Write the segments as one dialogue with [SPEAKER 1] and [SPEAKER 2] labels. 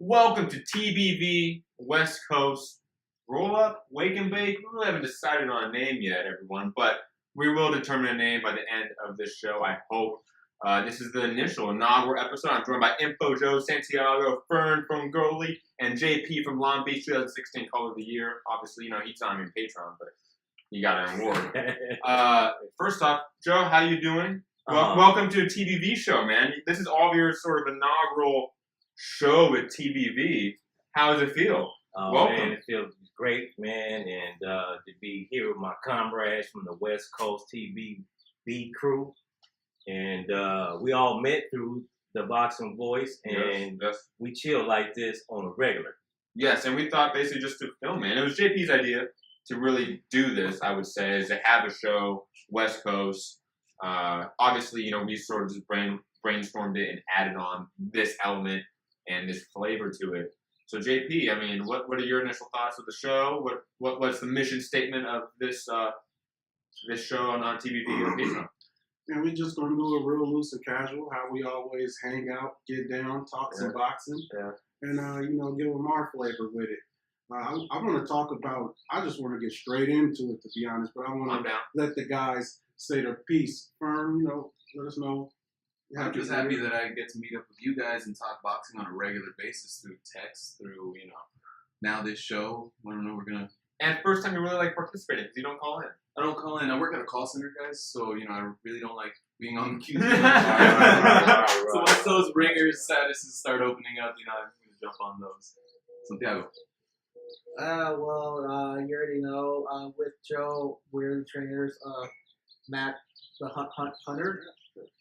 [SPEAKER 1] Welcome to TBV West Coast Roll Up, Wake and Bake. We really haven't decided on a name yet, everyone, but we will determine a name by the end of this show, I hope. This is the initial inaugural episode. I'm joined by Info Joe Santiago, Fern from Gurley, and JP from Long Beach, 2016 Caller of the Year. Obviously, he's on your Patreon, but you got an award. First off, Joe, how you doing? Welcome to a TBV show, man. This is all of your sort of inaugural show with TBV. How does it feel? Welcome.
[SPEAKER 2] Man, it feels great, man, and to be here with my comrades from the West Coast TBV crew. And we all met through ThaBoxingvoice, and we chill like this on a regular.
[SPEAKER 1] Yes, and we thought basically just to film it. And it was JP's idea to really do this, I would say, is to have a show, West Coast. Obviously, we sort of just brainstormed it and added on this element and this flavor to it. So JP, what are your initial thoughts of the show? What's the mission statement of this show on TBV or Patreon?
[SPEAKER 3] And we're just going to do it real loose and casual, how we always hang out, get down, talk some boxing, and, give them our flavor with it. I want to talk about, I just want to get straight into it, to be honest, but I want to let the guys say their piece. Fern, let us know.
[SPEAKER 4] I'm just happy that I get to meet up with you guys and talk boxing on a regular basis through text, through, now this show. I don't know, we're going to...
[SPEAKER 1] And first time you really participating, because you don't call in.
[SPEAKER 4] I don't call in. I work at a call center, guys, so, I really don't like being on the queue. So once those ringers statuses start opening up, I'm going to jump on those. Santiago.
[SPEAKER 5] You already know, with Joe, we're the trainers of Matt the Hunter,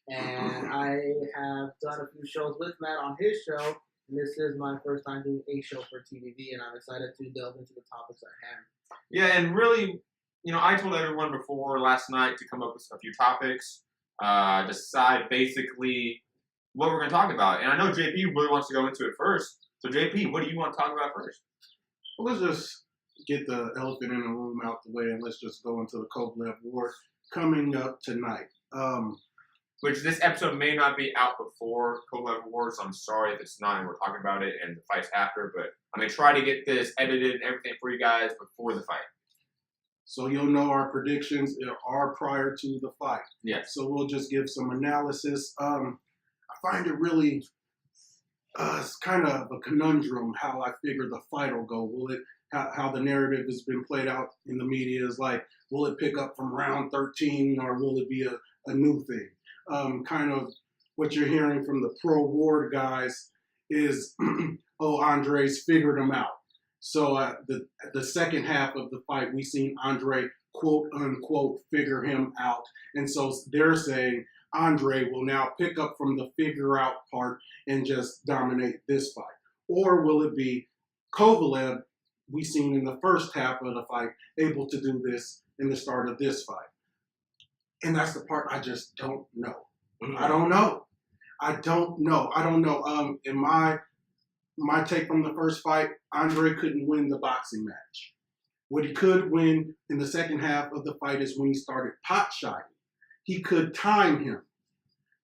[SPEAKER 5] and I have done a few shows with Matt on his show, and this is my first time doing a show for TBV, and I'm excited to delve into the topics at hand.
[SPEAKER 1] Yeah, and really, I told everyone before last night to come up with a few topics, decide basically what we're going to talk about. And I know JP really wants to go into it first. So JP, what do you want to talk about first?
[SPEAKER 3] Well, let's just get the elephant in the room out the way, and let's just go into the Kovalev War coming up tonight.
[SPEAKER 1] Which this episode may not be out before Kovalev War, so I'm sorry if it's not and we're talking about it and the fight's after, but I'm going to try to get this edited and everything for you guys before the fight.
[SPEAKER 3] So you'll know our predictions are prior to the fight.
[SPEAKER 1] Yeah.
[SPEAKER 3] So we'll just give some analysis. I find it really, it's kind of a conundrum how I figure the fight will go. How the narrative has been played out in the media is like, will it pick up from round 13 or will it be a new thing? Kind of what you're hearing from the pro-war guys is, Andre's figured him out. So the second half of the fight, we seen Andre, quote unquote, figure him out. And so they're saying Andre will now pick up from the figure out part and just dominate this fight. Or will it be Kovalev, we seen in the first half of the fight, able to do this in the start of this fight? And that's the part I just don't know. I don't know. In my take from the first fight, Andre couldn't win the boxing match. What he could win in the second half of the fight is when he started pot-shotting. He could time him.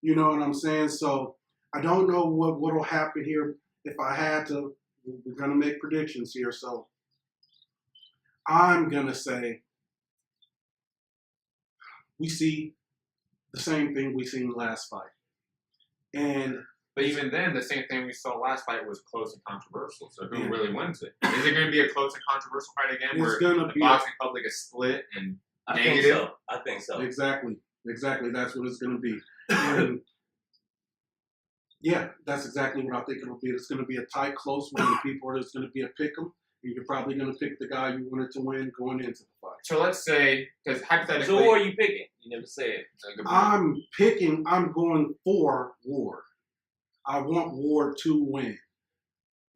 [SPEAKER 3] You know what I'm saying? So I don't know what will happen here. If I had to, we're going to make predictions here. So I'm going to say we see the same thing we seen last fight.
[SPEAKER 1] But even then, the same thing we saw last fight was close and controversial. So who really wins it? Is it going to be a close and controversial fight again, where the boxing public is split and negative?
[SPEAKER 2] I think so.
[SPEAKER 3] Exactly. That's what it's going to be. And yeah, that's exactly what I think it'll be. It's going to be a tight, close one. People are just going to be a pick 'em. You're probably going to pick the guy you wanted to win going into the fight.
[SPEAKER 1] So let's say, because hypothetically...
[SPEAKER 2] So who are you picking? You never said.
[SPEAKER 3] I'm going for Ward. I want Ward to win.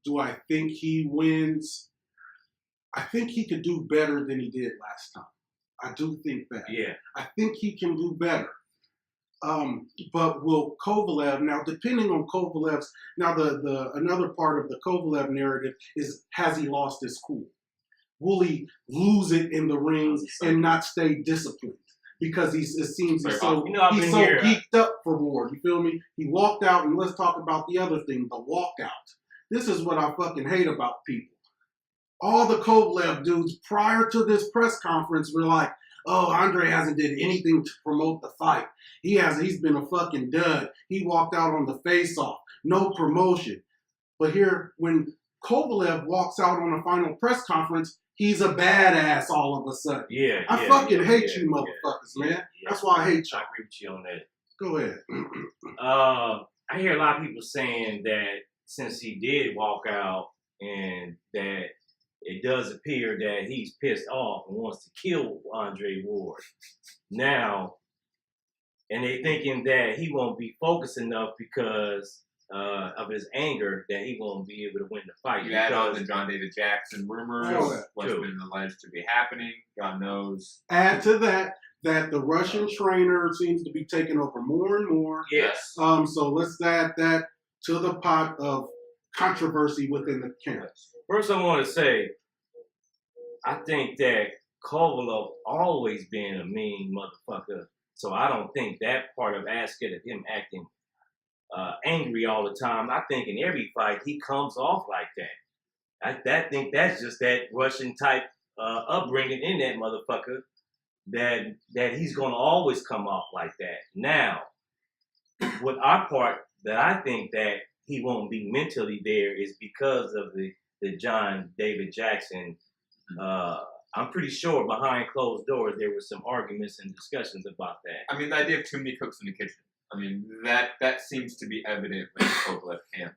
[SPEAKER 3] Do I think he wins? I think he could do better than he did last time. I do think that.
[SPEAKER 2] Yeah.
[SPEAKER 3] I think he can do better. But will Kovalev, now depending on Kovalev's, now the another part of the Kovalev narrative is, has he lost his cool? Will he lose it in the ring and not stay disciplined? Because it seems he's so geeked up for Ward. You feel me? He walked out, and let's talk about the other thing, the walkout. this is what I fucking hate about people. All the Kovalev dudes prior to this press conference were like, oh, Andre hasn't did anything to promote the fight. He's been a fucking dud. He walked out on the face-off. No promotion. But here, when Kovalev walks out on a final press conference, he's a badass all of a sudden.
[SPEAKER 2] Yeah.
[SPEAKER 3] I fucking hate you motherfuckers, man.
[SPEAKER 2] Yeah.
[SPEAKER 3] That's why I hate you.
[SPEAKER 2] I agree with you on that.
[SPEAKER 3] Go ahead.
[SPEAKER 2] I hear a lot of people saying that since he did walk out and that it does appear that he's pissed off and wants to kill Andre Ward now, and they're thinking that he won't be focused enough because of his anger that he won't be able to win the fight.
[SPEAKER 1] You add on the John David Jackson rumors, what's been alleged to be happening, God knows.
[SPEAKER 3] Add to that the Russian trainer seems to be taking over more and more.
[SPEAKER 2] Yes.
[SPEAKER 3] So let's add that to the pot of controversy within the camp.
[SPEAKER 2] First, I want to say, I think that Kovalev always been a mean motherfucker, so I don't think that part of asking of him acting angry all the time. I think in every fight he comes off like that. I think that's just that Russian type upbringing in that motherfucker that he's gonna always come off like that. Now, with our part that I think that he won't be mentally there is because of the John David Jackson. I'm pretty sure behind closed doors there were some arguments and discussions about that.
[SPEAKER 1] I mean, the idea of too many cooks in the kitchen. I mean, that seems to be evident in the Kovalev camp.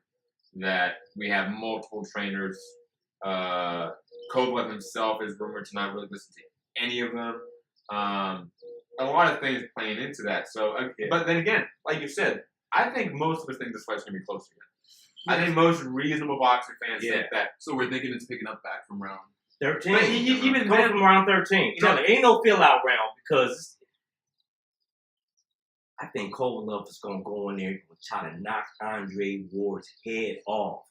[SPEAKER 1] That we have multiple trainers. Kovalev himself is rumored to not really listen to any of them. A lot of things playing into that. So, but then again, like you said, I think most of us think this fight's gonna be close again. I think most reasonable boxing fans think that.
[SPEAKER 4] So we're thinking it's picking up back from round
[SPEAKER 2] 13.
[SPEAKER 1] But even
[SPEAKER 2] coming
[SPEAKER 1] then,
[SPEAKER 2] from round 13. Tell me, ain't no fill out round because I think Kovalev is gonna go in there and try to knock Andre Ward's head off.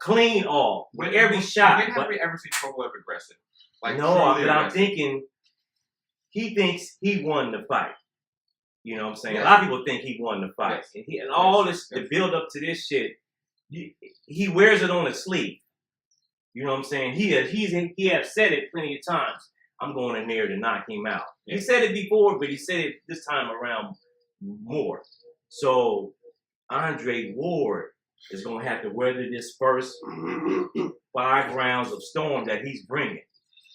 [SPEAKER 2] Clean off, with every shot.
[SPEAKER 1] When have we ever seen Kovalev aggressive? Like,
[SPEAKER 2] no,
[SPEAKER 1] truly
[SPEAKER 2] but I'm
[SPEAKER 1] aggressive?
[SPEAKER 2] thinking he thinks he won the fight. You know what I'm saying?
[SPEAKER 1] Yes.
[SPEAKER 2] A lot of people think he won the fight.
[SPEAKER 1] Yes.
[SPEAKER 2] And all this, the build up to this shit, he wears it on his sleeve. You know what I'm saying? He has said it plenty of times. I'm going in there to knock him out. He said it before, but he said it this time around more. So Andre Ward is going to have to weather this first 5 rounds of storm that he's bringing.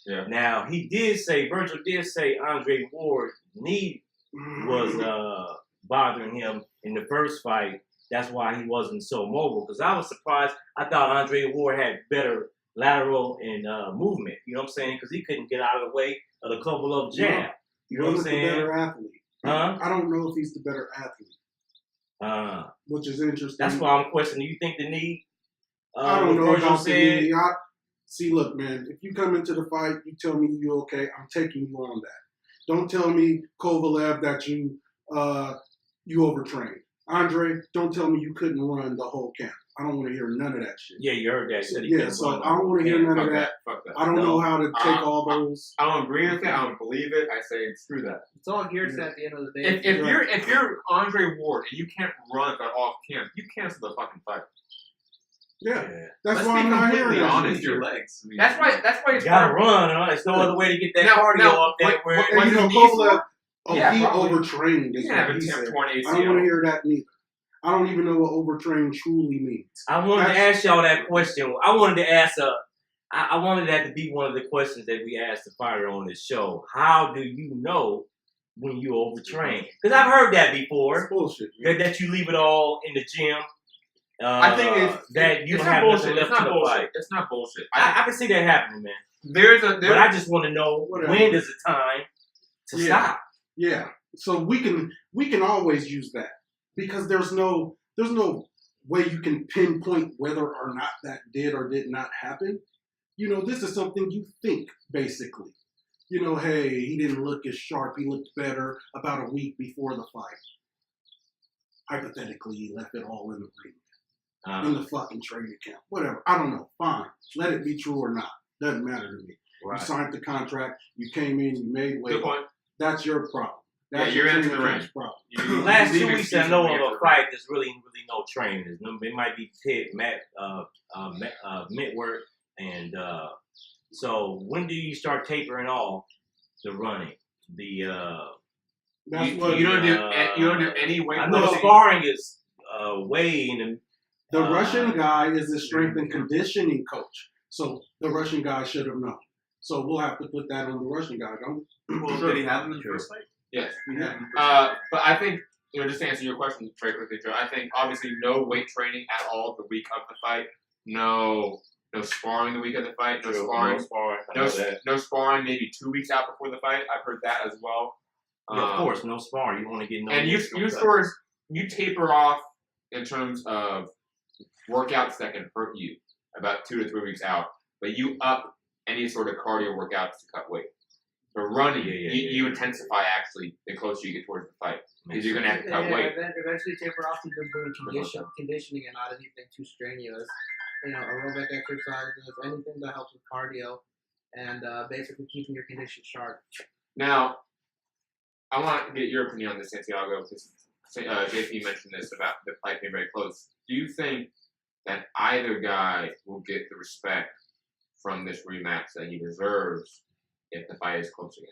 [SPEAKER 1] Yeah.
[SPEAKER 2] Now, Virgil did say Andre Ward's knee was bothering him in the first fight. That's why he wasn't so mobile. Because I was surprised. I thought Andre Ward had better lateral and movement. You know what I'm saying? Because he couldn't get out of the way of the Kovalev jab. You know what I'm saying?
[SPEAKER 3] The better athlete.
[SPEAKER 2] Huh?
[SPEAKER 3] I don't know if he's the better athlete. Which is interesting.
[SPEAKER 2] That's why I'm questioning. You think the knee?
[SPEAKER 3] I don't know
[SPEAKER 2] Virgil
[SPEAKER 3] about the
[SPEAKER 2] said,
[SPEAKER 3] knee. See, look, man. If you come into the fight, you tell me you okay. I'm taking you on that. Don't tell me, Kovalev, that you overtrained. Andre, don't tell me you couldn't run the whole camp. I don't want to hear none of that shit.
[SPEAKER 2] Yeah, you heard that. Said he
[SPEAKER 3] Yeah, so I don't want to hear none of that.
[SPEAKER 1] Fuck that.
[SPEAKER 3] I don't know how to take all those.
[SPEAKER 1] I don't agree with it. I don't believe it. I say screw that.
[SPEAKER 5] It's all hearsay at the end of the day.
[SPEAKER 1] If you're Andre Ward and you can't run that off camp, you cancel the fucking fight.
[SPEAKER 3] Yeah, that's
[SPEAKER 1] Let's
[SPEAKER 3] why
[SPEAKER 1] be
[SPEAKER 3] I'm not hearing
[SPEAKER 1] completely
[SPEAKER 3] that
[SPEAKER 1] honest
[SPEAKER 3] shit.
[SPEAKER 4] your legs. I mean,
[SPEAKER 1] That's why it's
[SPEAKER 2] You gotta
[SPEAKER 1] hard.
[SPEAKER 2] run, huh? There's no other way to get that
[SPEAKER 1] Now-
[SPEAKER 2] cardio
[SPEAKER 1] now,
[SPEAKER 2] up there. Where
[SPEAKER 3] And you know,
[SPEAKER 1] his knees
[SPEAKER 3] Kovalev,
[SPEAKER 1] Yeah,
[SPEAKER 3] he
[SPEAKER 1] probably.
[SPEAKER 3] overtrained.
[SPEAKER 1] You
[SPEAKER 3] Is
[SPEAKER 1] can have
[SPEAKER 3] what
[SPEAKER 1] a
[SPEAKER 3] he
[SPEAKER 1] torn
[SPEAKER 3] said.
[SPEAKER 1] ACL.
[SPEAKER 3] I don't want to hear that neither. I don't even know what overtrained truly means.
[SPEAKER 2] I wanted to ask y'all that question. I wanted to ask I wanted that to be one of the questions that we asked the fighter on this show. How do you know when you overtrain? Because I've heard that before.
[SPEAKER 3] It's bullshit, man.
[SPEAKER 2] That you leave it all in the gym.
[SPEAKER 1] I think
[SPEAKER 2] that you
[SPEAKER 1] it's
[SPEAKER 2] don't have
[SPEAKER 1] not
[SPEAKER 2] nothing
[SPEAKER 1] bullshit.
[SPEAKER 2] left
[SPEAKER 1] It's
[SPEAKER 2] to
[SPEAKER 1] not
[SPEAKER 2] the
[SPEAKER 1] bullshit.
[SPEAKER 2] fight.
[SPEAKER 1] It's not bullshit.
[SPEAKER 2] I can see that happening, man.
[SPEAKER 1] But
[SPEAKER 2] I just want to know
[SPEAKER 3] Whatever.
[SPEAKER 2] when is the time to stop.
[SPEAKER 3] Yeah. So we can always use that because there's no way you can pinpoint whether or not that did or did not happen. You know, this is something you think basically. You know, hey, he didn't look as sharp. He looked better about a week before the fight. Hypothetically, he left it all in the ring. In the fucking training camp. Whatever. I don't know. Fine. Let it be true or not. Doesn't matter to me.
[SPEAKER 2] Right.
[SPEAKER 3] You signed the contract. You came in. You made weight.
[SPEAKER 1] Good point.
[SPEAKER 3] That's your problem. That's
[SPEAKER 1] you're
[SPEAKER 3] your
[SPEAKER 1] into the
[SPEAKER 3] training
[SPEAKER 1] ring.
[SPEAKER 3] camp's problem.
[SPEAKER 1] You
[SPEAKER 2] Last
[SPEAKER 1] leave
[SPEAKER 2] 2 weeks, I
[SPEAKER 1] excuses
[SPEAKER 2] know
[SPEAKER 1] when
[SPEAKER 2] of
[SPEAKER 1] you
[SPEAKER 2] a
[SPEAKER 1] get to
[SPEAKER 2] fight. There's really no training. There's no. It might be pit, mat, mitt work, and so when do you start tapering off the running?
[SPEAKER 3] That's
[SPEAKER 1] you,
[SPEAKER 3] what
[SPEAKER 1] you don't do any weight.
[SPEAKER 2] I know
[SPEAKER 1] training.
[SPEAKER 2] sparring is way in
[SPEAKER 3] the Russian guy is a strength and
[SPEAKER 2] yeah.
[SPEAKER 3] conditioning coach. So the Russian guy should have known. So we'll have to put that on the Russian guy, don't we?
[SPEAKER 4] Well,
[SPEAKER 1] Sure.
[SPEAKER 4] did he have him in the first fight?
[SPEAKER 1] Yes.
[SPEAKER 4] He had him in the first fight.
[SPEAKER 1] But I think, just to answer your question very quickly, Joe, I think obviously no weight training at all the week of the fight. No sparring the week of the fight. No sparring. No sparring maybe 2 weeks out before the fight. I've heard that as well.
[SPEAKER 2] Yeah, of course, no sparring. You want to get no.
[SPEAKER 1] And you taper off in terms of workouts that can hurt you about 2 to 3 weeks out, but you up any sort of cardio workouts to cut weight. For running, you intensify actually the closer you get towards the fight because you're gonna have to cut weight.
[SPEAKER 5] Eventually taper off to just doing conditioning and not anything too strenuous. Aerobic exercises, anything that helps with cardio, and basically keeping your condition sharp.
[SPEAKER 1] Now, I want to get your opinion on this, Santiago, because JP mentioned this about the fight being very close. Do you think that either guy will get the respect from this rematch that he deserves if the fight is close again?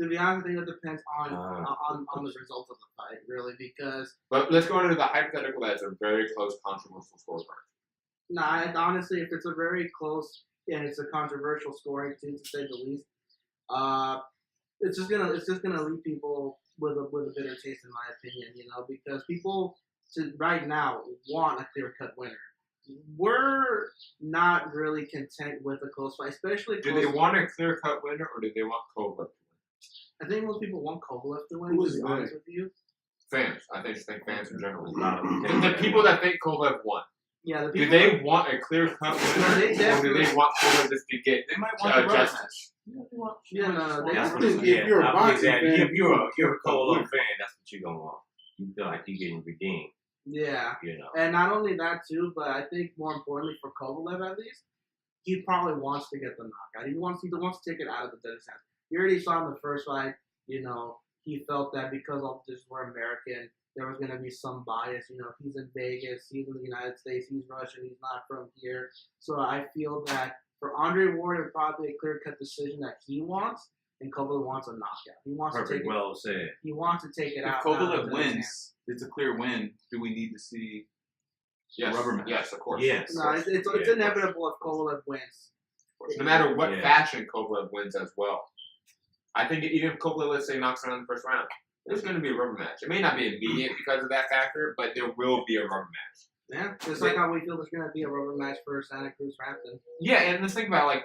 [SPEAKER 5] To be honest, I think it depends on the result of the fight, really, because.
[SPEAKER 1] But let's go into the hypothetical that's a very close, controversial scorecard.
[SPEAKER 5] Honestly, if it's a very close and it's a controversial scoring to say the least, it's just gonna leave people with a bitter taste, in my opinion. Because people right now want a clear cut winner. We're not really content with a close fight, especially.
[SPEAKER 1] Do they want a clear cut winner or do they want Kovalev to win?
[SPEAKER 5] I think most people want Kovalev to win.
[SPEAKER 3] Who
[SPEAKER 5] To
[SPEAKER 3] is
[SPEAKER 5] be
[SPEAKER 3] that?
[SPEAKER 5] honest with you.
[SPEAKER 1] Fans. I just think fans in general.
[SPEAKER 2] Mm-hmm.
[SPEAKER 1] The people that think Kovalev won.
[SPEAKER 5] Yeah, the
[SPEAKER 1] Do
[SPEAKER 5] people.
[SPEAKER 1] they want a clear cut winner
[SPEAKER 5] they
[SPEAKER 1] or do
[SPEAKER 5] definitely-
[SPEAKER 1] they want Kovalev just to get
[SPEAKER 4] They might want the rubber
[SPEAKER 1] justice?
[SPEAKER 4] match.
[SPEAKER 5] Yeah, no, they
[SPEAKER 2] That's
[SPEAKER 3] I
[SPEAKER 2] what
[SPEAKER 3] think
[SPEAKER 2] it's,
[SPEAKER 3] if you're a
[SPEAKER 2] I
[SPEAKER 3] boxing
[SPEAKER 2] think
[SPEAKER 3] fan,
[SPEAKER 2] if you're a
[SPEAKER 3] you're
[SPEAKER 2] Colo
[SPEAKER 3] winner.
[SPEAKER 2] fan, that's what you're gonna want. You feel like you're getting redeemed.
[SPEAKER 5] Yeah.
[SPEAKER 2] You know.
[SPEAKER 5] And not only that too, but I think more importantly for Kovalev at least, he probably wants to get the knockout. He wants to take it out of the judge's hands. You already saw in the first fight, he felt that because all the judges were American, there was gonna be some bias. He's in Vegas, he's in the United States, he's Russian, he's not from here. So I feel that for Andre Ward, it's probably a clear-cut decision that he wants, and Kovalev wants a knockout. He wants to
[SPEAKER 2] Perfect.
[SPEAKER 5] take it.
[SPEAKER 2] Well said.
[SPEAKER 5] He wants to take it
[SPEAKER 4] If
[SPEAKER 5] out.
[SPEAKER 4] Kovalev wins, it's a clear win. Do we need to see
[SPEAKER 1] Yes.
[SPEAKER 4] rubber match?
[SPEAKER 1] Yes, of course.
[SPEAKER 2] Yes.
[SPEAKER 5] No, it's
[SPEAKER 2] Yeah.
[SPEAKER 5] inevitable if Kovalev wins.
[SPEAKER 1] No matter what
[SPEAKER 2] Yeah.
[SPEAKER 1] fashion Kovalev wins as well. I think even if Kovalev, let's say, knocks him out in the first round, there's going to be a rubber match. It may not be immediate because of that factor, but there will be a rubber match.
[SPEAKER 5] Yeah, just like how we feel there's going to be a rubber match for Santa Cruz Raptor.
[SPEAKER 1] Yeah, and let's think about,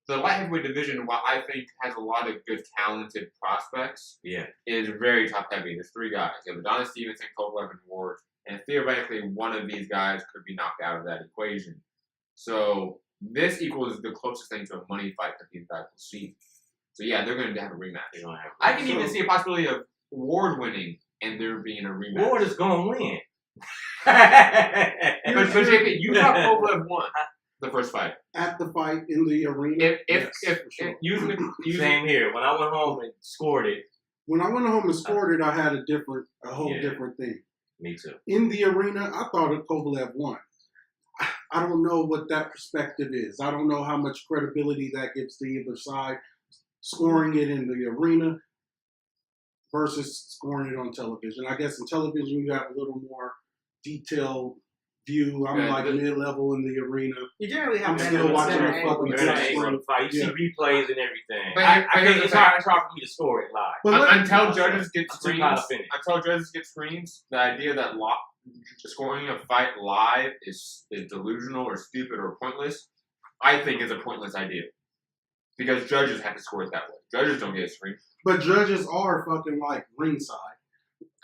[SPEAKER 1] the light heavyweight division, while I think has a lot of good, talented prospects,
[SPEAKER 2] Yeah.
[SPEAKER 1] is very top-heavy. There's 3 guys. You have Adonis Stevenson, Kovalev, and Ward, and theoretically, one of these guys could be knocked out of that equation. So this equals the closest thing to a money fight that these guys will see. So yeah, they're going to have a rematch.
[SPEAKER 2] They don't have
[SPEAKER 1] I can even see a possibility of Ward winning and there being a rematch.
[SPEAKER 2] Ward is gonna win.
[SPEAKER 1] But JP, you thought Kovalev won the first fight.
[SPEAKER 3] At the fight in the arena.
[SPEAKER 1] If
[SPEAKER 3] for sure.
[SPEAKER 1] using
[SPEAKER 2] Same here. When I went home and scored it,
[SPEAKER 3] When I went home and scored it, I had a whole
[SPEAKER 2] Yeah.
[SPEAKER 3] different thing.
[SPEAKER 2] me too.
[SPEAKER 3] In the arena, I thought Kovalev won. I don't know what that perspective is. I don't know how much credibility that gives to either side. Scoring it in the arena versus scoring it on television. I guess in television you have a little more detailed view. I'm
[SPEAKER 1] Yeah,
[SPEAKER 3] like
[SPEAKER 1] the-
[SPEAKER 3] mid-level in the arena.
[SPEAKER 5] You generally have
[SPEAKER 3] I'm
[SPEAKER 5] better-
[SPEAKER 3] still watching
[SPEAKER 5] better
[SPEAKER 3] the
[SPEAKER 5] angles.
[SPEAKER 3] fucking
[SPEAKER 2] Better
[SPEAKER 3] Yeah.
[SPEAKER 2] angle on the fight. You
[SPEAKER 3] Yeah.
[SPEAKER 2] see replays and everything.
[SPEAKER 1] But
[SPEAKER 2] I
[SPEAKER 1] here's
[SPEAKER 2] can't,
[SPEAKER 1] the
[SPEAKER 2] it's
[SPEAKER 1] thing.
[SPEAKER 2] hard for me to score it live.
[SPEAKER 3] But let-
[SPEAKER 1] until judges get
[SPEAKER 2] I'm too proud
[SPEAKER 1] screens,
[SPEAKER 2] to finish.
[SPEAKER 1] the idea that scoring a fight live is delusional or stupid or pointless, I think is a pointless idea. Because judges have to score it that way. Judges don't get a screen.
[SPEAKER 3] But judges are fucking like ringside.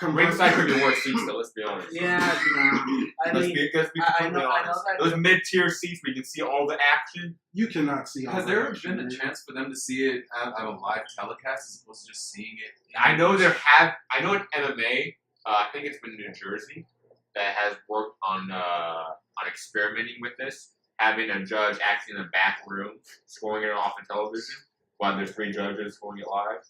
[SPEAKER 1] Ringside could be worse seats though, let's be honest.
[SPEAKER 5] Yeah, I
[SPEAKER 1] Let's
[SPEAKER 5] mean,
[SPEAKER 1] be completely
[SPEAKER 5] I know
[SPEAKER 1] honest.
[SPEAKER 5] that-
[SPEAKER 1] Those mid-tier seats where you can see all the action.
[SPEAKER 3] You cannot see all
[SPEAKER 4] Has
[SPEAKER 3] that
[SPEAKER 4] there
[SPEAKER 3] action,
[SPEAKER 4] been a
[SPEAKER 3] man.
[SPEAKER 4] chance for them to see it have a live telecast as opposed to just seeing it?
[SPEAKER 1] I know in MMA, I think it's been New Jersey, that has worked on experimenting with this, having a judge actually in the back room scoring it off on television while there's 3 judges scoring it live.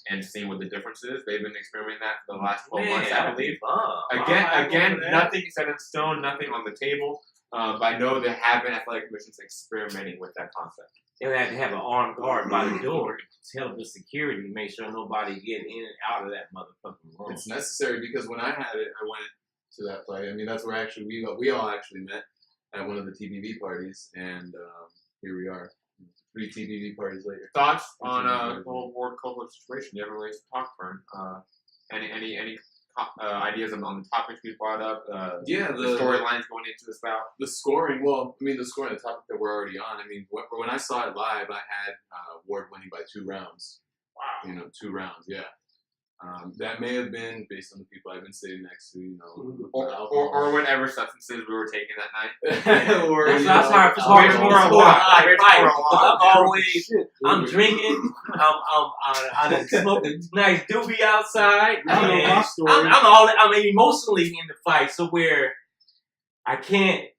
[SPEAKER 1] and seeing what the difference is. They've been experimenting that for the last 12 months, I
[SPEAKER 2] that'd
[SPEAKER 1] believe.
[SPEAKER 2] be fun.
[SPEAKER 1] Again, nothing set in stone, nothing on the table. But I know there have been athletic commissions experimenting with that concept.
[SPEAKER 2] They would have to have an armed guard by the door to help the security make sure nobody get in and out of that motherfucking room.
[SPEAKER 4] It's necessary because when I had it, I went to that fight. I mean, that's where actually we all actually met at one of the TBV parties, and here we are, 3 TBV parties later.
[SPEAKER 1] Thoughts on the whole Ward Kovalev situation? You haven't really talked for him. Any ideas on the topics we brought up?
[SPEAKER 4] Yeah,
[SPEAKER 1] the storylines going into this bout.
[SPEAKER 4] The scoring. Well, I mean, the scoring, the topic that we're already on. I mean, when I saw it live, I had Ward winning by 2 rounds.
[SPEAKER 1] Wow.
[SPEAKER 4] You know, 2 rounds. Yeah. That may have been based on the people I've been sitting next to, you know,
[SPEAKER 1] or whatever substances we were taking that night.
[SPEAKER 4] or
[SPEAKER 2] That's hard. I'm drinking. I done smoked a nice doobie outside. I'm emotionally in the fight, so where I can't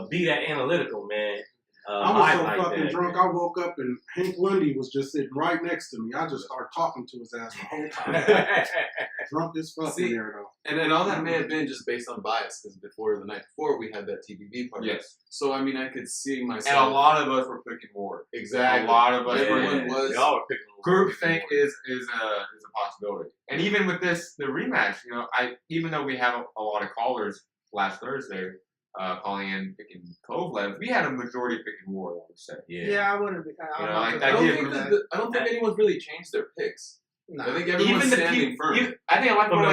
[SPEAKER 2] be that analytical, man.
[SPEAKER 3] I was so fucking drunk. I woke up and Hank Lundy was just sitting right next to me. I just started talking to his ass the whole time. Drunk as fuck in there though.
[SPEAKER 4] And all that may have been just based on bias because the night before we had that TBV party.
[SPEAKER 1] Yes.
[SPEAKER 4] So I mean, I could see myself.
[SPEAKER 1] And a lot of us were picking Ward.
[SPEAKER 4] Exactly.
[SPEAKER 1] A lot of us.
[SPEAKER 4] Everyone was.
[SPEAKER 2] They all were picking Ward.
[SPEAKER 1] Groupthink is a possibility. And even with the rematch, you know, even though we have a lot of callers last Thursday. Calling in picking Kovalev, we had a majority picking Ward, I would say.
[SPEAKER 5] Yeah, I wouldn't be.
[SPEAKER 4] I don't think anyone's really changed their picks.
[SPEAKER 5] No.
[SPEAKER 4] I think everyone's standing firm.
[SPEAKER 1] I think I like
[SPEAKER 2] From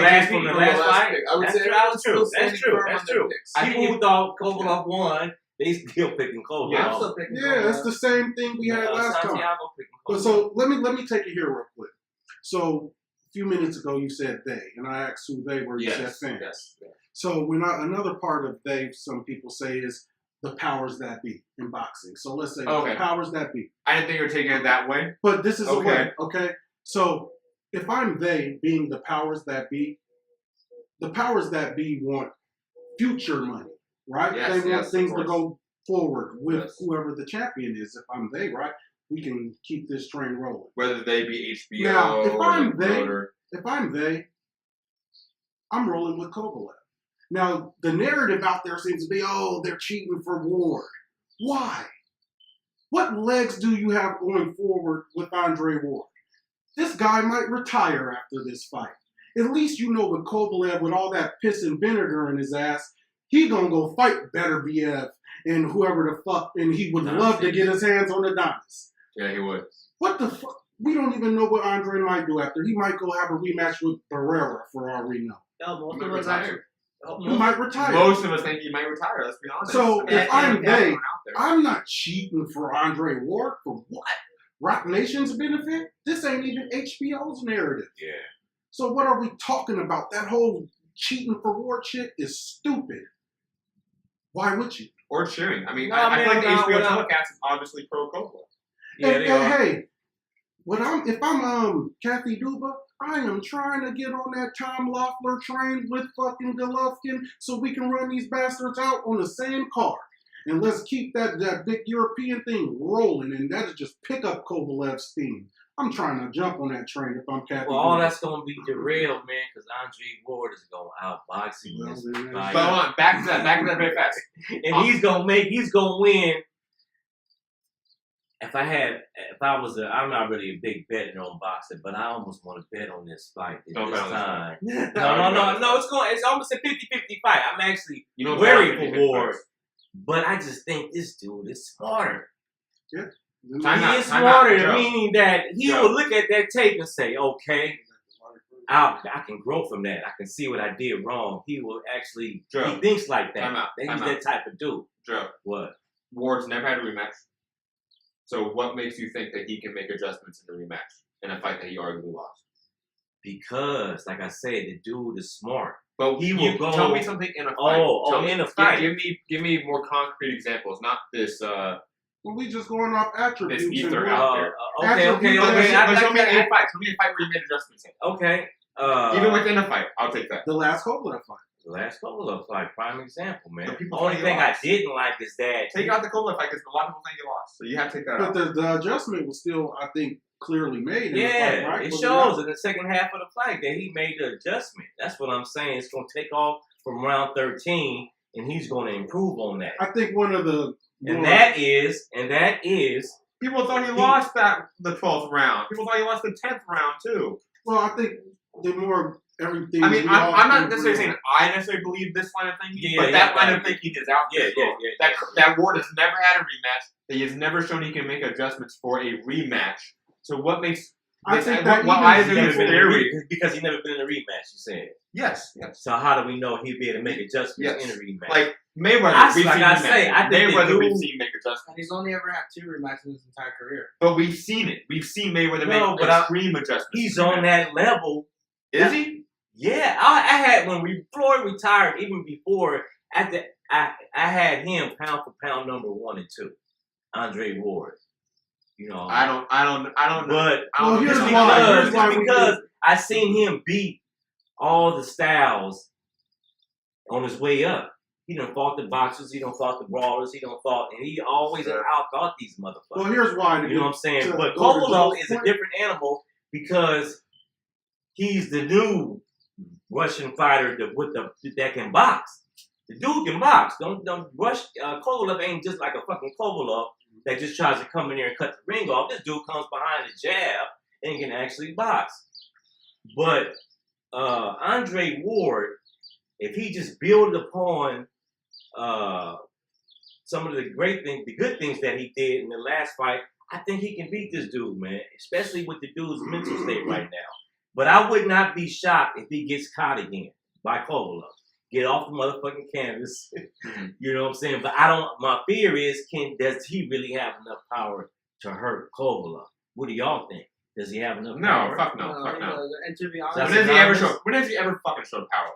[SPEAKER 2] the
[SPEAKER 1] last
[SPEAKER 2] fight.
[SPEAKER 4] Pick. I would say everyone's still standing firm on their picks.
[SPEAKER 2] People thought Kovalev won. They still picking Kovalev.
[SPEAKER 5] Yeah, I'm still picking Kovalev.
[SPEAKER 3] Yeah, it's the same thing we had last time. But so let me take it here real quick. So a few minutes ago you said they, and I asked who they were. You said fans.
[SPEAKER 1] Yes.
[SPEAKER 3] So another part of they, some people say, is the powers that be in boxing. So let's say the powers that be.
[SPEAKER 1] I didn't think you were taking it that way.
[SPEAKER 3] But this is the way, okay? So if I'm they being the powers that be want future money, right?
[SPEAKER 1] Yes,
[SPEAKER 3] they want things to
[SPEAKER 1] course.
[SPEAKER 3] go forward with whoever the champion is. If I'm they, right? We can keep this train rolling.
[SPEAKER 1] Whether they be HBO
[SPEAKER 3] Now, if I'm
[SPEAKER 1] they,
[SPEAKER 3] I'm rolling with Kovalev. Now, the narrative out there seems to be, they're cheating for Ward. Why? What legs do you have going forward with Andre Ward? This guy might retire after this fight. At least you know with Kovalev, with all that piss and vinegar in his ass, he gonna go fight Beterbiev and whoever the fuck, and he would love to get his hands on the diamonds.
[SPEAKER 1] Yeah, he would.
[SPEAKER 3] What the fuck? We don't even know what Andre might do after. He might go have a rematch with Barrera, for all we know.
[SPEAKER 5] No,
[SPEAKER 1] He might retire.
[SPEAKER 3] He might retire.
[SPEAKER 1] Most of us think he might retire, let's be honest.
[SPEAKER 3] So if I'm they, I'm not cheating for Andre Ward for what? Rock Nation's benefit? This ain't even HBO's narrative.
[SPEAKER 2] Yeah.
[SPEAKER 3] So what are we talking about? That whole cheating for Ward shit is stupid. Why would you?
[SPEAKER 1] Or cheering. I mean, I feel like the HBO telecast is obviously pro Kovalev.
[SPEAKER 2] Yeah,
[SPEAKER 3] hey, if I'm Kathy Duba, I am trying to get on that Tom Loeffler train with fucking Golovkin so we can run these bastards out on the same card. And let's keep that big European thing rolling, and that'll just pick up Kovalev's steam. I'm trying to jump on that train if I'm Kathy.
[SPEAKER 2] Well, all that's going to be derailed, man, because Andre Ward is going to outbox him.
[SPEAKER 1] But hold on, back to that very fast.
[SPEAKER 2] And he's going to win. I'm not really a big betting on boxing, but I almost want to bet on this fight this time. No, it's almost a 50-50 fight. I'm actually worried for Ward, but I just think this dude is smarter.
[SPEAKER 3] Yeah.
[SPEAKER 2] He is smarter, meaning that he will look at that tape and say, okay, I can grow from that. I can see what I did wrong. He will actually, he thinks like that. He's that type of dude.
[SPEAKER 1] Joe.
[SPEAKER 2] What?
[SPEAKER 1] Ward's never had a rematch. So what makes you think that he can make adjustments in the rematch in a fight that he arguably lost?
[SPEAKER 2] Because, like I said, the dude is smart.
[SPEAKER 1] But he will go. Tell me something in a fight.
[SPEAKER 2] In a fight.
[SPEAKER 1] Give me more concrete examples, not this.
[SPEAKER 3] Well, we just going off attributes.
[SPEAKER 1] This ether out there.
[SPEAKER 2] Okay.
[SPEAKER 1] But show me a fight. Show me a fight where you made adjustments in.
[SPEAKER 2] Okay.
[SPEAKER 1] Even within a fight, I'll take that.
[SPEAKER 3] The last Kovalev fight.
[SPEAKER 2] The last Kovalev fight, prime example, man.
[SPEAKER 1] The
[SPEAKER 2] The
[SPEAKER 1] people
[SPEAKER 2] only
[SPEAKER 1] thought he
[SPEAKER 2] thing I
[SPEAKER 1] lost.
[SPEAKER 2] didn't like is that
[SPEAKER 1] Take out the Kovalev fight because a lot of people think he lost. So you have to take that out.
[SPEAKER 3] But the adjustment was still, I think, clearly made in the
[SPEAKER 2] yeah,
[SPEAKER 3] fight, right?
[SPEAKER 2] it
[SPEAKER 3] Was
[SPEAKER 2] shows
[SPEAKER 3] not?
[SPEAKER 2] in the second half of the fight that he made the adjustment. That's what I'm saying. It's going to take off from round 13, and he's going to improve on that.
[SPEAKER 3] I think one of the
[SPEAKER 2] And that is,
[SPEAKER 1] People thought he lost the 12th round. People thought he lost the 10th round too.
[SPEAKER 3] well, I think the more everything.
[SPEAKER 1] I mean,
[SPEAKER 3] we all
[SPEAKER 1] I'm not
[SPEAKER 3] think
[SPEAKER 1] necessarily
[SPEAKER 3] we're-
[SPEAKER 1] saying I necessarily believe this line of thinking,
[SPEAKER 2] Yeah,
[SPEAKER 1] but
[SPEAKER 2] yeah,
[SPEAKER 1] that line
[SPEAKER 2] right.
[SPEAKER 1] of thinking is out there. That Ward has never had a rematch. That he has never shown he can make adjustments for a rematch. So what makes
[SPEAKER 3] I think that
[SPEAKER 1] why is
[SPEAKER 3] even
[SPEAKER 1] it
[SPEAKER 2] never been in a
[SPEAKER 1] theory?
[SPEAKER 2] because he's never been in a rematch. You said.
[SPEAKER 1] Yes.
[SPEAKER 2] So how do we know he'll be able to make adjustments
[SPEAKER 1] Yes.
[SPEAKER 2] in a rematch?
[SPEAKER 1] Like Mayweather,
[SPEAKER 2] I
[SPEAKER 1] we've
[SPEAKER 2] like
[SPEAKER 1] seen
[SPEAKER 2] I
[SPEAKER 1] rematches.
[SPEAKER 2] say, I think the
[SPEAKER 1] Mayweather, we've
[SPEAKER 2] dude-
[SPEAKER 1] seen make adjustments.
[SPEAKER 5] And he's only ever had 2 rematches in his entire career.
[SPEAKER 1] But we've seen it. We've seen Mayweather
[SPEAKER 2] No,
[SPEAKER 1] make
[SPEAKER 2] but
[SPEAKER 1] extreme adjustments.
[SPEAKER 2] he's
[SPEAKER 1] in
[SPEAKER 2] on
[SPEAKER 1] rematches.
[SPEAKER 2] that level.
[SPEAKER 1] Is he?
[SPEAKER 2] Yeah, I had when Floyd retired, even before I had him pound for pound number 1 and 2, Andre Ward. You know,
[SPEAKER 1] I don't know.
[SPEAKER 2] but
[SPEAKER 1] I don't
[SPEAKER 3] Well,
[SPEAKER 1] know
[SPEAKER 3] here's
[SPEAKER 1] if
[SPEAKER 3] why.
[SPEAKER 2] just because I seen him beat all the styles on his way up. He done fought the boxers, he done fought the brawlers, he done fought, and he always outthought these motherfuckers.
[SPEAKER 3] Well, here's why.
[SPEAKER 2] You know what I'm saying?
[SPEAKER 3] to
[SPEAKER 2] But
[SPEAKER 3] go to
[SPEAKER 2] Kovalev
[SPEAKER 3] Joe's
[SPEAKER 2] is a
[SPEAKER 3] point.
[SPEAKER 2] different animal because he's the new Russian fighter that can box. The dude can box. Don't rush. Kovalev ain't just like a fucking Kovalev that just tries to come in there and cut the ring off. This dude comes behind the jab and can actually box. But Andre Ward, if he just build upon some of the good things that he did in the last fight, I think he can beat this dude, man. Especially with the dude's mental state right now. But I would not be shocked if he gets caught again by Kovalev. Get off the motherfucking canvas. You know what I'm saying? But my fear is, does he really have enough power to hurt Kovalev? What do y'all think? Does he have enough power?
[SPEAKER 1] No, fuck no, fuck no.
[SPEAKER 5] And to be
[SPEAKER 2] That's
[SPEAKER 1] When
[SPEAKER 5] honest,
[SPEAKER 1] has he ever
[SPEAKER 2] synonymous?
[SPEAKER 1] shown? When has he ever fucking shown power?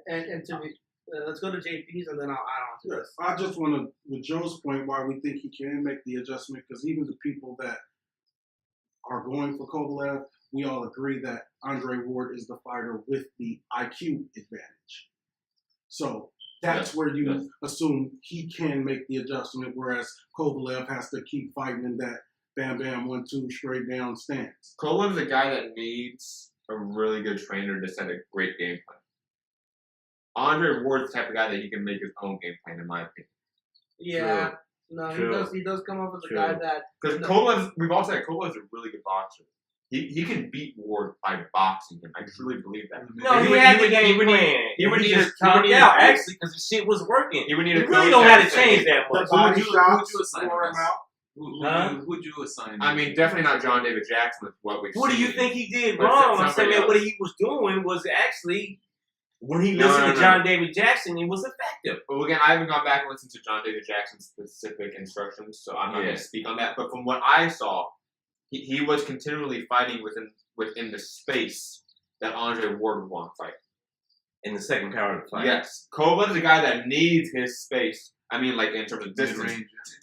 [SPEAKER 5] and to be, let's go to JP's and then I'll add on to
[SPEAKER 3] Yes,
[SPEAKER 5] this.
[SPEAKER 3] I just want to, with Joe's point, why we think he can make the adjustment, because even the people that are going for Kovalev, we all agree that Andre Ward is the fighter with the IQ advantage. So that's where you assume he can make the adjustment, whereas Kovalev has to keep fighting in that bam, bam, 1-2 straight down stance.
[SPEAKER 1] Kovalev's a guy that needs a really good trainer to set a great game plan. Andre Ward's the type of guy that he can make his own game plan, in my opinion.
[SPEAKER 5] Yeah, no,
[SPEAKER 2] True.
[SPEAKER 5] he does come up as a
[SPEAKER 2] True.
[SPEAKER 5] guy that
[SPEAKER 1] Because Kovalev, we've all said Kovalev's a really good boxer. He can beat Ward by boxing him. I truly believe that.
[SPEAKER 2] No,
[SPEAKER 1] He
[SPEAKER 2] he
[SPEAKER 1] would-
[SPEAKER 2] had
[SPEAKER 1] he
[SPEAKER 2] the
[SPEAKER 1] would-
[SPEAKER 2] game
[SPEAKER 1] he would need-
[SPEAKER 2] plan.
[SPEAKER 1] he would need
[SPEAKER 2] just
[SPEAKER 1] a- he would
[SPEAKER 2] conked
[SPEAKER 1] need a
[SPEAKER 2] out,
[SPEAKER 1] coach.
[SPEAKER 2] actually, because the shit was working.
[SPEAKER 1] He would need
[SPEAKER 2] You
[SPEAKER 1] a
[SPEAKER 2] really
[SPEAKER 1] coach
[SPEAKER 2] don't have to
[SPEAKER 1] that-
[SPEAKER 2] change that
[SPEAKER 3] The
[SPEAKER 2] much.
[SPEAKER 3] body
[SPEAKER 4] who'd
[SPEAKER 3] shots
[SPEAKER 4] you assign
[SPEAKER 3] wore him
[SPEAKER 4] this?
[SPEAKER 3] out.
[SPEAKER 4] Who'd you assign?
[SPEAKER 1] I mean, definitely not John David Jackson with what we've
[SPEAKER 2] What do
[SPEAKER 1] seen.
[SPEAKER 2] you think he did
[SPEAKER 1] But
[SPEAKER 2] wrong? I'm
[SPEAKER 1] somebody
[SPEAKER 2] saying that what
[SPEAKER 1] else.
[SPEAKER 2] he was doing was actually, when he
[SPEAKER 1] No,
[SPEAKER 2] listened
[SPEAKER 1] no,
[SPEAKER 2] to
[SPEAKER 1] no.
[SPEAKER 2] John David Jackson, it was effective.
[SPEAKER 1] Well, again, I haven't gone back and listened to John David Jackson's specific instructions, so I'm not going
[SPEAKER 2] Yeah.
[SPEAKER 1] to speak on that. But from what I saw, he was continually fighting within the space that Andre Ward would want to fight.
[SPEAKER 2] In the second part of the fight.
[SPEAKER 1] Yes, Kovalev's a guy that needs his space. I mean, like in terms of distance,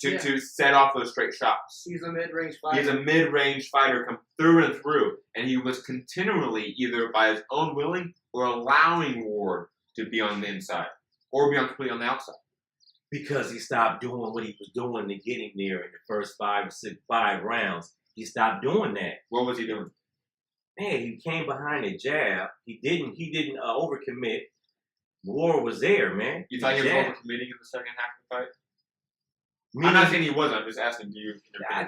[SPEAKER 4] Mid-range.
[SPEAKER 1] to set off those straight shots.
[SPEAKER 5] he's a mid-range fighter.
[SPEAKER 1] He's a mid-range fighter, come through and through, and he was continually either by his own willing or allowing Ward to be on the inside or be completely on the outside.
[SPEAKER 2] Because he stopped doing what he was doing to get him there in the first 5 rounds. He stopped doing that.
[SPEAKER 1] What was he doing?
[SPEAKER 2] Man, he came behind the jab. He didn't overcommit. War was there, man.
[SPEAKER 1] You thought he was
[SPEAKER 2] Jab.
[SPEAKER 1] overcommitting in the second half of the fight?
[SPEAKER 2] Me-
[SPEAKER 1] I'm not saying he wasn't. I'm just asking, do you?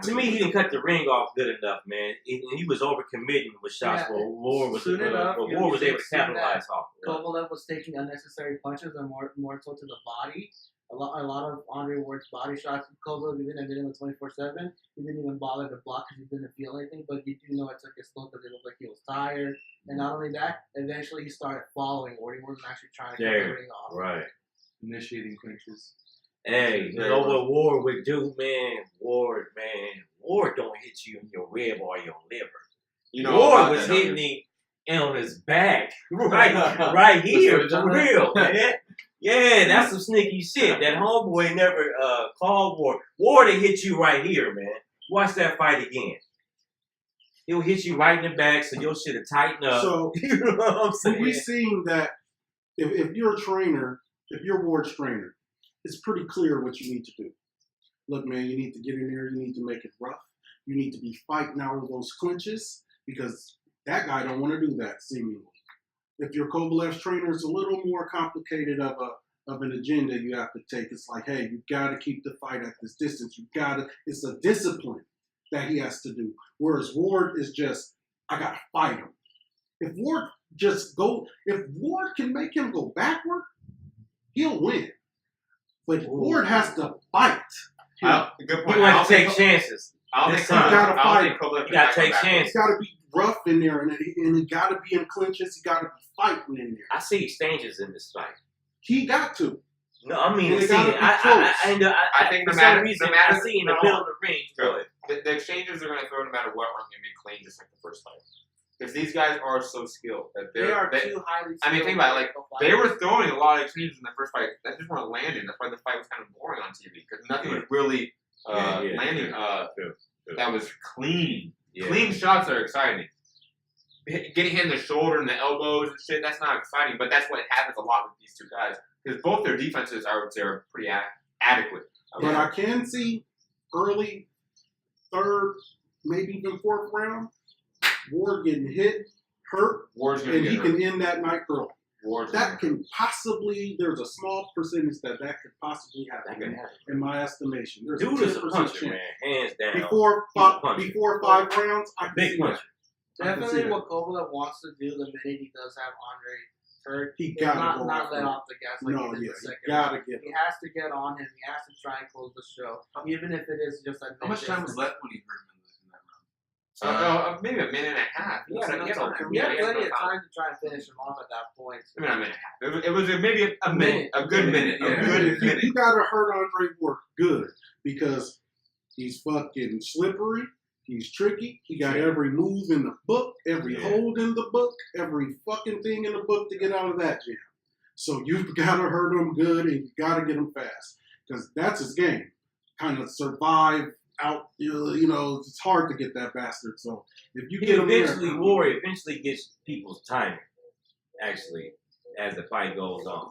[SPEAKER 2] To me, he didn't cut the ring off good enough, man. He was overcommitting with shots.
[SPEAKER 5] Yeah,
[SPEAKER 2] Where War was,
[SPEAKER 5] soon enough,
[SPEAKER 2] but
[SPEAKER 5] you
[SPEAKER 2] War was able to
[SPEAKER 5] seen that
[SPEAKER 2] capitalize off it.
[SPEAKER 5] Kovalev was taking unnecessary punches and more so to the body. A lot of Andre Ward's body shots. Kovalev even ended him with 24/7. He didn't even bother to block because he didn't feel anything. But you do know it took his toll because it looked like he was tired. And not only that, eventually he started following Ward. He wasn't actually trying to get the ring off.
[SPEAKER 2] Right.
[SPEAKER 4] Initiating clinches.
[SPEAKER 2] Hey, you know what Ward would do, man? Ward don't hit you in your rib or your liver.
[SPEAKER 1] You know,
[SPEAKER 2] Ward
[SPEAKER 1] about
[SPEAKER 2] was
[SPEAKER 1] that, don't
[SPEAKER 2] hitting
[SPEAKER 1] you?
[SPEAKER 2] him on his back, right here,
[SPEAKER 4] footage on
[SPEAKER 2] for
[SPEAKER 4] that?
[SPEAKER 2] real, man. Yeah, that's some sneaky shit. That homeboy never called Ward. Ward will hit you right here, man. Watch that fight again. He'll hit you right in the back, so your shit'll tighten up.
[SPEAKER 3] So
[SPEAKER 2] You know what I'm saying?
[SPEAKER 3] we seen that if you're a trainer, if you're Ward's trainer, it's pretty clear what you need to do. Look, man, you need to get in there. You need to make it rough. You need to be fighting out of those clinches because that guy don't want to do that, seemingly. If your Kovalev's trainer, is a little more complicated of an agenda you have to take. It's like, hey, you got to keep the fight at this distance. It's a discipline that he has to do. Whereas Ward is just, I got to fight him. If Ward can make him go backward, he'll win. But Ward has to fight.
[SPEAKER 1] Good point.
[SPEAKER 2] You want to take chances.
[SPEAKER 1] I don't
[SPEAKER 2] This
[SPEAKER 1] think
[SPEAKER 2] time.
[SPEAKER 1] Kovalev
[SPEAKER 2] You gotta take chances.
[SPEAKER 3] It's got to be rough in there, and he got to be in clinches. He got to be fighting in there.
[SPEAKER 2] I see exchanges in this fight.
[SPEAKER 3] He got to.
[SPEAKER 2] No, I mean,
[SPEAKER 3] They
[SPEAKER 2] see,
[SPEAKER 3] gotta be
[SPEAKER 2] I
[SPEAKER 1] think
[SPEAKER 2] for
[SPEAKER 1] no
[SPEAKER 2] some
[SPEAKER 1] matter-
[SPEAKER 2] reason,
[SPEAKER 1] no matter-
[SPEAKER 2] I see in the
[SPEAKER 1] no.
[SPEAKER 2] middle of the ring.
[SPEAKER 1] Really. The exchanges are going to throw no matter what are going to be clean, just like the first fight. Because these guys are so skilled that
[SPEAKER 5] They are too highly skilled.
[SPEAKER 1] I mean, think about it. Like, they were throwing a lot of exchanges in the first fight that just weren't landing. That's why the fight was kind of boring on TV because nothing was really landing.
[SPEAKER 2] True.
[SPEAKER 1] That was clean.
[SPEAKER 2] Yeah.
[SPEAKER 1] Clean shots are exciting. Getting hit in the shoulder and the elbows and shit, that's not exciting. But that's what happens a lot with these two guys because both their defenses, I would say, are pretty adequate.
[SPEAKER 3] But I can see early, third, maybe even fourth round, Ward getting hit, hurt,
[SPEAKER 1] Ward's going to
[SPEAKER 3] and
[SPEAKER 1] get
[SPEAKER 3] he
[SPEAKER 1] hurt.
[SPEAKER 3] can end that night early.
[SPEAKER 1] Ward's
[SPEAKER 3] That can possibly, there's a small percentage that could possibly
[SPEAKER 2] That
[SPEAKER 3] happen,
[SPEAKER 2] can happen.
[SPEAKER 3] in my estimation. There's
[SPEAKER 2] Dude
[SPEAKER 3] a
[SPEAKER 2] is a
[SPEAKER 3] 10%
[SPEAKER 2] puncher,
[SPEAKER 3] chance.
[SPEAKER 2] man, hands down.
[SPEAKER 3] Before
[SPEAKER 2] He's a puncher.
[SPEAKER 3] 5 rounds, I can
[SPEAKER 2] Big
[SPEAKER 3] see
[SPEAKER 2] puncher.
[SPEAKER 3] that. I can see
[SPEAKER 5] Definitely
[SPEAKER 3] that.
[SPEAKER 5] what Kovalev wants to do the minute he does have Andre hurt.
[SPEAKER 3] He
[SPEAKER 5] is
[SPEAKER 3] gotta
[SPEAKER 5] not
[SPEAKER 3] go
[SPEAKER 5] let
[SPEAKER 3] after him.
[SPEAKER 5] off the gas like
[SPEAKER 3] No,
[SPEAKER 5] he did
[SPEAKER 3] yeah,
[SPEAKER 5] the
[SPEAKER 3] he
[SPEAKER 5] second
[SPEAKER 3] gotta
[SPEAKER 5] round.
[SPEAKER 3] get
[SPEAKER 5] He
[SPEAKER 3] him.
[SPEAKER 5] has to get on him. He has to try and close the show, even if it is just a
[SPEAKER 4] How much time was
[SPEAKER 5] mid-distance.
[SPEAKER 4] left when he hurt him in that round?
[SPEAKER 1] Maybe a minute and a half.
[SPEAKER 5] Yeah,
[SPEAKER 1] He
[SPEAKER 5] enough
[SPEAKER 1] had
[SPEAKER 5] time. He had plenty of time to try and finish him off at that point.
[SPEAKER 1] Maybe not a minute and a half. It was maybe a minute, a good minute,
[SPEAKER 4] Yeah.
[SPEAKER 1] a good minute.
[SPEAKER 3] You gotta hurt Andre Ward good because he's fucking slippery. He's tricky. He got every move in the book, every hold in the book, every fucking thing in the book to get out of that jam. So you've got to hurt him good and you got to get him fast because that's his game. Kind of survive out, it's hard to get that bastard. So if you
[SPEAKER 2] He
[SPEAKER 3] get him
[SPEAKER 2] eventually,
[SPEAKER 3] there,
[SPEAKER 2] Warrior eventually gets people's timing, actually, as the fight goes on.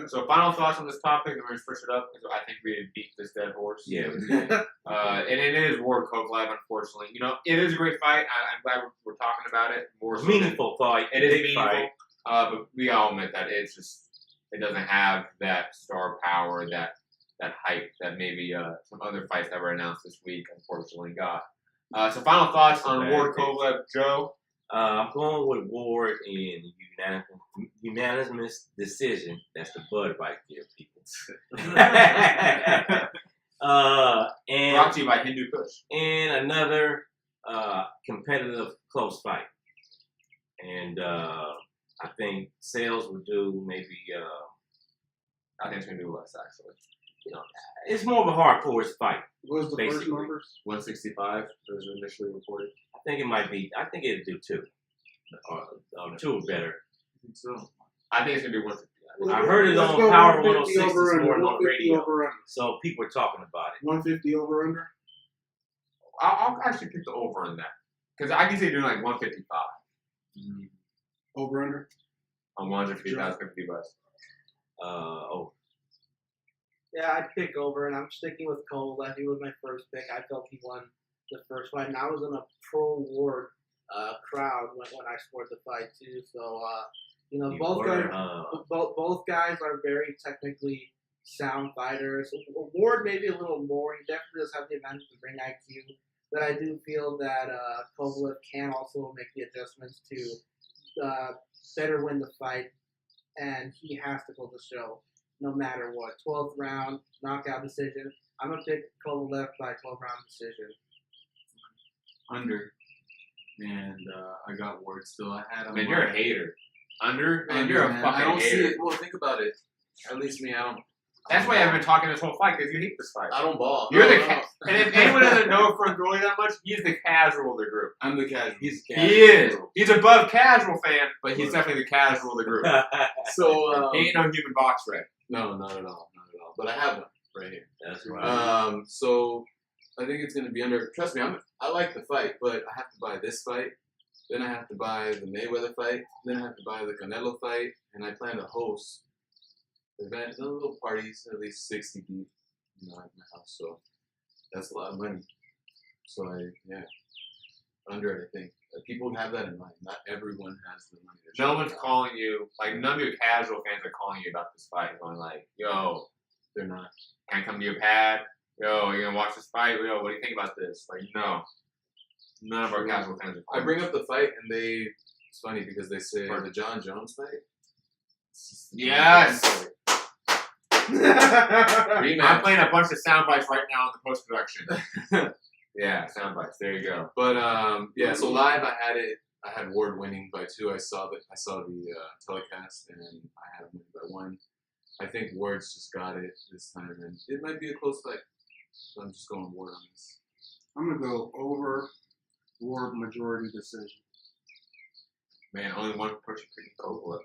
[SPEAKER 1] So final thoughts on this topic, and we're going to switch it up because I think we beat this dead horse.
[SPEAKER 2] Yeah.
[SPEAKER 1] And it is Ward Kovalev, unfortunately. It is a great fight. I'm glad we're talking about it. More so than-
[SPEAKER 2] Meaningful fight.
[SPEAKER 1] It is
[SPEAKER 2] big
[SPEAKER 1] meaningful.
[SPEAKER 2] fight.
[SPEAKER 1] But we all admit that it doesn't have that star power, that hype that maybe some other fights that were announced this week unfortunately got. So final thoughts on
[SPEAKER 2] Bad
[SPEAKER 1] Ward
[SPEAKER 2] case.
[SPEAKER 1] Kovalev, Joe.
[SPEAKER 2] I'm going with Ward in unanimous decision. That's the Bud right there, people. And
[SPEAKER 1] Brought to you by Hindu Kush.
[SPEAKER 2] and another competitive close fight. And I think Sales will do maybe.
[SPEAKER 1] I think it's going to be less, actually.
[SPEAKER 2] It's more of a hardcore fight.
[SPEAKER 3] what was the first
[SPEAKER 2] basically.
[SPEAKER 3] numbers?
[SPEAKER 1] 165 was initially reported.
[SPEAKER 2] I think it might be. I think it'll do 2. 2 or better.
[SPEAKER 4] I think so.
[SPEAKER 1] I think it's going to be 150.
[SPEAKER 2] I heard it
[SPEAKER 3] Let's
[SPEAKER 2] on
[SPEAKER 3] go
[SPEAKER 2] Power
[SPEAKER 3] 150
[SPEAKER 2] 106 this
[SPEAKER 3] over under,
[SPEAKER 2] morning on
[SPEAKER 3] 150
[SPEAKER 2] radio.
[SPEAKER 3] over under.
[SPEAKER 2] So people are talking about it.
[SPEAKER 3] 150 over under.
[SPEAKER 1] I'll actually pick the over on that. Because I can see doing like 155
[SPEAKER 3] Over under.
[SPEAKER 1] on 150,000 bucks.
[SPEAKER 2] Oh,
[SPEAKER 5] Yeah, I'd pick over, and I'm sticking with Kovalev. He was my first pick. I felt he won the first fight, and I was in a pro-Ward crowd when I scored the fight too. So,
[SPEAKER 2] you
[SPEAKER 5] both
[SPEAKER 2] were,
[SPEAKER 5] guys, both guys are very technically sound fighters. Ward maybe a little more. He definitely does have the advantage of ring IQ, but I do feel that Kovalev can also make the adjustments to better win the fight, and he has to close the show no matter what. 12th round, knockout decision. I'm going to pick Kovalev by 12th round decision.
[SPEAKER 4] Under. And I got Ward still. I had him.
[SPEAKER 1] Man, you're a hater. Under? Man,
[SPEAKER 4] Under,
[SPEAKER 1] you're a
[SPEAKER 4] man.
[SPEAKER 1] fucking
[SPEAKER 4] I don't see
[SPEAKER 1] hater.
[SPEAKER 4] it. Well, think about it. At least me, I don't.
[SPEAKER 1] That's why I've been talking this whole fight, because you hate this fight.
[SPEAKER 4] I don't ball.
[SPEAKER 1] You're
[SPEAKER 4] No,
[SPEAKER 1] the
[SPEAKER 4] no.
[SPEAKER 1] and if anyone doesn't know Frank Goalie that much, he's the casual of the group.
[SPEAKER 4] I'm the casual. He's the casual.
[SPEAKER 1] He is. He's above casual fan, but he's definitely the casual of the group.
[SPEAKER 4] So
[SPEAKER 1] He ain't no human box red.
[SPEAKER 4] no, not at all, not at all. But I have one right here.
[SPEAKER 2] that's right.
[SPEAKER 4] So I think it's gonna be under. Trust me, I like the fight, but I have to buy this fight Then I have to buy the Mayweather fight. Then I have to buy the Canelo fight, and I plan to host event, little parties, at least 60 deep, at my house. So that's a lot of money. So under it, I think. People have that in mind. Not everyone has the money.
[SPEAKER 1] No one's calling you, like, none of your casual fans are calling you about this fight, going like, yo,
[SPEAKER 4] They're not.
[SPEAKER 1] can I come to your pad? Yo, you gonna watch this fight? Yo, what do you think about this? Like, no. None of our casual fans are
[SPEAKER 4] I
[SPEAKER 1] calling.
[SPEAKER 4] bring up the fight, and it's funny because they say the John Jones fight.
[SPEAKER 1] Yes!
[SPEAKER 4] Rematch.
[SPEAKER 1] I'm playing a bunch of sound bites right now in the post-production. Yeah, sound bites. There you go.
[SPEAKER 4] But so live I had Ward winning by 2. I saw the telecast, and I had him winning by 1. I think Ward's just got it this time, and it might be a close fight. So I'm just going Ward on this.
[SPEAKER 3] I'm gonna go over Ward majority decision.
[SPEAKER 1] Man, only one person picking Kovalev.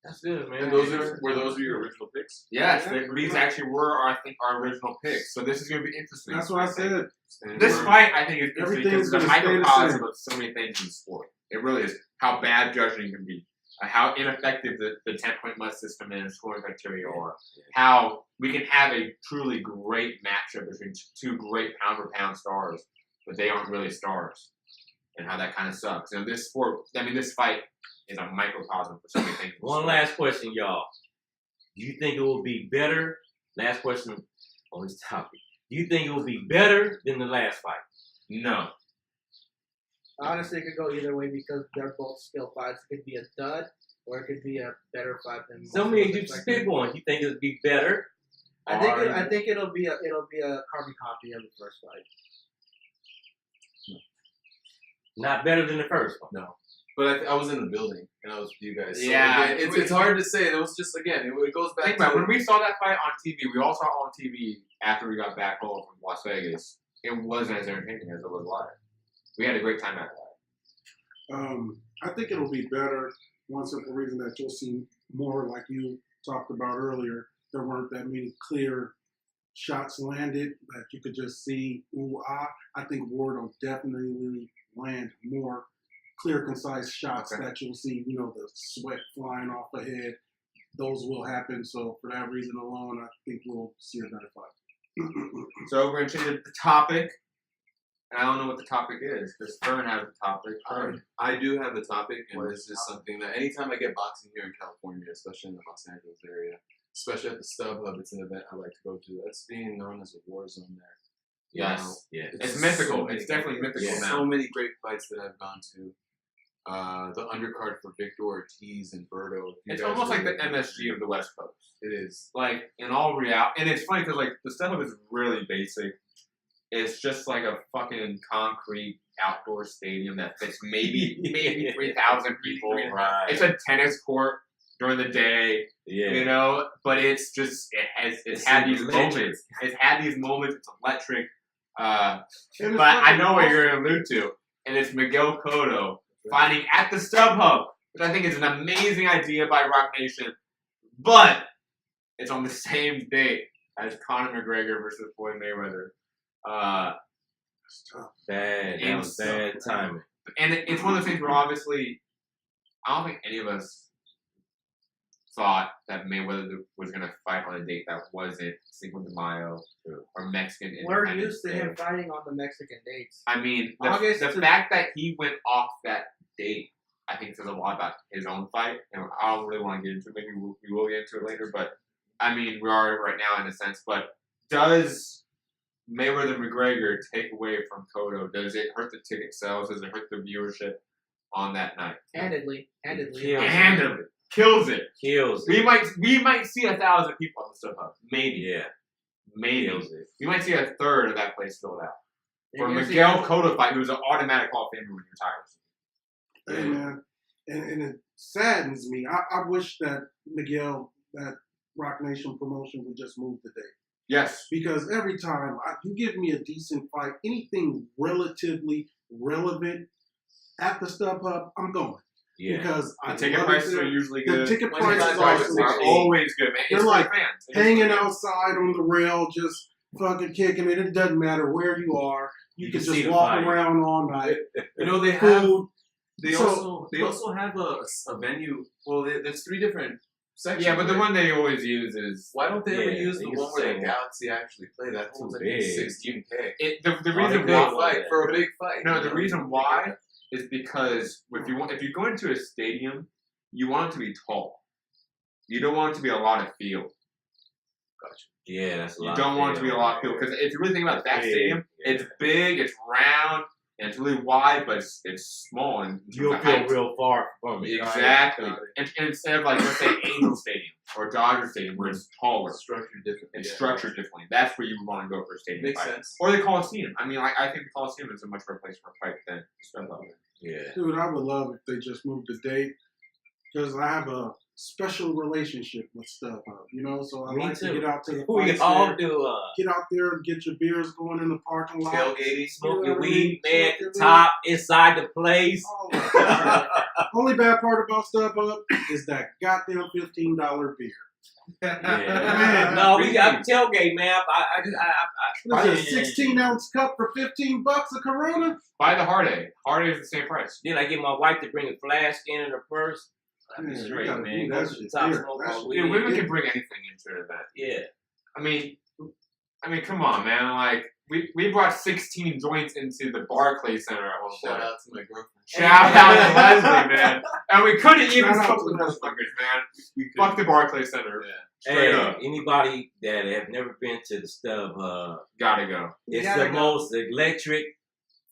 [SPEAKER 2] That's good, man.
[SPEAKER 4] And were those your original picks?
[SPEAKER 1] Yes,
[SPEAKER 3] Yeah.
[SPEAKER 1] these actually were, I think, our original picks. So this is going to be interesting.
[SPEAKER 3] That's what I
[SPEAKER 1] think.
[SPEAKER 3] said.
[SPEAKER 4] And
[SPEAKER 1] This
[SPEAKER 4] we're-
[SPEAKER 1] fight, I think, is interesting
[SPEAKER 3] Everything's
[SPEAKER 1] because it's a
[SPEAKER 3] gonna stay the
[SPEAKER 1] microcosm
[SPEAKER 3] same.
[SPEAKER 1] of so many things in the sport. It really is. How bad judging can be. How ineffective the 10-point must system and scoring criteria are. How we can have a truly great matchup between two great pound-for-pound stars, but they aren't really stars. And how that kind of sucks. This sport, this fight is a microcosm for so many things.
[SPEAKER 2] One last question, y'all. Do you think it will be better? Last question on this topic. Do you think it will be better than the last fight?
[SPEAKER 1] No.
[SPEAKER 5] Honestly, it could go either way because they're both skill fights. It could be a dud, or it could be a better fight than.
[SPEAKER 2] So
[SPEAKER 5] most
[SPEAKER 2] many
[SPEAKER 5] people
[SPEAKER 2] you just
[SPEAKER 5] expected.
[SPEAKER 2] pick one. You think it'll be better?
[SPEAKER 5] I think it'll be a carbon copy of the first fight.
[SPEAKER 2] Not better than the first one.
[SPEAKER 4] No. But I was in the building, and I was with you guys. So
[SPEAKER 1] Yeah.
[SPEAKER 4] again, it's hard to say. It was just, again, it goes back
[SPEAKER 1] Think
[SPEAKER 4] to...
[SPEAKER 1] about it, when we saw that fight on TV, we all saw it on TV after we got back home from Las Vegas. It wasn't as entertaining as it was live. We had a great time at that.
[SPEAKER 3] I think it'll be better, one simple reason that you'll see more, like you talked about earlier. There weren't that many clear shots landed that you could just see, ooh, ah. I think Ward will definitely land more clear, concise shots that you'll see, the sweat flying off the head. Those will happen. So for that reason alone, I think we'll see a better fight.
[SPEAKER 1] So we're going to change the topic. And I don't know what the topic is, because Fern has the topic. Fern.
[SPEAKER 4] I do have the topic, and
[SPEAKER 1] What
[SPEAKER 4] this
[SPEAKER 1] is the
[SPEAKER 4] is something that anytime I get boxing here in California, especially in the Los Angeles area, especially at the StubHub, it's an event I like to go to. That's being known as a war zone there.
[SPEAKER 1] Yes.
[SPEAKER 2] Yes.
[SPEAKER 1] It's
[SPEAKER 4] so
[SPEAKER 1] mythical.
[SPEAKER 4] many
[SPEAKER 1] It's definitely
[SPEAKER 4] great-
[SPEAKER 1] mythical now.
[SPEAKER 4] So many great fights that I've gone to. The undercard for Victor Ortiz and Berto.
[SPEAKER 1] It's almost like the MSG of the West Coast.
[SPEAKER 4] It is.
[SPEAKER 1] Like, in all reality, and it's funny because, like, the stuff is really basic. It's just like a fucking concrete outdoor stadium that fits maybe 3,000 people.
[SPEAKER 2] Right.
[SPEAKER 1] It's a tennis court during the day,
[SPEAKER 2] Yeah.
[SPEAKER 1] but it's just, it's
[SPEAKER 2] It's
[SPEAKER 1] had these
[SPEAKER 2] electric.
[SPEAKER 1] moments. It's had these moments. It's electric.
[SPEAKER 3] And it's
[SPEAKER 1] But I
[SPEAKER 3] fucking
[SPEAKER 1] know what
[SPEAKER 3] awesome.
[SPEAKER 1] you're going to allude to. And it's Miguel Cotto fighting at the StubHub, which I think is an amazing idea by Rock Nation. But it's on the same date as Conor McGregor versus Floyd Mayweather.
[SPEAKER 3] It's tough.
[SPEAKER 2] Bad. That was bad timing.
[SPEAKER 1] And it's one of those things where obviously, I don't think any of us thought that Mayweather was going to fight on a date that wasn't Cinco de Mayo or Mexican
[SPEAKER 5] We're
[SPEAKER 1] Independence
[SPEAKER 5] used to
[SPEAKER 1] Day.
[SPEAKER 5] him fighting on the Mexican dates.
[SPEAKER 1] I mean,
[SPEAKER 5] August
[SPEAKER 1] the
[SPEAKER 5] to-
[SPEAKER 1] fact that he went off that date, I think says a lot about his own fight. And I don't really want to get into it. Maybe we will get into it later. But, I mean, we are right now in a sense. But does Mayweather McGregor take away from Cotto? Does it hurt the ticket sales? Does it hurt the viewership on that night?
[SPEAKER 5] Handedly.
[SPEAKER 2] Yeah.
[SPEAKER 1] Handily. Kills it.
[SPEAKER 2] Kills it.
[SPEAKER 1] We might see 1,000 people on the StubHub. Maybe.
[SPEAKER 2] Yeah.
[SPEAKER 1] Maybe.
[SPEAKER 2] Kills it.
[SPEAKER 1] We might see a third of that place filled out.
[SPEAKER 5] You're
[SPEAKER 1] For
[SPEAKER 5] gonna see-
[SPEAKER 1] Miguel Cotto fight, who's an automatic Hall of Famer when he retires.
[SPEAKER 3] Hey, man. And it saddens me. I wish that Miguel, that Rock Nation promotion would just move the date.
[SPEAKER 1] Yes.
[SPEAKER 3] Because every time you give me a decent fight, anything relatively relevant at the StubHub, I'm going.
[SPEAKER 2] Yeah.
[SPEAKER 3] Because
[SPEAKER 1] The
[SPEAKER 3] I
[SPEAKER 1] ticket
[SPEAKER 3] love
[SPEAKER 1] prices
[SPEAKER 3] it
[SPEAKER 1] are
[SPEAKER 3] there.
[SPEAKER 1] usually
[SPEAKER 3] The
[SPEAKER 1] good.
[SPEAKER 3] ticket
[SPEAKER 4] When
[SPEAKER 3] prices
[SPEAKER 4] the
[SPEAKER 3] are
[SPEAKER 4] prices
[SPEAKER 1] are
[SPEAKER 3] also
[SPEAKER 1] always good, man.
[SPEAKER 3] They're
[SPEAKER 1] It's
[SPEAKER 3] like
[SPEAKER 1] for fans. It's
[SPEAKER 3] hanging
[SPEAKER 1] for fans.
[SPEAKER 3] outside on the rail, just fucking kicking it. It doesn't matter where you are. You can
[SPEAKER 2] see
[SPEAKER 3] just
[SPEAKER 2] the
[SPEAKER 3] walk
[SPEAKER 2] fight.
[SPEAKER 3] around all night.
[SPEAKER 4] You know they have.
[SPEAKER 3] Food.
[SPEAKER 4] They also have a venue. Well, there's 3 different sections.
[SPEAKER 1] Yeah, but the
[SPEAKER 4] right?
[SPEAKER 1] one they always use is
[SPEAKER 4] Why don't they ever
[SPEAKER 2] Yeah,
[SPEAKER 4] use
[SPEAKER 2] they
[SPEAKER 4] the
[SPEAKER 2] use
[SPEAKER 4] one
[SPEAKER 2] the
[SPEAKER 4] where
[SPEAKER 2] same
[SPEAKER 4] the
[SPEAKER 2] one.
[SPEAKER 4] Galaxy actually play? That
[SPEAKER 2] Too
[SPEAKER 4] one's like
[SPEAKER 2] big.
[SPEAKER 4] 16K.
[SPEAKER 1] the
[SPEAKER 4] For
[SPEAKER 1] reason
[SPEAKER 4] a big
[SPEAKER 1] why.
[SPEAKER 4] fight. For a big fight.
[SPEAKER 1] No,
[SPEAKER 4] you
[SPEAKER 1] the
[SPEAKER 4] know?
[SPEAKER 1] reason why is because if you go into a stadium, you want it to be tall. You don't want it to be a lot of field.
[SPEAKER 2] Yeah, that's a
[SPEAKER 1] You
[SPEAKER 2] lot.
[SPEAKER 1] don't
[SPEAKER 2] of
[SPEAKER 1] want it to be a lot of field because if you really think about that
[SPEAKER 2] It's big,
[SPEAKER 1] stadium,
[SPEAKER 2] yeah.
[SPEAKER 1] it's big, it's round, and it's really wide, but it's small and
[SPEAKER 2] You'll feel real far from it.
[SPEAKER 1] exactly.
[SPEAKER 4] Got it.
[SPEAKER 1] And instead of like let's say Angel Stadium or Dodger Stadium where it's taller,
[SPEAKER 4] It's structured differently.
[SPEAKER 1] it's
[SPEAKER 4] yeah.
[SPEAKER 1] structured differently. That's where you want to go for a stadium
[SPEAKER 4] Makes
[SPEAKER 1] fight.
[SPEAKER 4] sense.
[SPEAKER 1] Or the Coliseum. I mean, I think the Coliseum is a much better place for a fight than the Stud Level.
[SPEAKER 2] Yeah.
[SPEAKER 3] Dude, I would love if they just moved the date because I have a special relationship with StubHub, you know. So I
[SPEAKER 2] Me
[SPEAKER 3] like
[SPEAKER 2] too.
[SPEAKER 3] to get out to the
[SPEAKER 2] We
[SPEAKER 3] fights
[SPEAKER 2] all
[SPEAKER 3] there,
[SPEAKER 2] do.
[SPEAKER 3] get out there and get your beers going in the parking lot.
[SPEAKER 4] Tailgating.
[SPEAKER 2] Smoke
[SPEAKER 3] You know
[SPEAKER 2] your
[SPEAKER 3] what I
[SPEAKER 2] weed,
[SPEAKER 3] mean?
[SPEAKER 2] man, at
[SPEAKER 3] Smoke your
[SPEAKER 2] the top, inside the place.
[SPEAKER 3] Oh, my God. Only bad part about StubHub is that goddamn $15 beer.
[SPEAKER 2] Yeah.
[SPEAKER 3] Man,
[SPEAKER 2] No, we got tailgate, man.
[SPEAKER 3] What is it, a 16-ounce cup for $15 a Corona?
[SPEAKER 1] Buy the Hard A. Hard A is the same price.
[SPEAKER 2] Then I get my wife to bring a flask in her purse. I'd be
[SPEAKER 3] Man, you
[SPEAKER 2] straight,
[SPEAKER 3] gotta
[SPEAKER 2] man.
[SPEAKER 3] do
[SPEAKER 2] Go
[SPEAKER 3] that
[SPEAKER 2] to the
[SPEAKER 3] shit
[SPEAKER 2] top,
[SPEAKER 3] there.
[SPEAKER 2] smoke
[SPEAKER 3] That
[SPEAKER 2] my
[SPEAKER 3] shit-
[SPEAKER 2] weed.
[SPEAKER 1] Dude, women can bring anything into an event.
[SPEAKER 2] Yeah.
[SPEAKER 1] I mean, come on, man. Like, we brought 16 joints into the Barclays Center at one
[SPEAKER 4] Shout
[SPEAKER 1] point.
[SPEAKER 4] out to my girlfriend.
[SPEAKER 1] Shout out to Leslie, man. And we couldn't even
[SPEAKER 3] Shout out
[SPEAKER 1] smoke
[SPEAKER 3] to
[SPEAKER 1] the
[SPEAKER 3] Leslie.
[SPEAKER 1] motherfuckers, man. Fuck the Barclays Center.
[SPEAKER 4] Yeah.
[SPEAKER 1] Straight
[SPEAKER 2] Hey,
[SPEAKER 1] up.
[SPEAKER 2] anybody that have never been to the StubHub,
[SPEAKER 1] Gotta go.
[SPEAKER 2] it's
[SPEAKER 5] Gotta
[SPEAKER 2] the
[SPEAKER 5] go.
[SPEAKER 2] most electric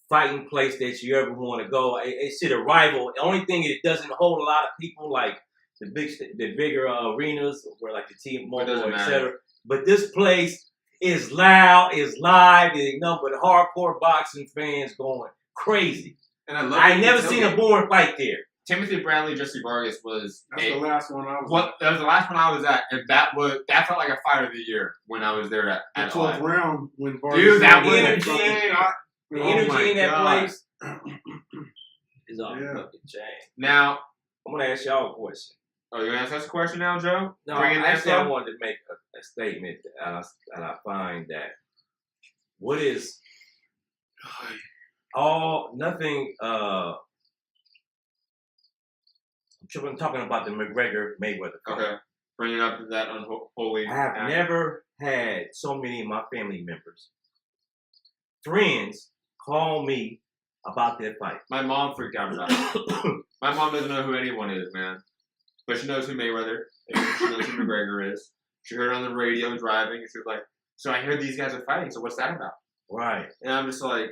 [SPEAKER 2] fighting place that you ever want to go. It should rival. The only thing it doesn't hold a lot of people like the bigger arenas where like the T-Mobile,
[SPEAKER 1] doesn't
[SPEAKER 2] etc. But this place is loud, is live, there's nothing but hardcore boxing fans going crazy.
[SPEAKER 4] And I love
[SPEAKER 2] I ain't
[SPEAKER 4] the
[SPEAKER 2] never seen a
[SPEAKER 4] tailgate.
[SPEAKER 2] boring fight there.
[SPEAKER 1] Timothy Bradley, Jesse Vargas was
[SPEAKER 3] That's the last one I was
[SPEAKER 1] that was the last one I was at, and that felt like a fight of the year when I was there
[SPEAKER 3] at.
[SPEAKER 1] at
[SPEAKER 3] The 12th
[SPEAKER 1] Live.
[SPEAKER 3] round when Vargas
[SPEAKER 1] Dude, that
[SPEAKER 2] was
[SPEAKER 3] won.
[SPEAKER 2] energy. The
[SPEAKER 1] Oh
[SPEAKER 2] energy
[SPEAKER 1] my
[SPEAKER 2] in that
[SPEAKER 1] God.
[SPEAKER 2] place is off
[SPEAKER 3] Yeah.
[SPEAKER 2] the fucking chain.
[SPEAKER 1] Now,
[SPEAKER 2] I'm gonna ask y'all a question.
[SPEAKER 1] oh, you gonna ask us a question now, Joe?
[SPEAKER 2] No,
[SPEAKER 1] Bring in
[SPEAKER 2] actually,
[SPEAKER 1] that
[SPEAKER 2] I wanted to make a statement that I find that what is nothing. I'm talking about the McGregor Mayweather fight.
[SPEAKER 1] Okay, bringing up that unholy.
[SPEAKER 2] I have
[SPEAKER 1] act.
[SPEAKER 2] never had so many of my family members, friends, call me about that fight.
[SPEAKER 1] My mom freaked out about it. My mom doesn't know who anyone is, man, but she knows who Mayweather is. She knows who McGregor is. She heard it on the radio driving, and she was like, "So I hear these guys are fighting. So what's that about?"
[SPEAKER 2] Right.
[SPEAKER 1] And I'm just like,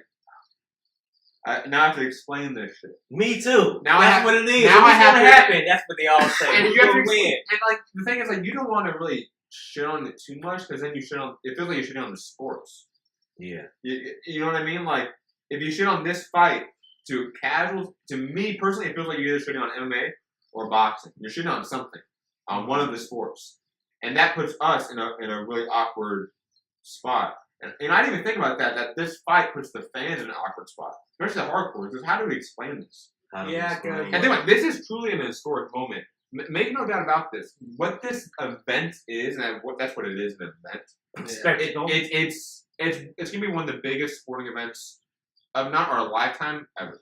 [SPEAKER 1] now I have to explain this shit.
[SPEAKER 2] Me too.
[SPEAKER 1] Now
[SPEAKER 2] That's what it is.
[SPEAKER 1] now
[SPEAKER 2] What's
[SPEAKER 1] I have
[SPEAKER 2] gonna
[SPEAKER 1] to-
[SPEAKER 2] happen? That's what they all say.
[SPEAKER 1] And
[SPEAKER 2] Who's
[SPEAKER 1] you have to
[SPEAKER 2] gonna
[SPEAKER 1] explain,
[SPEAKER 2] win?
[SPEAKER 1] and like the thing is, like you don't want to really shit on it too much because then you shit on. It feels like you're shitting on the sports.
[SPEAKER 2] Yeah.
[SPEAKER 1] You know what I mean? Like if you shit on this fight to casuals, to me personally, it feels like you're either shitting on MMA or boxing. You're shitting on something, on one of the sports, and that puts us in a really awkward spot. And I didn't even think about that. That this fight puts the fans in an awkward spot, especially the hardcore. Because how do we explain this?
[SPEAKER 2] How do we
[SPEAKER 5] Yeah,
[SPEAKER 2] explain
[SPEAKER 5] good.
[SPEAKER 1] And think about it, this is truly an historic moment. Make no doubt about this. What this event is, and that's what it is, an event.
[SPEAKER 2] Spectacle.
[SPEAKER 1] It's gonna be one of the biggest sporting events of not our lifetime ever.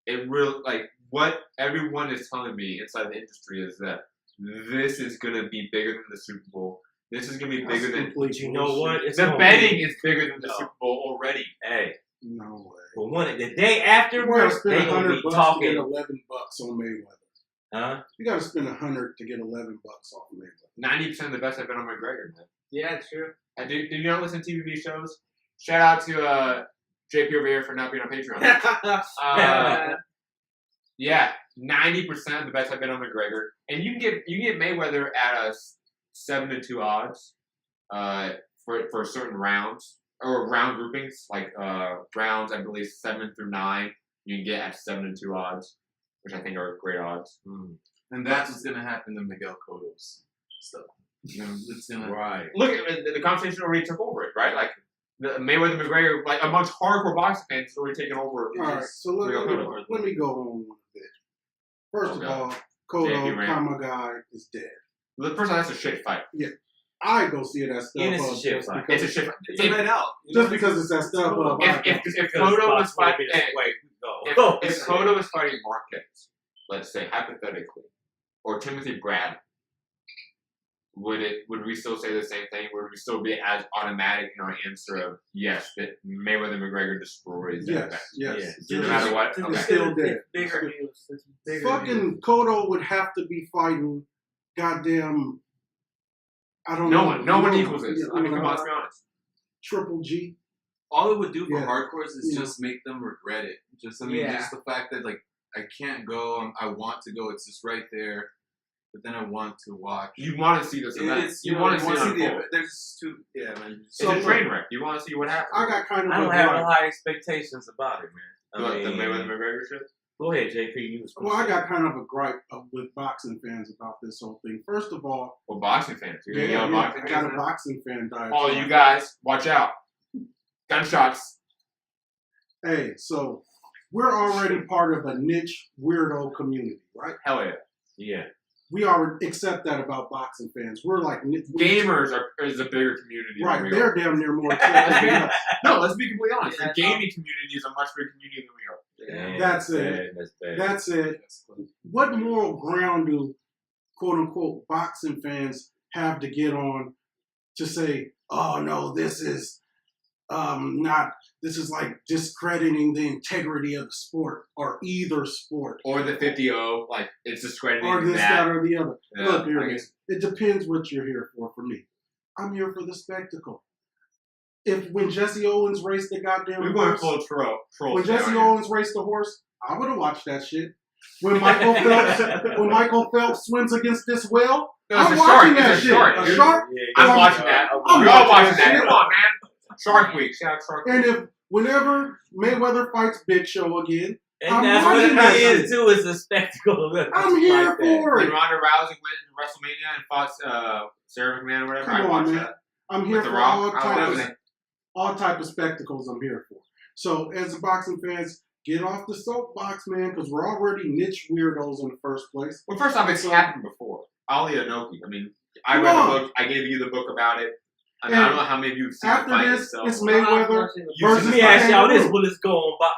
[SPEAKER 1] It really what everyone is telling me inside the industry is that this is gonna be bigger than the Super Bowl. This is gonna be bigger than
[SPEAKER 2] But you know what? It's
[SPEAKER 1] the
[SPEAKER 2] gonna
[SPEAKER 1] betting
[SPEAKER 2] be-
[SPEAKER 1] is bigger than the
[SPEAKER 2] No.
[SPEAKER 1] Super Bowl already.
[SPEAKER 2] Hey,
[SPEAKER 3] No way.
[SPEAKER 2] but the day
[SPEAKER 3] You gotta
[SPEAKER 2] afterwards,
[SPEAKER 3] spend
[SPEAKER 2] they gonna be
[SPEAKER 3] $100 to get
[SPEAKER 2] talking.
[SPEAKER 3] $11 on Mayweather.
[SPEAKER 2] Huh?
[SPEAKER 3] You gotta spend $100 to get $11 off Mayweather.
[SPEAKER 1] 90% of the bets have been on McGregor, man.
[SPEAKER 5] Yeah, true.
[SPEAKER 1] And do you not listen to TBV shows? Shout out to JP over here for not being on Patreon. Yeah, 90% of the bets have been on McGregor, and you can get Mayweather at a 7-2 odds for certain rounds or round groupings like rounds I believe 7 through 9 you can get at 7-2 odds, which I think are great odds.
[SPEAKER 4] And that's what's gonna happen to Miguel Cotto's stuff. You know, it's gonna
[SPEAKER 2] Right.
[SPEAKER 1] Look at the conversation already took over it, right? Like the Mayweather McGregor, like amongst hardcore boxing fans, it's already taken over.
[SPEAKER 3] All right, so let me go on one bit. First of all,
[SPEAKER 1] JP
[SPEAKER 3] Cotto
[SPEAKER 1] ran.
[SPEAKER 3] Kamagai is dead.
[SPEAKER 1] The first time, that's a shit fight.
[SPEAKER 3] Yeah. I go see it at
[SPEAKER 2] And it's a
[SPEAKER 3] StubHub
[SPEAKER 2] shit
[SPEAKER 3] just
[SPEAKER 2] fight.
[SPEAKER 3] because
[SPEAKER 1] It's a shit.
[SPEAKER 4] It's a night out.
[SPEAKER 3] just because it's at StubHub. I go.
[SPEAKER 1] If Cotto was fighting,
[SPEAKER 2] go.
[SPEAKER 1] if Cotto was fighting Marquez, let's say hypothetically, or Timothy Bradley, would we still say the same thing? Would we still be as automatic in our answer of yes, that Mayweather McGregor destroys that
[SPEAKER 3] Yes,
[SPEAKER 1] event?
[SPEAKER 3] yes.
[SPEAKER 2] Yeah.
[SPEAKER 1] No matter what.
[SPEAKER 5] It's
[SPEAKER 1] Okay.
[SPEAKER 3] still dead.
[SPEAKER 5] bigger news. It's bigger news.
[SPEAKER 3] Fucking Cotto would have to be fighting goddamn. I don't
[SPEAKER 1] No
[SPEAKER 3] know.
[SPEAKER 1] one equals this. I mean, come on, let's be honest.
[SPEAKER 3] Triple G.
[SPEAKER 4] All it would do for
[SPEAKER 3] Yeah.
[SPEAKER 4] hardcores is
[SPEAKER 3] Yeah.
[SPEAKER 4] just make them regret it. Just
[SPEAKER 5] Yeah.
[SPEAKER 4] just the fact that like I can't go. I want to go. It's just right there, but then I want to watch.
[SPEAKER 1] You want to see this event.
[SPEAKER 4] It's
[SPEAKER 1] You want to see it
[SPEAKER 4] the
[SPEAKER 1] unfold.
[SPEAKER 4] event. There's two. Yeah, man.
[SPEAKER 1] It's a train wreck. You want to see what happens.
[SPEAKER 3] I got kind of
[SPEAKER 2] I don't
[SPEAKER 3] a
[SPEAKER 2] have
[SPEAKER 3] gripe.
[SPEAKER 2] high expectations about it, man.
[SPEAKER 1] What, the Mayweather McGregor shit.
[SPEAKER 2] Go ahead, JP. You was
[SPEAKER 3] Well, I got kind of a gripe with boxing fans about this whole thing. First of all,
[SPEAKER 1] Well, boxing fans. You're gonna
[SPEAKER 3] yeah,
[SPEAKER 1] yell
[SPEAKER 3] yeah,
[SPEAKER 1] boxing
[SPEAKER 3] I got
[SPEAKER 1] fans
[SPEAKER 3] a
[SPEAKER 1] now?
[SPEAKER 3] boxing fan diet.
[SPEAKER 1] All you guys, watch out. Gunshots.
[SPEAKER 3] Hey, so we're already part of a niche weirdo community, right?
[SPEAKER 1] Hell yeah.
[SPEAKER 2] Yeah.
[SPEAKER 3] We already accept that about boxing fans. We're like
[SPEAKER 1] Gamers is a bigger community
[SPEAKER 3] right?
[SPEAKER 1] than we
[SPEAKER 3] They're
[SPEAKER 1] are.
[SPEAKER 3] damn near more.
[SPEAKER 1] No, let's be completely honest.
[SPEAKER 5] Yeah,
[SPEAKER 1] The gaming community is a much bigger community than we are.
[SPEAKER 2] Damn,
[SPEAKER 3] That's
[SPEAKER 2] bad.
[SPEAKER 3] it.
[SPEAKER 2] That's bad.
[SPEAKER 3] That's it. What moral ground do quote unquote boxing fans have to get on to say, oh no, this is not, this is like discrediting the integrity of the sport or either sport
[SPEAKER 1] Or the 50-0, like, it's discrediting
[SPEAKER 3] or this,
[SPEAKER 1] that.
[SPEAKER 3] that, or the other.
[SPEAKER 1] Yeah,
[SPEAKER 3] Look, here
[SPEAKER 1] I
[SPEAKER 3] it
[SPEAKER 1] guess-
[SPEAKER 3] is. It depends what you're here for me. I'm here for the spectacle. When Jesse Owens raced the goddamn
[SPEAKER 1] We're going
[SPEAKER 3] horse,
[SPEAKER 1] full troll.
[SPEAKER 3] when Jesse Owens raced the horse, I would have watched that shit. When Michael Phelps swims against this whale,
[SPEAKER 1] No, it's
[SPEAKER 3] I'm
[SPEAKER 1] a
[SPEAKER 3] watching
[SPEAKER 1] shark.
[SPEAKER 3] that
[SPEAKER 1] It's a
[SPEAKER 3] shit.
[SPEAKER 1] shark,
[SPEAKER 3] A
[SPEAKER 1] dude.
[SPEAKER 3] shark?
[SPEAKER 2] Yeah,
[SPEAKER 1] I'm
[SPEAKER 3] I'm-
[SPEAKER 1] watching that.
[SPEAKER 3] I'm
[SPEAKER 1] We're all
[SPEAKER 3] watching
[SPEAKER 1] watching
[SPEAKER 3] that
[SPEAKER 1] that.
[SPEAKER 3] shit.
[SPEAKER 1] Come on, man. Shark Week. Shout out Shark Week.
[SPEAKER 3] And if whenever Mayweather fights Big Show again,
[SPEAKER 2] And
[SPEAKER 3] I'm
[SPEAKER 2] that's what
[SPEAKER 3] watching
[SPEAKER 2] it
[SPEAKER 3] that
[SPEAKER 2] is
[SPEAKER 3] shit.
[SPEAKER 2] too. It's a spectacle.
[SPEAKER 3] I'm here
[SPEAKER 2] like that.
[SPEAKER 3] for
[SPEAKER 1] When
[SPEAKER 3] it.
[SPEAKER 1] Ronda Rousey went to WrestleMania and fought Sarah McMahon or whatever,
[SPEAKER 3] Come
[SPEAKER 1] I
[SPEAKER 3] on,
[SPEAKER 1] watched
[SPEAKER 3] man.
[SPEAKER 1] that.
[SPEAKER 3] I'm here
[SPEAKER 1] With The
[SPEAKER 3] for
[SPEAKER 1] Rock, I love it.
[SPEAKER 3] all type of spectacles. I'm here for. So as a boxing fans, get off the soapbox, man, because we're already niche weirdos in the first place.
[SPEAKER 1] Well, first off, it's happened before. Ali Inoki. I mean, I
[SPEAKER 3] Come
[SPEAKER 1] read
[SPEAKER 3] on.
[SPEAKER 1] the book. I gave you the book about it. I mean,
[SPEAKER 3] And
[SPEAKER 1] I don't know how many of you have seen the
[SPEAKER 3] After
[SPEAKER 1] fight
[SPEAKER 3] this,
[SPEAKER 1] itself.
[SPEAKER 3] it's Mayweather
[SPEAKER 1] You
[SPEAKER 3] versus
[SPEAKER 2] Let me ask y'all this:
[SPEAKER 3] Kangaroo.
[SPEAKER 2] will this go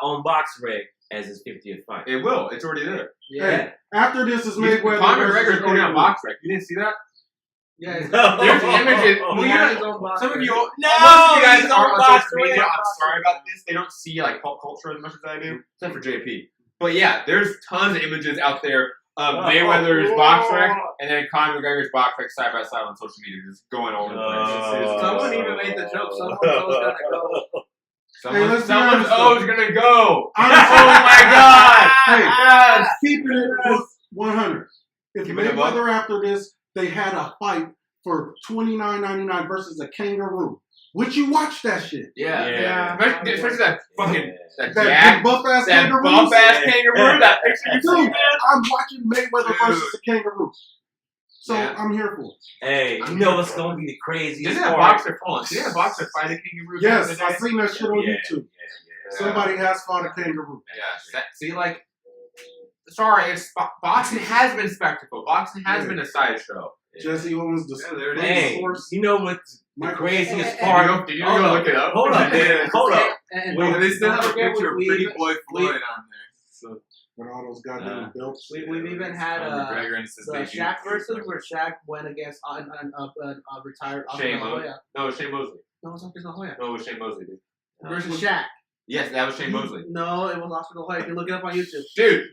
[SPEAKER 2] on BoxRec as his 50th fight?
[SPEAKER 1] It will. It's already there.
[SPEAKER 5] Yeah.
[SPEAKER 3] Hey, after this is Mayweather
[SPEAKER 1] Conor
[SPEAKER 3] versus
[SPEAKER 1] McGregor is going on
[SPEAKER 3] Kangaroo.
[SPEAKER 1] BoxRec. You didn't see that?
[SPEAKER 5] Yeah.
[SPEAKER 1] There's images.
[SPEAKER 2] Oh,
[SPEAKER 1] Well,
[SPEAKER 5] He
[SPEAKER 1] you
[SPEAKER 5] has
[SPEAKER 1] know,
[SPEAKER 5] his own box.
[SPEAKER 1] some of you,
[SPEAKER 2] No,
[SPEAKER 1] most of you guys
[SPEAKER 2] he's
[SPEAKER 1] aren't
[SPEAKER 2] on
[SPEAKER 1] on social media.
[SPEAKER 2] BoxRec.
[SPEAKER 1] I'm sorry about this. They don't see like pop culture as much as I do, except for JP. But yeah, there's tons of images out there of Mayweather's BoxRec and then Conor McGregor's BoxRec side by side on social media, just going all over the place.
[SPEAKER 5] Someone even made the joke. Someone's gonna go.
[SPEAKER 3] let's be
[SPEAKER 1] Someone's
[SPEAKER 3] honest, though.
[SPEAKER 1] O's gonna go.
[SPEAKER 3] Honestly,
[SPEAKER 1] Oh my god!
[SPEAKER 3] Hey,
[SPEAKER 1] Yes!
[SPEAKER 3] keeping it 100. If
[SPEAKER 1] Keeping it above.
[SPEAKER 3] Mayweather after this, they had a fight for $29.99 versus a kangaroo. Would you watch that shit?
[SPEAKER 1] Yeah,
[SPEAKER 2] Yeah.
[SPEAKER 1] Especially that fucking that
[SPEAKER 3] That
[SPEAKER 1] Jack,
[SPEAKER 3] big buff ass
[SPEAKER 1] that
[SPEAKER 3] kangaroo.
[SPEAKER 1] bump ass
[SPEAKER 2] Yeah.
[SPEAKER 1] kangaroo. That picture you see,
[SPEAKER 3] Dude,
[SPEAKER 1] man.
[SPEAKER 3] I'm watching Mayweather
[SPEAKER 1] Dude.
[SPEAKER 3] versus a kangaroo. So
[SPEAKER 1] Yeah.
[SPEAKER 3] I'm here for it.
[SPEAKER 2] Hey, you know what's gonna be the craziest
[SPEAKER 1] Didn't that
[SPEAKER 2] part?
[SPEAKER 1] boxer hold on? Didn't that boxer fight a kangaroo?
[SPEAKER 3] Yes,
[SPEAKER 1] the other
[SPEAKER 3] I
[SPEAKER 1] day?
[SPEAKER 3] seen that shit on
[SPEAKER 2] Yeah,
[SPEAKER 3] YouTube.
[SPEAKER 2] yeah.
[SPEAKER 3] Somebody has fought a kangaroo.
[SPEAKER 1] Yeah. See, like, sorry, boxing has been spectacle. Boxing has
[SPEAKER 3] Yeah.
[SPEAKER 1] been a sideshow.
[SPEAKER 3] Jesse Owens, the
[SPEAKER 4] Yeah, there it is.
[SPEAKER 2] Hey,
[SPEAKER 3] horse.
[SPEAKER 2] you know what the
[SPEAKER 3] Michael-
[SPEAKER 2] craziest
[SPEAKER 5] Hey,
[SPEAKER 2] part?
[SPEAKER 1] Did you
[SPEAKER 2] Hold
[SPEAKER 1] go
[SPEAKER 2] up.
[SPEAKER 1] look it up?
[SPEAKER 2] Hold up, man. Hold up.
[SPEAKER 5] And
[SPEAKER 4] Wait, they still
[SPEAKER 5] don't
[SPEAKER 4] have a
[SPEAKER 5] forget,
[SPEAKER 4] picture of
[SPEAKER 5] we
[SPEAKER 4] Pretty
[SPEAKER 5] even-
[SPEAKER 4] Boy
[SPEAKER 5] we-
[SPEAKER 4] Floyd on there. So
[SPEAKER 3] With all those goddamn belts.
[SPEAKER 5] We've even had
[SPEAKER 4] McGregor and his
[SPEAKER 5] the
[SPEAKER 4] debut.
[SPEAKER 5] Shaq versus where Shaq went against retired Oscar
[SPEAKER 1] Shane
[SPEAKER 5] De La Hoya.
[SPEAKER 1] No, it was Shane Mosley.
[SPEAKER 5] No, it was Oscar De La Hoya.
[SPEAKER 1] No, it was Shane Mosley, dude.
[SPEAKER 5] Versus Shaq.
[SPEAKER 1] Yes, that was Shane Mosley.
[SPEAKER 5] No, it was Oscar De La Hoya. You can look it up on YouTube.
[SPEAKER 1] Dude,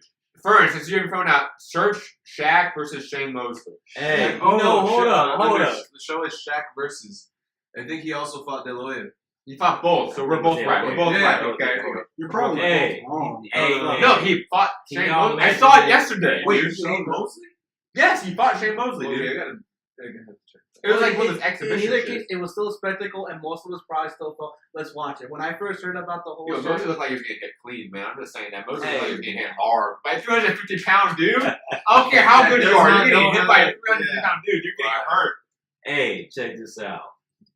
[SPEAKER 1] Fern, since you have your phone out, search Shaq versus Shane Mosley.
[SPEAKER 2] Hey,
[SPEAKER 4] Oh,
[SPEAKER 2] no, hold
[SPEAKER 4] shit,
[SPEAKER 2] up, hold up.
[SPEAKER 4] The show is Shaq versus. I think he also fought De La Hoya.
[SPEAKER 1] You fought both, so we're both
[SPEAKER 2] Yeah,
[SPEAKER 1] right. We're both
[SPEAKER 4] yeah,
[SPEAKER 1] right, okay?
[SPEAKER 3] You're probably
[SPEAKER 2] Hey.
[SPEAKER 3] both wrong.
[SPEAKER 2] Hey,
[SPEAKER 3] Uh,
[SPEAKER 1] No, he fought
[SPEAKER 2] He
[SPEAKER 1] Shane
[SPEAKER 2] all
[SPEAKER 1] Mosley. I
[SPEAKER 2] mentioned
[SPEAKER 1] saw it
[SPEAKER 2] it.
[SPEAKER 1] yesterday.
[SPEAKER 4] Wait,
[SPEAKER 1] dude.
[SPEAKER 4] Shane Mosley?
[SPEAKER 1] Yes, he fought Shane Mosley,
[SPEAKER 4] Okay,
[SPEAKER 1] dude.
[SPEAKER 4] I gotta have to check.
[SPEAKER 1] It was like one of those
[SPEAKER 5] In
[SPEAKER 1] exhibition
[SPEAKER 5] either
[SPEAKER 1] shit.
[SPEAKER 5] case, it was still a spectacle, and most of us probably still thought, let's watch it. When I first heard about the whole
[SPEAKER 1] Yo,
[SPEAKER 5] show,
[SPEAKER 1] Mosley looked like he was getting hit clean, man. I'm just saying that. Mosley looked like he was
[SPEAKER 2] Hey.
[SPEAKER 1] getting hit hard. By 250 pounds, dude. I don't care how
[SPEAKER 4] That
[SPEAKER 1] good you
[SPEAKER 4] does
[SPEAKER 1] are.
[SPEAKER 4] not
[SPEAKER 1] You're getting
[SPEAKER 4] know
[SPEAKER 1] hit
[SPEAKER 4] how
[SPEAKER 1] by a
[SPEAKER 4] to-
[SPEAKER 1] 350 pound dude. You're getting hurt.
[SPEAKER 2] Hey, check this out.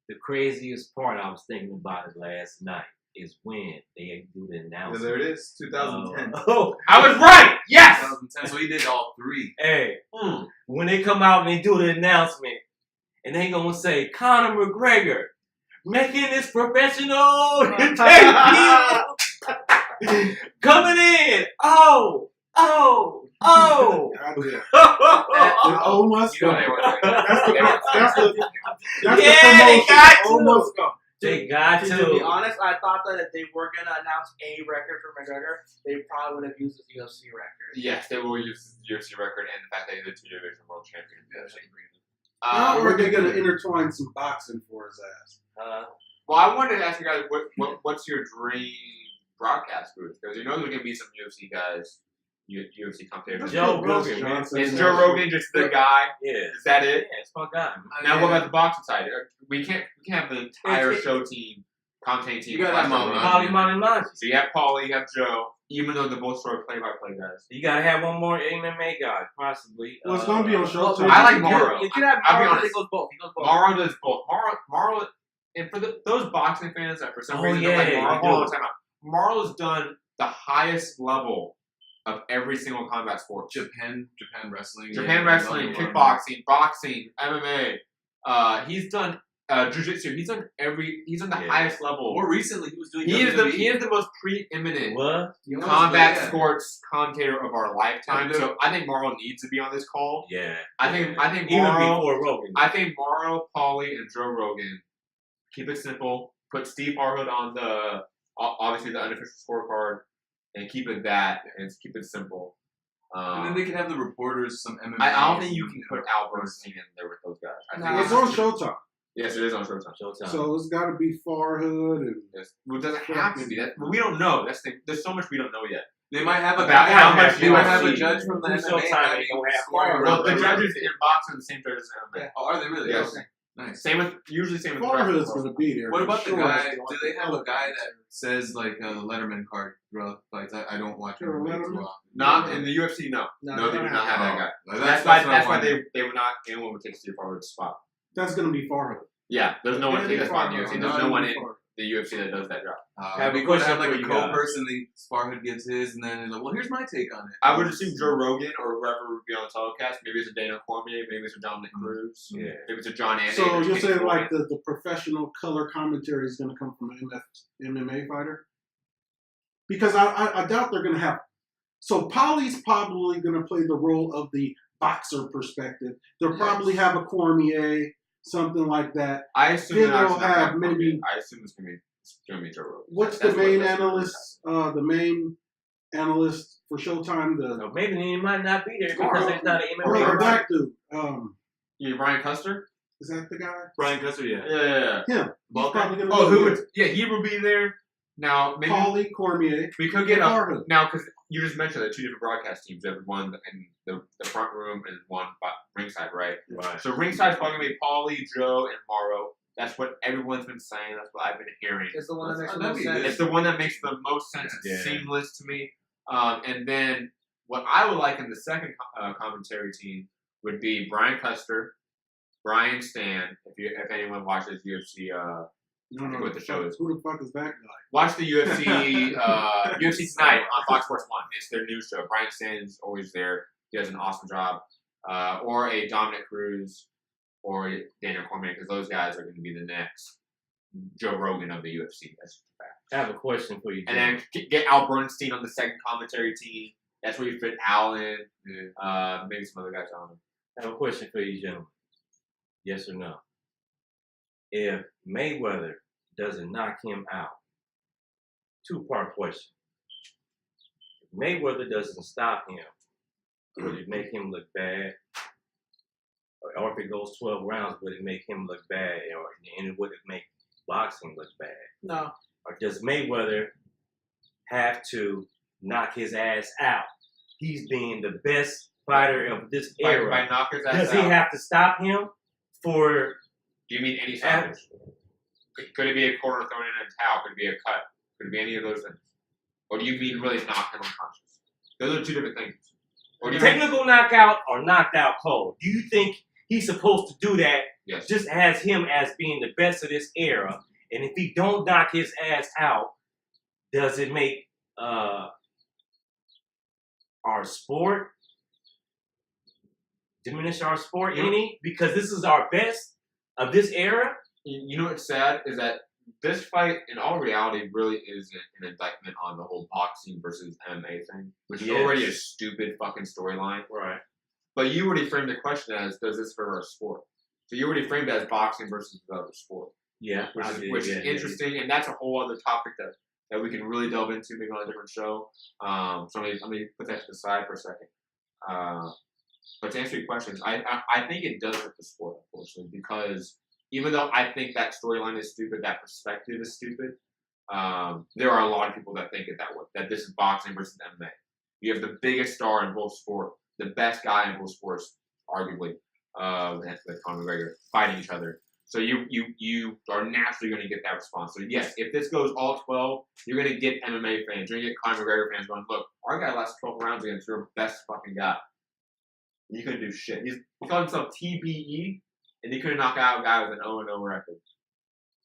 [SPEAKER 2] The craziest part I was thinking about it last night is when they do the
[SPEAKER 4] Yeah,
[SPEAKER 2] announcement.
[SPEAKER 4] there it is, 2010.
[SPEAKER 2] Oh,
[SPEAKER 1] I was right. Yes.
[SPEAKER 4] 2010, so he did all three.
[SPEAKER 2] hey, when they come out and they do the announcement, and they gonna say Conor McGregor making this professional debut, coming in. Oh.
[SPEAKER 3] God damn. And O must
[SPEAKER 1] You know
[SPEAKER 3] go.
[SPEAKER 1] they were saying.
[SPEAKER 3] That's the
[SPEAKER 2] Yeah, they
[SPEAKER 3] promotion.
[SPEAKER 2] got
[SPEAKER 3] O
[SPEAKER 2] to.
[SPEAKER 3] must go.
[SPEAKER 2] They got
[SPEAKER 5] To be honest, I thought that if they were gonna announce a record for McGregor, they probably would have used his UFC record.
[SPEAKER 1] Yes, they will use the UFC record and the fact that he's a two-division world champion.
[SPEAKER 3] How are they going to intertwine some boxing for his ass?
[SPEAKER 1] Well, I wanted to ask you guys, what's your dream broadcast booth? Because you know there's going to be some UFC guys, UFC commentators.
[SPEAKER 2] Joe Rogan, man.
[SPEAKER 1] Is Joe Rogan just the guy?
[SPEAKER 2] Yeah.
[SPEAKER 1] Is that it?
[SPEAKER 2] Yeah, it's my guy.
[SPEAKER 1] Now, what about the boxing side? We can't have the entire
[SPEAKER 5] It's-
[SPEAKER 1] show team, commentating team.
[SPEAKER 4] You gotta have
[SPEAKER 2] Paulie Malignaggi.
[SPEAKER 1] So you have Paulie, you have Joe, even though they're both sort of play-by-play guys.
[SPEAKER 2] You gotta have one more MMA guy, possibly.
[SPEAKER 3] Well, it's going to be on Showtime.
[SPEAKER 1] I like Morrow.
[SPEAKER 5] You could have
[SPEAKER 1] I'll be
[SPEAKER 5] Morrow,
[SPEAKER 1] honest.
[SPEAKER 5] he goes both. He goes both.
[SPEAKER 1] Morrow does both. Morrow, and for those boxing fans that for some reason don't like
[SPEAKER 2] yeah,
[SPEAKER 1] Morrow,
[SPEAKER 2] you do.
[SPEAKER 1] hold on, time out. Morrow's done the highest level of every single combat sport.
[SPEAKER 4] Japan wrestling.
[SPEAKER 1] Japan wrestling, kickboxing, boxing, MMA. He's done jiu-jitsu. He's done the highest level.
[SPEAKER 4] More recently, he was doing.
[SPEAKER 1] He is
[SPEAKER 4] WWE.
[SPEAKER 1] the most preeminent
[SPEAKER 2] What?
[SPEAKER 1] combat
[SPEAKER 4] Yeah.
[SPEAKER 1] sports commentator of our lifetime.
[SPEAKER 4] Yeah,
[SPEAKER 1] So I think Morrow needs to be on this call.
[SPEAKER 2] Yeah.
[SPEAKER 1] I think
[SPEAKER 2] Even
[SPEAKER 1] Morrow.
[SPEAKER 2] before Rogan.
[SPEAKER 1] I think Morrow, Paulie, and Joe Rogan keep it simple. Put Steve Harhood on the obviously the unofficial scorecard, and keep it that, and keep it simple.
[SPEAKER 4] And then they can have the reporters, some MMA.
[SPEAKER 1] I don't think you can put Al Bernstein in there with those guys. I think
[SPEAKER 5] No.
[SPEAKER 3] It's on Showtime.
[SPEAKER 1] yes, it is on Showtime.
[SPEAKER 2] Showtime.
[SPEAKER 3] So it's got to be Farhood and
[SPEAKER 1] Yes. Well, it doesn't have to be that. We don't know. That's the thing. There's so much we don't know yet.
[SPEAKER 4] They might have a
[SPEAKER 1] About
[SPEAKER 4] guy.
[SPEAKER 1] how much
[SPEAKER 4] They might have a
[SPEAKER 1] UFC.
[SPEAKER 4] judge from the
[SPEAKER 2] Who's
[SPEAKER 4] MMA.
[SPEAKER 2] Showtime ain't gonna have
[SPEAKER 4] scoring
[SPEAKER 1] Well, the
[SPEAKER 4] around
[SPEAKER 1] judges in boxing are the same judges in MMA.
[SPEAKER 4] Oh, are they really?
[SPEAKER 1] Yes.
[SPEAKER 4] Okay. Nice.
[SPEAKER 1] Same with same with
[SPEAKER 3] Farhood's
[SPEAKER 1] the
[SPEAKER 3] going to be there.
[SPEAKER 4] What
[SPEAKER 3] for
[SPEAKER 4] about the
[SPEAKER 3] sure.
[SPEAKER 4] guy? Do they have a guy that says like the Letterman card throughout the fights? I don't watch
[SPEAKER 3] Sure,
[SPEAKER 4] MMA too
[SPEAKER 3] Letterman?
[SPEAKER 4] often.
[SPEAKER 1] Not in the UFC. No,
[SPEAKER 5] No,
[SPEAKER 1] they do not have that guy.
[SPEAKER 4] Oh,
[SPEAKER 1] That's
[SPEAKER 4] what
[SPEAKER 1] why
[SPEAKER 4] I wanted.
[SPEAKER 1] they would not. Anyone would take Steve Harwood's spot.
[SPEAKER 3] That's going to be Farhood.
[SPEAKER 1] Yeah, there's no one to take that spot in the UFC. There's no one in
[SPEAKER 3] Farhood.
[SPEAKER 1] the UFC that does that job.
[SPEAKER 2] Have
[SPEAKER 4] We
[SPEAKER 2] a
[SPEAKER 4] could
[SPEAKER 2] question
[SPEAKER 4] have like
[SPEAKER 2] for
[SPEAKER 4] a
[SPEAKER 2] you guys.
[SPEAKER 4] co-person. Sparhood gives his, and then like, well, here's my take on it.
[SPEAKER 1] I would assume Joe Rogan or whoever would be on the telecast. Maybe it's a Dana Cormier. Maybe it's a Dominic Cruz.
[SPEAKER 2] Yeah.
[SPEAKER 1] Maybe it's a John Anderson.
[SPEAKER 3] So you're saying like the professional color commentary is going to come from an MMA fighter? Because I doubt they're going to have. So Paulie's probably going to play the role of the boxer perspective. They'll probably have a Cormier, something like that.
[SPEAKER 1] I assume
[SPEAKER 3] Then
[SPEAKER 1] they're
[SPEAKER 3] they'll
[SPEAKER 1] not
[SPEAKER 3] have
[SPEAKER 1] gonna
[SPEAKER 3] maybe-
[SPEAKER 1] I assume it's gonna be Joe Rogan.
[SPEAKER 3] What's
[SPEAKER 1] That's
[SPEAKER 3] the main
[SPEAKER 1] that's what
[SPEAKER 3] analyst? The main analyst for Showtime. The
[SPEAKER 2] So maybe he might not be there because there's not an
[SPEAKER 3] or
[SPEAKER 2] MMA.
[SPEAKER 3] the black dude.
[SPEAKER 1] Yeah, Brian Custer.
[SPEAKER 3] Is that the guy?
[SPEAKER 4] Brian Custer, yeah.
[SPEAKER 1] Yeah.
[SPEAKER 3] Him. He's probably going to
[SPEAKER 1] Oh, who would? Yeah, he will be there. Now maybe
[SPEAKER 3] Paulie Cormier.
[SPEAKER 1] we could get
[SPEAKER 3] and
[SPEAKER 1] a
[SPEAKER 3] Farhood.
[SPEAKER 1] now because you just mentioned the two different broadcast teams. You have one in the front room and one ringside, right?
[SPEAKER 2] Right.
[SPEAKER 1] So ringside's probably gonna be Paulie, Joe, and Morrow. That's what everyone's been saying. That's what I've been hearing.
[SPEAKER 5] It's the one that makes the
[SPEAKER 4] That'd
[SPEAKER 5] most
[SPEAKER 4] be good.
[SPEAKER 5] sense.
[SPEAKER 1] It's the one that makes the most sense. It's
[SPEAKER 2] Yeah.
[SPEAKER 1] seamless to me. And then what I would like in the second commentary team would be Brian Custer, Brian Stan. If anyone watches UFC,
[SPEAKER 3] No,
[SPEAKER 1] I think what the show is.
[SPEAKER 3] Who the fuck is that guy?
[SPEAKER 1] watch the UFC UFC Tonight on Fox Sports 1. It's their news show. Brian Stan's always there. He does an awesome job. Or a Dominic Cruz or Daniel Cormier, because those guys are going to be the next Joe Rogan of the UFC. That's a fact.
[SPEAKER 2] I have a question for you,
[SPEAKER 1] And
[SPEAKER 2] Jim.
[SPEAKER 1] then get Al Bernstein on the second commentary team. That's where you fit Al in. Maybe some other guys on.
[SPEAKER 2] I have a question for you, gentlemen. Yes or no? If Mayweather doesn't knock him out, two-part question. If Mayweather doesn't stop him, would it make him look bad? Or if it goes 12 rounds, would it make him look bad? And would it make boxing look bad?
[SPEAKER 5] No.
[SPEAKER 2] Or does Mayweather have to knock his ass out? He's being the best fighter of this era.
[SPEAKER 1] By knockers ass
[SPEAKER 2] Does he
[SPEAKER 1] out.
[SPEAKER 2] have to stop him for?
[SPEAKER 1] Do you mean any stoppage? Could it be a corner thrown in a towel? Could it be a cut? Could it be any of those things? Or do you mean really knock him unconscious? Those are two different things. Or do you mean,
[SPEAKER 2] Technical knockout or knocked out cold? Do you think he's supposed to do that?
[SPEAKER 1] yes.
[SPEAKER 2] Just as him as being the best of this era, and if he don't knock his ass out, does it make our sport diminish our sport any? Because this is our best. of this era.
[SPEAKER 1] You know what's sad is that this fight, in all reality, really is an indictment on the whole boxing versus MMA thing, which is already a stupid fucking storyline.
[SPEAKER 2] Right.
[SPEAKER 1] But you already framed the question as, does this hurt our sport? So you already framed it as boxing versus the other sport.
[SPEAKER 2] Yeah.
[SPEAKER 1] Which is interesting, and that's a whole other topic that we can really delve into maybe on a different show. So let me put that to the side for a second. But to answer your questions, I think it does hurt the sport, unfortunately, because even though I think that storyline is stupid, that perspective is stupid, there are a lot of people that think it that way, that this is boxing versus MMA. You have the biggest star in both sport, the best guy in both sports, arguably, with Conor McGregor, fighting each other. So you are naturally going to get that response. So yes, if this goes all 12, you're going to get MMA fans, you're going to get Conor McGregor fans going, look, our guy lasted 12 rounds against your best fucking guy. He couldn't do shit. He called himself TBE, and he couldn't knock out a guy with an 0-0 record.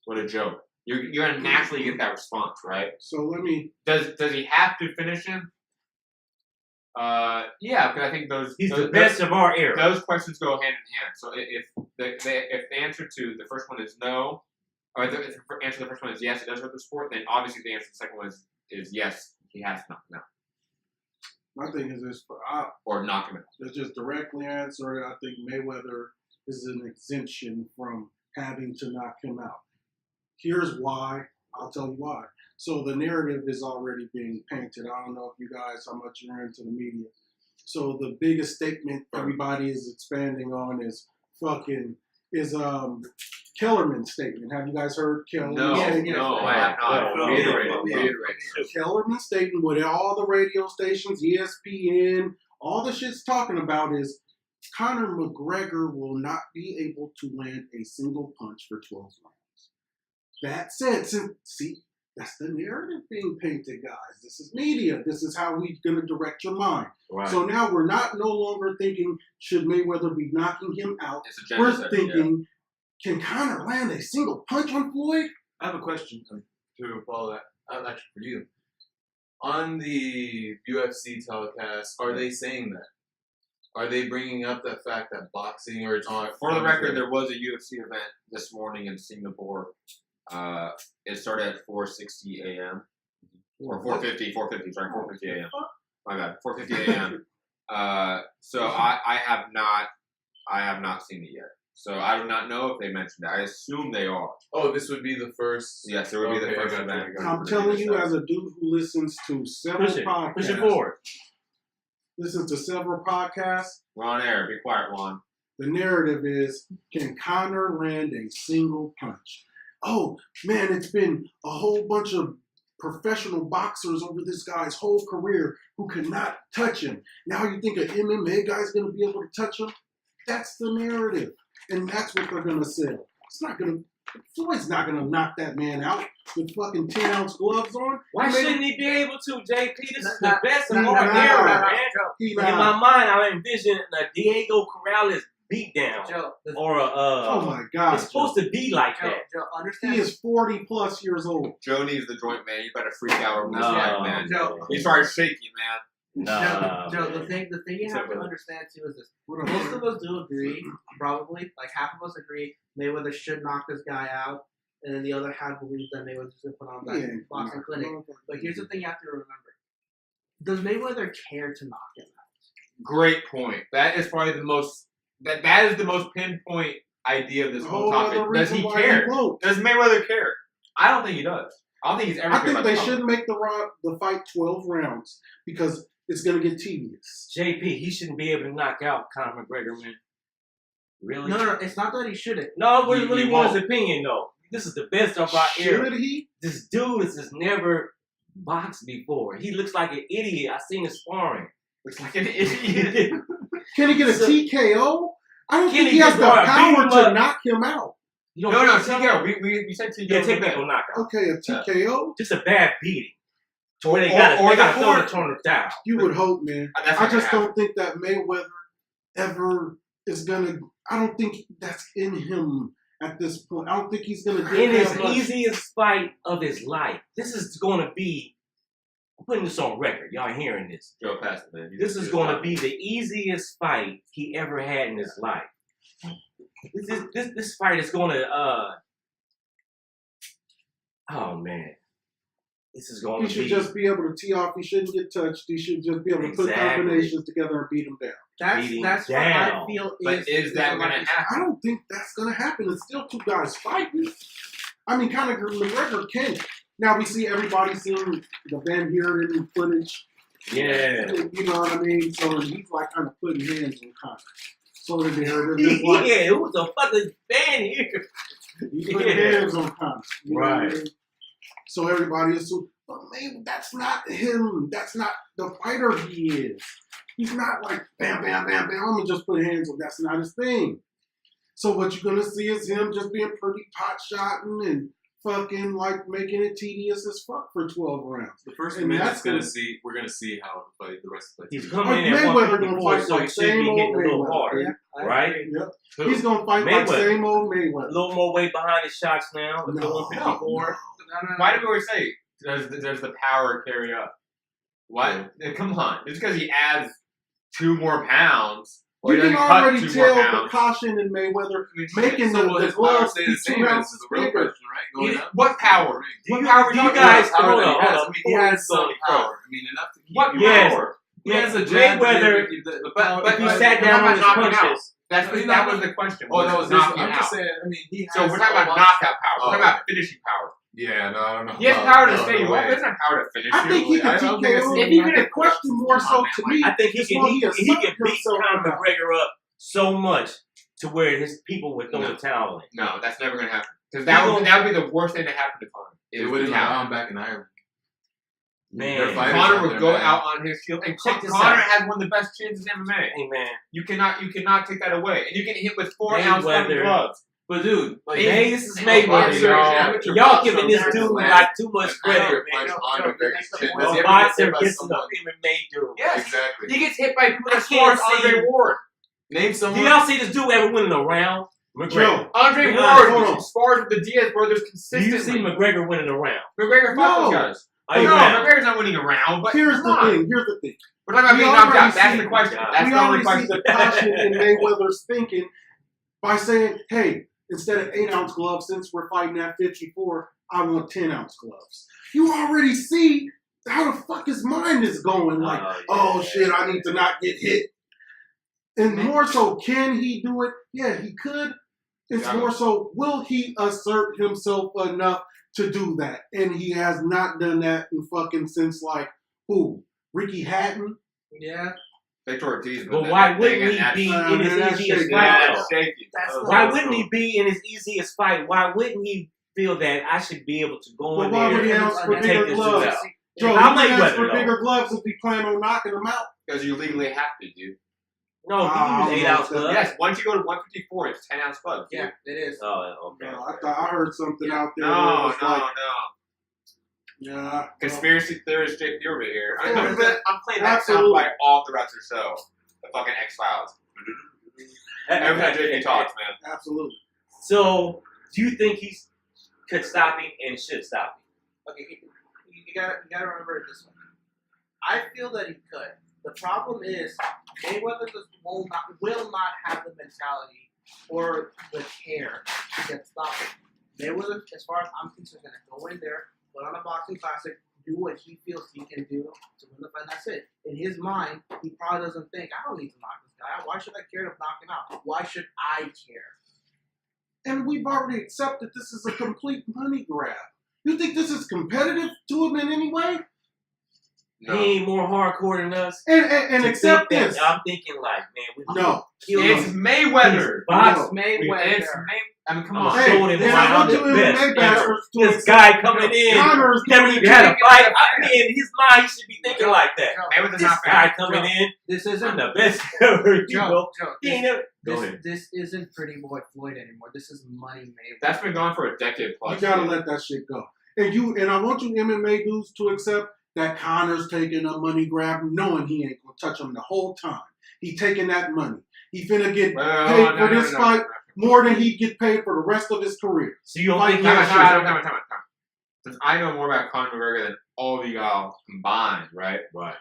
[SPEAKER 1] What a joke. You're going to naturally get that response, right?
[SPEAKER 3] So let me.
[SPEAKER 1] Does he have to finish him? Yeah, because I think
[SPEAKER 2] he's the best of our era.
[SPEAKER 1] Those questions go hand in hand. So if the answer to the first one is no, or if the answer to the first one is yes, it does hurt the sport, then obviously the answer to the second one is yes, he has to knock him out.
[SPEAKER 3] My thing is this,
[SPEAKER 1] or knock him out.
[SPEAKER 3] Let's just directly answer it. I think Mayweather is an exemption from having to knock him out. Here's why. I'll tell you why. So the narrative is already being painted. I don't know if you guys, how much you're into the media. So the biggest statement everybody is expanding on is Kellerman's statement. Have you guys heard Kellerman's statement?
[SPEAKER 1] No, I have not. Reiterate.
[SPEAKER 3] Kellerman's statement, what all the radio stations, ESPN, all the shit's talking about is Conor McGregor will not be able to land a single punch for 12 rounds. That said, see, that's the narrative being painted, guys. This is media. This is how we're going to direct your mind. Right. So now we're no longer thinking, should Mayweather be knocking him out? We're thinking, can Conor land a single punch on Floyd?
[SPEAKER 4] I have a question to follow that. Actually, for you. On the UFC telecast, are they saying that? Are they bringing up the fact that boxing or
[SPEAKER 1] for the record, there was a UFC event this morning in Singapore. It started at 4:60 a.m. or 4:50. 4:50. Sorry, 4:50 a.m. My bad. 4:50 a.m. So I have not seen it yet. So I do not know if they mentioned it. I assume they are.
[SPEAKER 4] Oh, this would be the first.
[SPEAKER 1] Yes, it would be the first event.
[SPEAKER 3] I'm telling you, as a dude who listens to several podcasts.
[SPEAKER 2] Push it forward.
[SPEAKER 3] Listens to several podcasts.
[SPEAKER 1] We're on air. Be quiet, Juan.
[SPEAKER 3] The narrative is, can Conor land a single punch? Oh, man, it's been a whole bunch of professional boxers over this guy's whole career who could not touch him. Now you think an MMA guy's going to be able to touch him? That's the narrative. And that's what they're going to sell. Floyd's not going to knock that man out with fucking 10-ounce gloves on.
[SPEAKER 2] Why shouldn't he be able to, JP? This is the best of our era, man. In my mind, I envision a Diego Corrales beatdown.
[SPEAKER 5] Joe,
[SPEAKER 2] or a,
[SPEAKER 3] oh my God.
[SPEAKER 2] It's supposed to be like that.
[SPEAKER 5] Joe, understand.
[SPEAKER 3] He is 40 plus years old.
[SPEAKER 1] Joe needs the joint, man. You better freak out over this guy, man.
[SPEAKER 5] Joe.
[SPEAKER 1] He started shaking, man.
[SPEAKER 5] Joe, the thing you have to understand too is this. Most of us do agree, probably, like half of us agree, Mayweather should knock this guy out, and then the other half believes that Mayweather's going to put on that boxing clinic. But here's the thing you have to remember. Does Mayweather care to knock him out?
[SPEAKER 1] Great point. That is probably the most, that is the most pinpoint idea of this whole topic. Does he care? Does Mayweather care? I don't think he does. I don't think he's ever.
[SPEAKER 3] I think they shouldn't make the fight 12 rounds because it's going to get tedious.
[SPEAKER 2] JP, he shouldn't be able to knock out Conor McGregor, man. Really?
[SPEAKER 5] No, it's not that he shouldn't.
[SPEAKER 2] No, I really want his opinion, though. This is the best of our era.
[SPEAKER 3] Should he?
[SPEAKER 2] This dude has never boxed before. He looks like an idiot. I seen him sparring.
[SPEAKER 1] Looks like an idiot.
[SPEAKER 3] Can he get a TKO? I don't think he has the power to knock him out.
[SPEAKER 1] No, TKO. We said TKO.
[SPEAKER 2] Yeah, technical knockout.
[SPEAKER 3] Okay, a TKO?
[SPEAKER 2] Just a bad beating. To where they got to throw the tournament down.
[SPEAKER 3] You would hope, man. I just don't think that Mayweather ever is going to... I don't think that's in him at this point. I don't think he's going to do
[SPEAKER 2] in his easiest fight of his life. This is going to be... I'm putting this on record. Y'all hearing this.
[SPEAKER 1] Joe passed it, man.
[SPEAKER 2] This is going to be the easiest fight he ever had in his life. This fight is going to. Oh man, this is going
[SPEAKER 3] He
[SPEAKER 2] to
[SPEAKER 3] should
[SPEAKER 2] be.
[SPEAKER 3] just be able to tee off. He shouldn't get touched. He should just be able to put
[SPEAKER 2] Exactly.
[SPEAKER 3] combinations together and beat him down.
[SPEAKER 5] That's what
[SPEAKER 2] down.
[SPEAKER 5] I feel
[SPEAKER 1] But is that going to happen?
[SPEAKER 3] I don't think that's going to happen. It's still two guys fighting. I mean, kind of McGregor can. Now we see everybody seeing the Van Heerden footage.
[SPEAKER 2] Yeah.
[SPEAKER 3] You know what I mean? So he's like kind of putting hands on Conor. So did Van Heerden. Like,
[SPEAKER 2] Yeah, it was a fucking fan here.
[SPEAKER 3] he's putting hands on Conor. You know what I
[SPEAKER 2] Right.
[SPEAKER 3] mean? So everybody assumes, but man, that's not him. That's not the fighter he is. He's not like bam, bam, bam, bam. I'm gonna just put hands on. That's not his thing. So what you're gonna see is him just being pretty pot shotting and fucking like making it tedious as fuck for 12 rounds.
[SPEAKER 4] The first
[SPEAKER 3] And
[SPEAKER 4] minute's
[SPEAKER 3] that's
[SPEAKER 4] gonna
[SPEAKER 3] gonna-
[SPEAKER 4] see. We're gonna see how the fight, the rest of the fight.
[SPEAKER 2] He's
[SPEAKER 4] goes.
[SPEAKER 2] coming in
[SPEAKER 3] Like
[SPEAKER 2] at
[SPEAKER 3] Mayweather gonna
[SPEAKER 2] 154,
[SPEAKER 3] fight
[SPEAKER 2] so
[SPEAKER 3] like
[SPEAKER 2] he should be
[SPEAKER 3] same
[SPEAKER 2] hitting
[SPEAKER 3] old
[SPEAKER 2] a little
[SPEAKER 3] Mayweather.
[SPEAKER 2] harder,
[SPEAKER 5] I
[SPEAKER 2] right?
[SPEAKER 5] agree.
[SPEAKER 3] Yep.
[SPEAKER 4] Who?
[SPEAKER 3] He's gonna fight like
[SPEAKER 2] Mayweather.
[SPEAKER 3] same old
[SPEAKER 2] A
[SPEAKER 3] Mayweather.
[SPEAKER 2] little more weight behind his shots now. At
[SPEAKER 3] No.
[SPEAKER 2] 154.
[SPEAKER 1] Why do we always say does the power carry up? What? Come on. Just because he adds 2 more pounds, or
[SPEAKER 3] You
[SPEAKER 1] he
[SPEAKER 3] can
[SPEAKER 1] doesn't cut
[SPEAKER 3] already
[SPEAKER 1] 2 more
[SPEAKER 3] tell the
[SPEAKER 1] pounds.
[SPEAKER 3] caution in Mayweather making
[SPEAKER 4] So
[SPEAKER 3] the
[SPEAKER 4] will his power
[SPEAKER 3] gloves
[SPEAKER 4] stay
[SPEAKER 3] be
[SPEAKER 4] the
[SPEAKER 3] 2
[SPEAKER 4] same? This
[SPEAKER 3] ounces
[SPEAKER 4] is the real
[SPEAKER 3] bigger.
[SPEAKER 4] question, right? Going up.
[SPEAKER 1] What power?
[SPEAKER 2] Do you,
[SPEAKER 1] power
[SPEAKER 2] do you
[SPEAKER 1] do
[SPEAKER 2] guys
[SPEAKER 4] Power
[SPEAKER 2] hold
[SPEAKER 4] that
[SPEAKER 2] on,
[SPEAKER 4] he has.
[SPEAKER 2] hold
[SPEAKER 4] I
[SPEAKER 2] on.
[SPEAKER 4] mean, he
[SPEAKER 2] Before
[SPEAKER 4] has
[SPEAKER 2] we go
[SPEAKER 4] some
[SPEAKER 2] any
[SPEAKER 4] power.
[SPEAKER 2] further.
[SPEAKER 4] I mean, enough to keep
[SPEAKER 1] What
[SPEAKER 4] you.
[SPEAKER 2] Yes.
[SPEAKER 1] power?
[SPEAKER 4] He has a
[SPEAKER 2] Mayweather-
[SPEAKER 1] But
[SPEAKER 2] If he sat down on his
[SPEAKER 1] knocking out.
[SPEAKER 2] punches,
[SPEAKER 1] that was the question.
[SPEAKER 4] Oh, that was this.
[SPEAKER 1] knocking
[SPEAKER 4] I'm
[SPEAKER 1] out.
[SPEAKER 4] just saying. I mean, he has.
[SPEAKER 1] So we're talking about
[SPEAKER 4] almost-
[SPEAKER 1] knockout power. We're talking
[SPEAKER 4] Oh.
[SPEAKER 1] about finishing power.
[SPEAKER 4] Yeah, no, I don't know.
[SPEAKER 1] He has
[SPEAKER 4] about-
[SPEAKER 1] power to
[SPEAKER 4] no,
[SPEAKER 1] stay
[SPEAKER 4] no
[SPEAKER 1] you
[SPEAKER 4] way.
[SPEAKER 1] up. He doesn't have power to finish
[SPEAKER 3] I
[SPEAKER 1] you.
[SPEAKER 3] think he
[SPEAKER 4] I
[SPEAKER 3] can
[SPEAKER 4] don't think
[SPEAKER 3] TKO.
[SPEAKER 4] it's-
[SPEAKER 1] If he
[SPEAKER 3] The
[SPEAKER 1] could-
[SPEAKER 3] question more
[SPEAKER 1] Come
[SPEAKER 3] so
[SPEAKER 1] on, man,
[SPEAKER 3] to
[SPEAKER 1] like-
[SPEAKER 3] me
[SPEAKER 2] I think he
[SPEAKER 3] is
[SPEAKER 2] can
[SPEAKER 3] will
[SPEAKER 2] he can
[SPEAKER 3] assert
[SPEAKER 2] beat
[SPEAKER 3] himself
[SPEAKER 2] Conor
[SPEAKER 3] or not?
[SPEAKER 2] McGregor up so much to where his people would throw
[SPEAKER 1] No.
[SPEAKER 2] the towel in.
[SPEAKER 1] No, that's never going to happen. Because that would be the worst thing to happen to Conor.
[SPEAKER 4] It would have been
[SPEAKER 1] Conor
[SPEAKER 4] on back in Ireland.
[SPEAKER 2] Man,
[SPEAKER 4] They're fighters out
[SPEAKER 1] would
[SPEAKER 4] there,
[SPEAKER 1] go
[SPEAKER 4] man.
[SPEAKER 1] out on his shield. And
[SPEAKER 2] Check this
[SPEAKER 1] Conor
[SPEAKER 2] out.
[SPEAKER 1] has one of the best chins in MMA.
[SPEAKER 2] Hey man,
[SPEAKER 1] You cannot take that away. And you get hit with 4-ounce fucking
[SPEAKER 2] Mayweather.
[SPEAKER 1] gloves.
[SPEAKER 2] but dude,
[SPEAKER 1] Like,
[SPEAKER 2] hey, this is
[SPEAKER 1] Mayweather,
[SPEAKER 2] Mayweather,
[SPEAKER 1] y'all.
[SPEAKER 2] y'all giving this dude like too much credit, man. A boxer gets an MMA dude.
[SPEAKER 1] Yes.
[SPEAKER 4] Exactly.
[SPEAKER 1] He gets hit by people
[SPEAKER 2] I
[SPEAKER 1] that
[SPEAKER 2] can't
[SPEAKER 1] scores
[SPEAKER 2] see-
[SPEAKER 1] Andre Ward.
[SPEAKER 4] Name
[SPEAKER 2] Do
[SPEAKER 4] someone.
[SPEAKER 2] y'all see this dude ever winning a round? McGregor.
[SPEAKER 3] Joe,
[SPEAKER 1] Andre
[SPEAKER 2] Be honest,
[SPEAKER 3] hold on.
[SPEAKER 1] Ward spars with the Diaz brothers
[SPEAKER 2] Do you
[SPEAKER 1] consistently.
[SPEAKER 2] see McGregor winning a round?
[SPEAKER 1] McGregor fought those
[SPEAKER 3] No.
[SPEAKER 1] guys.
[SPEAKER 2] A
[SPEAKER 1] No,
[SPEAKER 2] round.
[SPEAKER 1] McGregor's not winning a round, but
[SPEAKER 3] here's
[SPEAKER 1] come
[SPEAKER 3] the
[SPEAKER 1] on.
[SPEAKER 3] thing. Here's the thing.
[SPEAKER 1] We're talking about
[SPEAKER 3] We
[SPEAKER 1] being knocked
[SPEAKER 3] already
[SPEAKER 1] out. That's
[SPEAKER 3] see-
[SPEAKER 1] the question.
[SPEAKER 2] God.
[SPEAKER 1] That's
[SPEAKER 3] We
[SPEAKER 1] the only
[SPEAKER 3] already see
[SPEAKER 1] question.
[SPEAKER 3] the caution in Mayweather's thinking by saying, hey, instead of 8-ounce gloves, since we're fighting at 54, I want 10-ounce gloves. You already see how the fuck his mind is going. Like, oh shit, I need to not get hit. And more so, can he do it? Yeah, he could. It's
[SPEAKER 1] Yeah.
[SPEAKER 3] more so, will he assert himself enough to do that? And he has not done that in fucking since like, who? Ricky Hatton?
[SPEAKER 5] Yeah.
[SPEAKER 1] Victor Ortiz.
[SPEAKER 2] But why wouldn't he be in his
[SPEAKER 3] that's
[SPEAKER 2] easiest
[SPEAKER 3] shaky.
[SPEAKER 2] fight?
[SPEAKER 1] That's
[SPEAKER 2] though?
[SPEAKER 1] shaky.
[SPEAKER 5] That's
[SPEAKER 2] Why wouldn't he be in his easiest fight? Why wouldn't he feel that I should be able to go
[SPEAKER 3] But
[SPEAKER 2] in
[SPEAKER 3] why
[SPEAKER 2] there
[SPEAKER 3] would he ask for
[SPEAKER 2] and take
[SPEAKER 3] bigger
[SPEAKER 2] this
[SPEAKER 3] gloves?
[SPEAKER 2] dude out?
[SPEAKER 3] Joe,
[SPEAKER 2] How
[SPEAKER 3] he would ask
[SPEAKER 2] Mayweather,
[SPEAKER 3] for
[SPEAKER 2] though?
[SPEAKER 3] bigger gloves if he plan on knocking him out.
[SPEAKER 1] Because you legally have to, dude.
[SPEAKER 2] No, he
[SPEAKER 3] I
[SPEAKER 2] used
[SPEAKER 3] don't
[SPEAKER 2] 8-ounce
[SPEAKER 3] know.
[SPEAKER 2] gloves.
[SPEAKER 1] Yes, once you go to 154, it's 10-ounce gloves.
[SPEAKER 5] Yeah, it is.
[SPEAKER 2] Oh, okay.
[SPEAKER 3] I thought I heard something out there. where it
[SPEAKER 1] No,
[SPEAKER 3] was like,
[SPEAKER 1] no.
[SPEAKER 3] yeah.
[SPEAKER 1] Conspiracy theorist JP over here.
[SPEAKER 3] Yeah,
[SPEAKER 1] I'm playing that
[SPEAKER 3] absolutely.
[SPEAKER 1] soundbite all throughout the show. The fucking X-Files. Every time JP talks, man.
[SPEAKER 3] Absolutely.
[SPEAKER 2] So, do you think he could stop him and should stop him?
[SPEAKER 5] Okay, you gotta remember it this way. I feel that he could. The problem is Mayweather just will not have the mentality or the care to get stopped. Mayweather, as far as I'm concerned, is gonna go in there, put on a boxing classic, do what he feels he can do to win the fight. And that's it. In his mind, he probably doesn't think, I don't need to knock this guy out. Why should I care to knock him out? Why should I care?
[SPEAKER 3] And we've already accepted this is a complete money grab. You think this is competitive to him in any way?
[SPEAKER 1] No.
[SPEAKER 2] He ain't more hardcore than us.
[SPEAKER 3] And
[SPEAKER 2] To
[SPEAKER 3] accept
[SPEAKER 2] think that-
[SPEAKER 3] this.
[SPEAKER 2] I'm thinking like, man, we
[SPEAKER 3] No.
[SPEAKER 2] killed
[SPEAKER 1] It's
[SPEAKER 2] him.
[SPEAKER 1] Mayweather.
[SPEAKER 2] Box
[SPEAKER 3] No.
[SPEAKER 5] Mayweather.
[SPEAKER 1] It's I mean, come
[SPEAKER 2] I'm
[SPEAKER 1] on.
[SPEAKER 2] a
[SPEAKER 3] Hey,
[SPEAKER 2] showing him
[SPEAKER 3] and
[SPEAKER 2] why
[SPEAKER 3] I
[SPEAKER 2] I'm
[SPEAKER 3] want
[SPEAKER 2] the
[SPEAKER 3] you MMA
[SPEAKER 2] best.
[SPEAKER 3] bastards to
[SPEAKER 2] This
[SPEAKER 3] accept
[SPEAKER 2] guy coming in,
[SPEAKER 3] Connor's
[SPEAKER 2] never
[SPEAKER 3] doing
[SPEAKER 2] even had a
[SPEAKER 3] it.
[SPEAKER 2] fight. I mean, in his mind, he should be thinking like that.
[SPEAKER 1] Mayweather's
[SPEAKER 2] This
[SPEAKER 1] not
[SPEAKER 2] guy
[SPEAKER 1] fair.
[SPEAKER 2] coming in,
[SPEAKER 5] This
[SPEAKER 2] I'm
[SPEAKER 5] isn't
[SPEAKER 2] the best ever. You know,
[SPEAKER 5] Joe,
[SPEAKER 2] he ain't never. Go
[SPEAKER 5] this,
[SPEAKER 2] ahead.
[SPEAKER 5] this isn't Pretty Boy Floyd anymore. This is Money Mayweather.
[SPEAKER 1] That's been gone for a decade
[SPEAKER 3] You
[SPEAKER 1] plus.
[SPEAKER 3] gotta let that shit go. And I want you MMA dudes to accept that Connor's taking a money grab, knowing he ain't gonna touch him the whole time. He taking that money. He finna get paid for this fight more than he'd get paid for the rest of his career.
[SPEAKER 2] So you don't
[SPEAKER 3] Like,
[SPEAKER 2] think
[SPEAKER 3] yeah,
[SPEAKER 2] he
[SPEAKER 3] sure.
[SPEAKER 2] should?
[SPEAKER 1] Since I know more about Conor McGregor than all of y'all combined, right?
[SPEAKER 2] Right.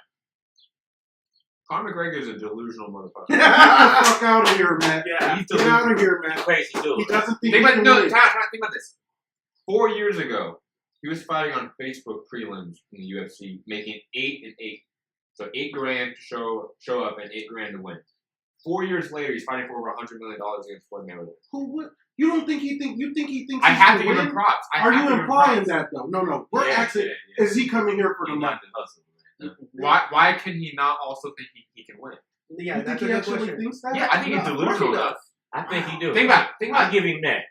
[SPEAKER 1] Conor McGregor is a delusional motherfucker.
[SPEAKER 3] Get the fuck out of here, Matt.
[SPEAKER 2] Yeah, he's
[SPEAKER 3] Get out of here, Matt.
[SPEAKER 2] crazy dude.
[SPEAKER 3] He doesn't think
[SPEAKER 1] Think
[SPEAKER 3] he
[SPEAKER 1] about,
[SPEAKER 3] can
[SPEAKER 1] no,
[SPEAKER 3] win.
[SPEAKER 1] Think about this. 4 years ago, he was fighting on Facebook prelims in the UFC, making 8 and 8. So $8,000 to show up and $8,000 to win. 4 years later, he's fighting for over $100 million against Floyd Mayweather.
[SPEAKER 3] Who would? You don't think he think? You think he thinks?
[SPEAKER 1] I
[SPEAKER 3] he
[SPEAKER 1] have
[SPEAKER 3] can
[SPEAKER 1] to give
[SPEAKER 3] win?
[SPEAKER 1] him props.
[SPEAKER 3] Are you implying that though? No. We're asking.
[SPEAKER 2] Yeah.
[SPEAKER 3] Is he coming here for the
[SPEAKER 2] He
[SPEAKER 3] money?
[SPEAKER 2] got the hustle, man.
[SPEAKER 1] Why can he not also think he can win?
[SPEAKER 5] Yeah,
[SPEAKER 3] You think
[SPEAKER 5] that's a
[SPEAKER 3] he
[SPEAKER 5] good
[SPEAKER 3] actually
[SPEAKER 5] question.
[SPEAKER 3] thinks that?
[SPEAKER 1] Yeah, I think he's
[SPEAKER 5] of course
[SPEAKER 1] delusional
[SPEAKER 5] he
[SPEAKER 1] enough.
[SPEAKER 2] I think he do.
[SPEAKER 1] Think about it.
[SPEAKER 2] I give him that.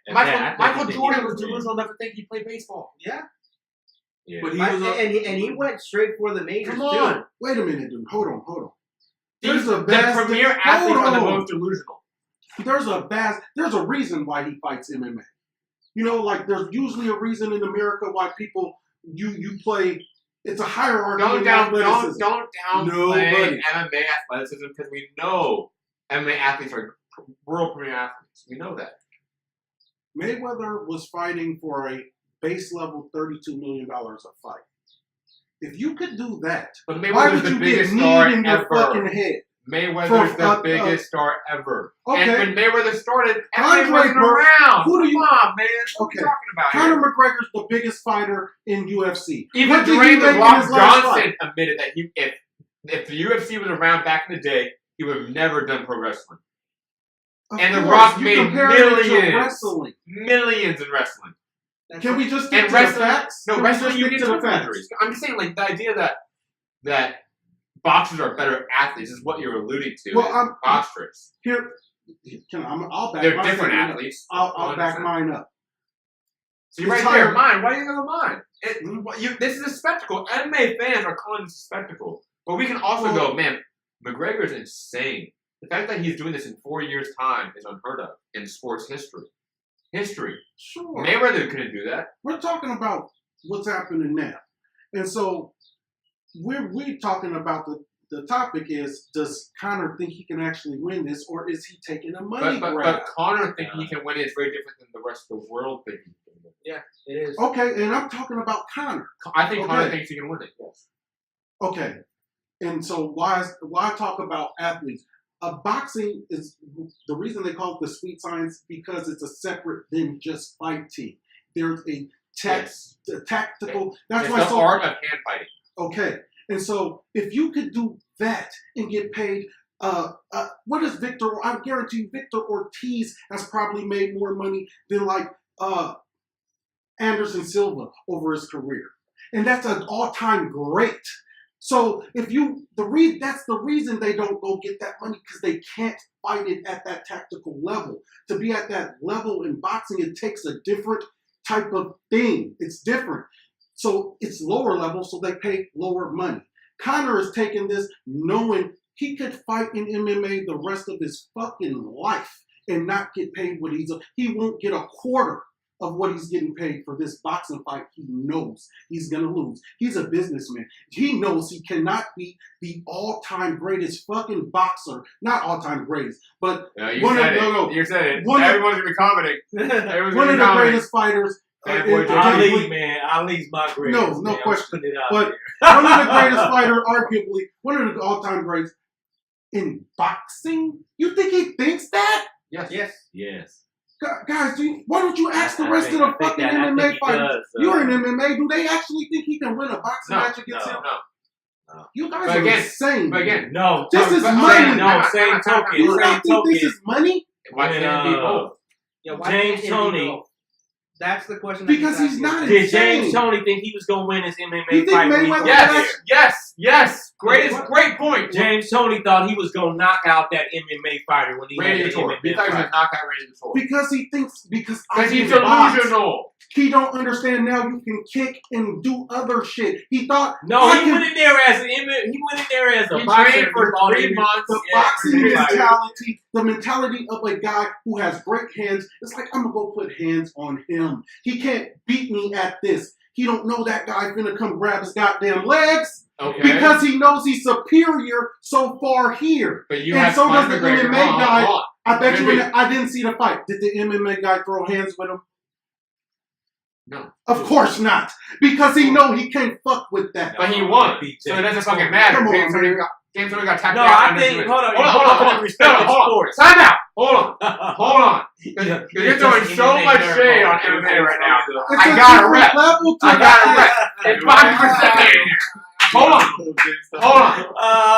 [SPEAKER 1] Michael Jordan was delusional enough to think he played baseball.
[SPEAKER 5] Yeah,
[SPEAKER 2] Yeah.
[SPEAKER 3] But he
[SPEAKER 5] and
[SPEAKER 3] was.
[SPEAKER 5] he went straight for the majors
[SPEAKER 3] Come
[SPEAKER 5] too.
[SPEAKER 3] on. Wait a minute, dude. Hold on. There's
[SPEAKER 1] The
[SPEAKER 3] a vast.
[SPEAKER 1] premier athletes are the most delusional.
[SPEAKER 3] There's a reason why he fights MMA. You know, like there's usually a reason in America why people you play. It's a hierarchy.
[SPEAKER 1] Don't
[SPEAKER 3] in athleticism.
[SPEAKER 1] downplay
[SPEAKER 3] Nobody.
[SPEAKER 1] MMA athleticism because we know MMA athletes are world premier athletes. We know that.
[SPEAKER 3] Mayweather was fighting for a base level $32 million a fight. If you could do that,
[SPEAKER 1] But
[SPEAKER 3] why
[SPEAKER 1] Mayweather's
[SPEAKER 3] would
[SPEAKER 1] the
[SPEAKER 3] you
[SPEAKER 1] biggest
[SPEAKER 3] get
[SPEAKER 1] star
[SPEAKER 3] kneed in your fucking
[SPEAKER 1] ever.
[SPEAKER 3] head?
[SPEAKER 1] Mayweather's
[SPEAKER 3] For,
[SPEAKER 1] the biggest star ever. And
[SPEAKER 3] Okay.
[SPEAKER 1] when Mayweather started,
[SPEAKER 3] Andre
[SPEAKER 1] MMA wasn't
[SPEAKER 3] Bur-
[SPEAKER 1] around.
[SPEAKER 3] who do you-
[SPEAKER 1] Come on, man. What
[SPEAKER 3] Okay.
[SPEAKER 1] are you talking about
[SPEAKER 3] Conor
[SPEAKER 1] here?
[SPEAKER 3] McGregor's the biggest fighter in UFC.
[SPEAKER 1] Even
[SPEAKER 3] What did he
[SPEAKER 1] Dwayne
[SPEAKER 3] make
[SPEAKER 1] "The
[SPEAKER 3] in
[SPEAKER 1] Rock"
[SPEAKER 3] his last
[SPEAKER 1] Johnson admitted that if the UFC was around back in the day, he would have never done pro wrestling.
[SPEAKER 3] Of
[SPEAKER 1] And The
[SPEAKER 3] course,
[SPEAKER 1] Rock
[SPEAKER 3] you
[SPEAKER 1] made
[SPEAKER 3] compare it to
[SPEAKER 1] millions.
[SPEAKER 3] wrestling.
[SPEAKER 1] Millions in wrestling.
[SPEAKER 3] Can we just stick
[SPEAKER 1] And
[SPEAKER 3] to
[SPEAKER 1] wrestling,
[SPEAKER 3] the facts?
[SPEAKER 1] no,
[SPEAKER 3] Can we
[SPEAKER 1] wrestling
[SPEAKER 3] just
[SPEAKER 1] you
[SPEAKER 3] stick
[SPEAKER 1] get
[SPEAKER 3] to the
[SPEAKER 1] shoulder
[SPEAKER 3] facts?
[SPEAKER 1] injuries. I'm just saying, like the idea that boxers are better athletes is what you're alluding to.
[SPEAKER 3] Well,
[SPEAKER 1] in
[SPEAKER 3] I'm-
[SPEAKER 1] boxers.
[SPEAKER 3] Here, I'll back
[SPEAKER 1] They're
[SPEAKER 3] my
[SPEAKER 1] different
[SPEAKER 3] statement up.
[SPEAKER 1] athletes.
[SPEAKER 3] I'll back
[SPEAKER 1] 100%.
[SPEAKER 3] mine up.
[SPEAKER 1] So you're right
[SPEAKER 3] It's
[SPEAKER 1] there.
[SPEAKER 3] hard.
[SPEAKER 1] Mine. Why are you going to mine? This is a spectacle. MMA fans are calling this a spectacle. But we can also
[SPEAKER 3] Well-
[SPEAKER 1] go, man, McGregor's insane. The fact that he's doing this in 4 years' time is unheard of in sports history.
[SPEAKER 3] Sure.
[SPEAKER 1] Mayweather couldn't do that.
[SPEAKER 3] We're talking about what's happening now. And so we're talking about the topic is, does Conor think he can actually win this, or is he taking a money
[SPEAKER 1] But
[SPEAKER 3] grab?
[SPEAKER 1] Conor thinking he can win it is very different than the rest of the world thinking he can win it.
[SPEAKER 5] It is.
[SPEAKER 3] Okay, and I'm talking about Conor.
[SPEAKER 1] I think Conor
[SPEAKER 3] Okay.
[SPEAKER 1] thinks he can win it, yes.
[SPEAKER 3] Okay. And so why talk about athletes? Boxing is the reason they call it the sweet science because it's a separate than just fight team. There's a tactical. That's
[SPEAKER 1] It's
[SPEAKER 3] why.
[SPEAKER 1] the art of hand fighting.
[SPEAKER 3] Okay, and so if you could do that and get paid, what is Victor? I guarantee you, Victor Ortiz has probably made more money than like Anderson Silva over his career, and that's an all-time great. So if that's the reason they don't go get that money because they can't fight it at that tactical level. To be at that level in boxing, it takes a different type of thing. It's different. So it's lower level, so they pay lower money. Conor is taking this knowing he could fight in MMA the rest of his fucking life and not get paid what he won't get a quarter of what he's getting paid for this boxing fight. He knows he's gonna lose. He's a businessman. He knows he cannot be the all-time greatest fucking boxer. Not all-time greatest, but
[SPEAKER 1] You
[SPEAKER 3] one
[SPEAKER 1] said
[SPEAKER 3] of
[SPEAKER 1] it. You said it.
[SPEAKER 3] one of-
[SPEAKER 1] Everyone's going to be commenting. Everyone's
[SPEAKER 3] one
[SPEAKER 1] gonna
[SPEAKER 3] of
[SPEAKER 1] be
[SPEAKER 3] the
[SPEAKER 1] commenting.
[SPEAKER 3] greatest fighters.
[SPEAKER 1] Fanboy Joe.
[SPEAKER 2] Ali, man. Ali's my greatest.
[SPEAKER 3] No
[SPEAKER 2] man.
[SPEAKER 3] question.
[SPEAKER 2] I'm putting it out
[SPEAKER 3] But
[SPEAKER 2] there.
[SPEAKER 3] one of the greatest fighters, arguably one of the all-time greats in boxing. You think he thinks that?
[SPEAKER 1] Yes.
[SPEAKER 2] Yes.
[SPEAKER 3] Guys, why don't you ask the
[SPEAKER 2] I
[SPEAKER 3] rest
[SPEAKER 2] think-
[SPEAKER 3] of
[SPEAKER 2] I
[SPEAKER 3] the
[SPEAKER 2] think
[SPEAKER 3] fucking
[SPEAKER 2] that- I think
[SPEAKER 3] MMA
[SPEAKER 2] he
[SPEAKER 3] fighters?
[SPEAKER 2] does,
[SPEAKER 3] You're in MMA. Do they actually think he can win a boxing
[SPEAKER 1] No,
[SPEAKER 3] match against him?
[SPEAKER 1] No.
[SPEAKER 3] You guys
[SPEAKER 1] But
[SPEAKER 3] are
[SPEAKER 1] again-
[SPEAKER 3] insane.
[SPEAKER 1] But again,
[SPEAKER 2] No.
[SPEAKER 3] This is
[SPEAKER 1] but-
[SPEAKER 3] money.
[SPEAKER 2] No, same token.
[SPEAKER 3] You
[SPEAKER 2] Same
[SPEAKER 3] not think this
[SPEAKER 2] token.
[SPEAKER 3] is money?
[SPEAKER 1] why
[SPEAKER 2] When,
[SPEAKER 1] can't it be both?
[SPEAKER 5] Yeah, why
[SPEAKER 2] James
[SPEAKER 5] can't it be
[SPEAKER 2] Toney-
[SPEAKER 5] both? That's the question.
[SPEAKER 3] Because
[SPEAKER 5] that
[SPEAKER 3] he's not
[SPEAKER 2] Did
[SPEAKER 3] insane.
[SPEAKER 2] James Toney think he was going to win his MMA
[SPEAKER 3] You think
[SPEAKER 2] fight when he
[SPEAKER 3] Mayweather-
[SPEAKER 2] got
[SPEAKER 1] Yes,
[SPEAKER 2] there?
[SPEAKER 1] yes. Great point.
[SPEAKER 2] James Toney thought he was going to knock out that MMA fighter when he
[SPEAKER 1] Randy
[SPEAKER 2] had the
[SPEAKER 1] Couture. He
[SPEAKER 2] MMA
[SPEAKER 1] thought he was
[SPEAKER 2] fight.
[SPEAKER 1] going to knock out Randy Couture.
[SPEAKER 3] Because he thinks
[SPEAKER 1] Because he's
[SPEAKER 3] can box.
[SPEAKER 1] delusional.
[SPEAKER 3] He don't understand now you can kick and do other shit. He thought
[SPEAKER 2] No,
[SPEAKER 3] I
[SPEAKER 2] he
[SPEAKER 3] can-
[SPEAKER 2] went in there as an MMA. He went in there as a
[SPEAKER 1] He
[SPEAKER 2] boxer.
[SPEAKER 1] trained for
[SPEAKER 2] He fought
[SPEAKER 1] 3
[SPEAKER 2] MMA.
[SPEAKER 1] months.
[SPEAKER 3] the
[SPEAKER 2] Yeah,
[SPEAKER 3] boxing
[SPEAKER 2] yeah.
[SPEAKER 3] mentality, the mentality of a guy who has great hands. It's like, I'm gonna go put hands on him. He can't beat me at this. He don't know that guy finna come grab his goddamn legs
[SPEAKER 1] Okay.
[SPEAKER 3] because he knows he's superior so far here.
[SPEAKER 1] But you
[SPEAKER 3] and
[SPEAKER 1] have
[SPEAKER 3] so does
[SPEAKER 1] Conor
[SPEAKER 3] the
[SPEAKER 1] McGregor.
[SPEAKER 3] MMA
[SPEAKER 1] Hold
[SPEAKER 3] guy.
[SPEAKER 1] on.
[SPEAKER 3] I bet you
[SPEAKER 1] Maybe.
[SPEAKER 3] I didn't see the fight. Did the MMA guy throw hands with him?
[SPEAKER 1] No.
[SPEAKER 3] Of course not. Because he know he can't fuck with that.
[SPEAKER 1] But he won. So it doesn't fucking matter.
[SPEAKER 3] Come on,
[SPEAKER 1] James Toney
[SPEAKER 3] man.
[SPEAKER 1] got- James Toney got tapped
[SPEAKER 2] No,
[SPEAKER 1] out.
[SPEAKER 2] I think. Hold on.
[SPEAKER 1] Hold on.
[SPEAKER 2] Respect the
[SPEAKER 1] Hold on.
[SPEAKER 2] sports.
[SPEAKER 1] Time out. Hold on. Because you're throwing so much shade on MMA right now.
[SPEAKER 3] It's
[SPEAKER 1] I
[SPEAKER 3] a
[SPEAKER 1] got a
[SPEAKER 3] different
[SPEAKER 1] rep.
[SPEAKER 3] level to
[SPEAKER 1] I got a
[SPEAKER 3] it.
[SPEAKER 1] rep. It's Bobby for a second. Hold on.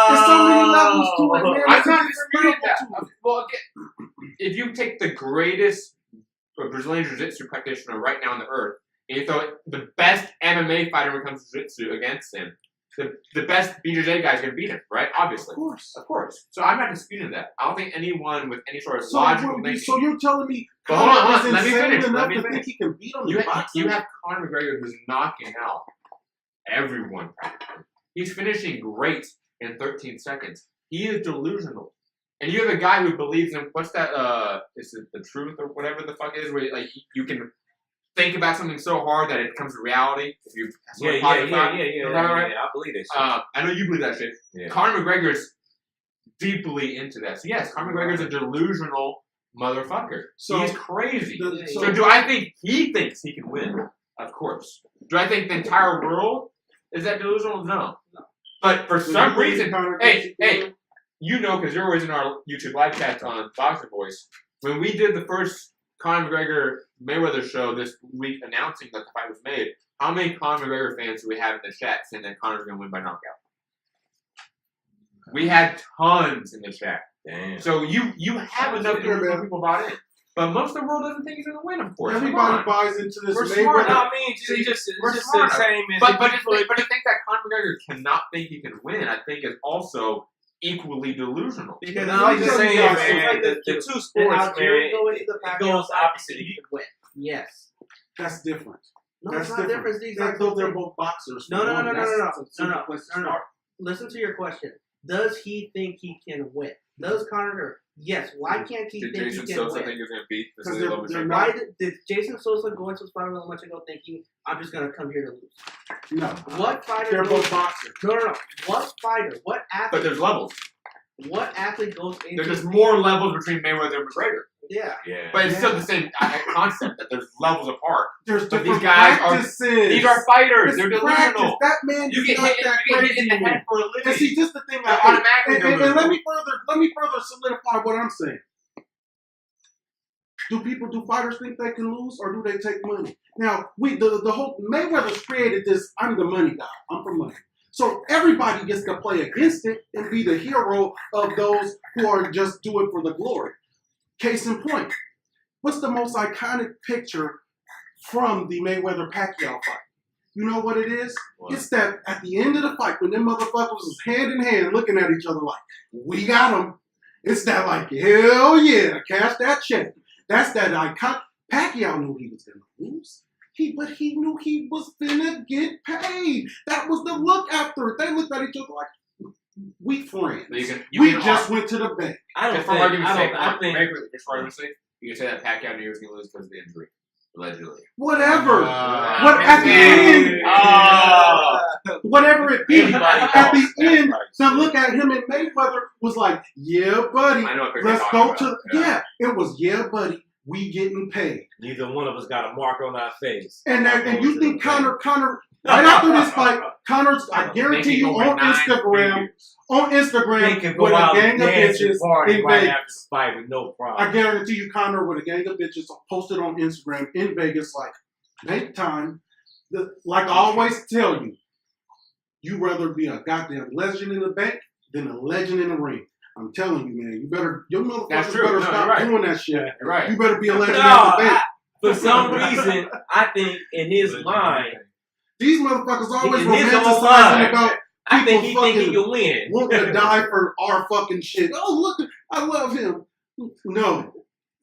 [SPEAKER 3] There's so many levels to it, man.
[SPEAKER 1] I'm
[SPEAKER 3] It's
[SPEAKER 1] not
[SPEAKER 3] incredible
[SPEAKER 1] disputing that.
[SPEAKER 3] to it.
[SPEAKER 1] Well, again, if you take the greatest Brazilian Jiu-Jitsu practitioner right now on the earth, and you throw the best MMA fighter when it comes to Jiu-Jitsu against him, the best BJJ guy is going to beat him, right? Obviously.
[SPEAKER 3] Of course.
[SPEAKER 1] Of course. So I'm not disputing that. I don't think anyone with any sort of
[SPEAKER 3] So,
[SPEAKER 1] logical thinking.
[SPEAKER 3] so you're telling me
[SPEAKER 1] But hold on,
[SPEAKER 3] Conor
[SPEAKER 1] hold on.
[SPEAKER 3] is
[SPEAKER 1] Let me
[SPEAKER 3] insane
[SPEAKER 1] finish.
[SPEAKER 3] enough
[SPEAKER 1] Let me
[SPEAKER 3] to
[SPEAKER 1] finish.
[SPEAKER 3] think he can beat him
[SPEAKER 1] You
[SPEAKER 3] in
[SPEAKER 1] have,
[SPEAKER 3] boxing?
[SPEAKER 1] you have Conor McGregor who's knocking out everyone practically. He's finishing great in 13 seconds. He is delusional. And you have a guy who believes in, what's that, is it the truth or whatever the fuck it is, where like you can think about something so hard that it becomes a reality. If you
[SPEAKER 2] Yeah. I believe this.
[SPEAKER 1] I know you believe that shit.
[SPEAKER 2] Yeah.
[SPEAKER 1] Conor McGregor's deeply into that. So yes, Conor McGregor's a delusional motherfucker.
[SPEAKER 3] So-
[SPEAKER 1] He's crazy.
[SPEAKER 3] So-
[SPEAKER 1] So do I think he thinks he can win? Of course. Do I think the entire world is that delusional? No. But for some reason, hey, you know, because you're always in our YouTube live chat on Boxing Voice. When we did the first Conor McGregor Mayweather show this week announcing that the fight was made, how many Conor McGregor fans do we have in the chat saying that Conor's going to win by knockout? We had tons in the chat.
[SPEAKER 2] Damn.
[SPEAKER 1] So you have enough to people bought in. But most of the world doesn't think he's going to win, of course.
[SPEAKER 3] Everybody buys into this
[SPEAKER 1] We're smart.
[SPEAKER 3] Mayweather.
[SPEAKER 2] No, I mean, it's just
[SPEAKER 1] We're
[SPEAKER 2] the
[SPEAKER 1] smarter.
[SPEAKER 2] same as
[SPEAKER 1] But to think that Conor McGregor cannot think he can win, I think is also equally delusional.
[SPEAKER 2] because
[SPEAKER 3] No,
[SPEAKER 2] I'm like
[SPEAKER 3] I'm
[SPEAKER 2] just saying,
[SPEAKER 3] telling you,
[SPEAKER 2] man,
[SPEAKER 5] it's like
[SPEAKER 2] the
[SPEAKER 5] the-
[SPEAKER 2] two
[SPEAKER 5] And
[SPEAKER 2] sports,
[SPEAKER 5] Algeria
[SPEAKER 2] man,
[SPEAKER 5] go into the
[SPEAKER 2] it
[SPEAKER 5] Pacquiao
[SPEAKER 2] goes
[SPEAKER 5] fight,
[SPEAKER 2] opposite.
[SPEAKER 5] he can win. Yes.
[SPEAKER 3] That's different.
[SPEAKER 5] No,
[SPEAKER 3] That's
[SPEAKER 5] it's not different. It's the exact same
[SPEAKER 3] They're
[SPEAKER 5] thing.
[SPEAKER 3] both boxers.
[SPEAKER 5] No.
[SPEAKER 3] That's a
[SPEAKER 5] No.
[SPEAKER 3] place to
[SPEAKER 5] No.
[SPEAKER 3] start.
[SPEAKER 5] Listen to your question. Does he think he can win? Does Conor? Yes. Why can't he
[SPEAKER 1] Did
[SPEAKER 5] think
[SPEAKER 1] Jason
[SPEAKER 5] he can
[SPEAKER 1] Sosa
[SPEAKER 5] win?
[SPEAKER 1] think he was going to beat
[SPEAKER 3] Because
[SPEAKER 1] Vasily
[SPEAKER 3] they're
[SPEAKER 1] Lomachenko?
[SPEAKER 3] not-
[SPEAKER 5] Why did Jason Sosa go into his fight with Lomachenko thinking, I'm just going to come here to lose?
[SPEAKER 3] No.
[SPEAKER 5] What fighter
[SPEAKER 3] They're
[SPEAKER 5] goes...
[SPEAKER 3] both boxers.
[SPEAKER 5] No. What fighter, what
[SPEAKER 1] But
[SPEAKER 5] athlete,
[SPEAKER 1] there's levels.
[SPEAKER 5] what athlete goes into...
[SPEAKER 1] There's just more levels between Mayweather and McGregor.
[SPEAKER 5] Yeah.
[SPEAKER 2] Yeah.
[SPEAKER 1] But it's still the same concept that there's levels apart.
[SPEAKER 3] There's
[SPEAKER 1] But
[SPEAKER 3] different
[SPEAKER 1] these guys are-
[SPEAKER 3] practices.
[SPEAKER 1] These are fighters.
[SPEAKER 3] It's
[SPEAKER 1] They're
[SPEAKER 3] practice.
[SPEAKER 1] delusional.
[SPEAKER 3] That man
[SPEAKER 1] You
[SPEAKER 3] is
[SPEAKER 1] get
[SPEAKER 3] not
[SPEAKER 1] hit,
[SPEAKER 3] that
[SPEAKER 1] you get hit
[SPEAKER 3] crazy.
[SPEAKER 1] in the
[SPEAKER 3] man.
[SPEAKER 1] head for a living.
[SPEAKER 3] And see, just the thing.
[SPEAKER 1] They're
[SPEAKER 3] Like,
[SPEAKER 1] automatically
[SPEAKER 3] and
[SPEAKER 1] delusional.
[SPEAKER 3] let me further solidify what I'm saying. Do fighters think they can lose, or do they take money? Now, the whole Mayweather's created this. I'm the money guy. I'm for money. So everybody gets to play against it and be the hero of those who are just do it for the glory. Case in point, what's the most iconic picture from the Mayweather-Pacquiao fight? You know what it is?
[SPEAKER 2] What?
[SPEAKER 3] It's that at the end of the fight, when them motherfuckers was hand in hand looking at each other like, we got him. It's that like, hell yeah, cash that check. That's that icon. Pacquiao knew he was going to lose. But he knew he was finna get paid. That was the look after it. They looked at each other like, we friends.
[SPEAKER 1] So
[SPEAKER 3] We just went to the bank.
[SPEAKER 2] I don't
[SPEAKER 1] Just for
[SPEAKER 2] think.
[SPEAKER 1] argument's sake,
[SPEAKER 2] I think.
[SPEAKER 1] just for argument's sake, you can say that Pacquiao knew he was going to lose because of the injury, allegedly.
[SPEAKER 3] Whatever.
[SPEAKER 1] What
[SPEAKER 3] at the end?
[SPEAKER 1] Oh.
[SPEAKER 3] Whatever it be.
[SPEAKER 2] Everybody
[SPEAKER 3] At the
[SPEAKER 2] knows.
[SPEAKER 3] end,
[SPEAKER 2] Everybody
[SPEAKER 3] the
[SPEAKER 2] knows.
[SPEAKER 3] look at him and Mayweather was like, yeah, buddy.
[SPEAKER 1] I know what
[SPEAKER 3] Let's
[SPEAKER 1] you're
[SPEAKER 3] go
[SPEAKER 1] talking
[SPEAKER 3] to
[SPEAKER 1] about.
[SPEAKER 3] yeah. It was yeah, buddy. We getting paid.
[SPEAKER 2] Neither one of us got a mark on our face.
[SPEAKER 3] And you think Conor right after this fight, Conor's I guarantee
[SPEAKER 1] Making
[SPEAKER 3] you
[SPEAKER 1] over
[SPEAKER 3] on
[SPEAKER 1] 9
[SPEAKER 3] Instagram
[SPEAKER 2] They can go
[SPEAKER 3] with a
[SPEAKER 2] out
[SPEAKER 3] gang
[SPEAKER 2] and
[SPEAKER 3] of
[SPEAKER 2] dance and
[SPEAKER 3] bitches
[SPEAKER 2] party
[SPEAKER 3] in
[SPEAKER 2] right
[SPEAKER 3] Vegas.
[SPEAKER 2] after the fight with no
[SPEAKER 3] I
[SPEAKER 2] problem.
[SPEAKER 3] guarantee you Conor with a gang of bitches posted on Instagram in Vegas like, bank time. Like I always tell you, you rather be a goddamn legend in the bank than a legend in the ring. I'm telling you, man. Your
[SPEAKER 1] That's
[SPEAKER 3] motherfuckers
[SPEAKER 1] true.
[SPEAKER 3] better
[SPEAKER 1] No,
[SPEAKER 3] stop
[SPEAKER 1] you're right.
[SPEAKER 3] doing that shit.
[SPEAKER 1] You're right.
[SPEAKER 3] You better be a legend
[SPEAKER 2] No,
[SPEAKER 3] at the bank.
[SPEAKER 2] for some reason, I think in his mind,
[SPEAKER 3] These motherfuckers always
[SPEAKER 2] In his own
[SPEAKER 3] romanticizing
[SPEAKER 2] mind.
[SPEAKER 3] about
[SPEAKER 2] I think he
[SPEAKER 3] people
[SPEAKER 2] think he
[SPEAKER 3] fucking
[SPEAKER 2] can win.
[SPEAKER 3] wanting to die for our fucking shit. Oh, look, I love him. No.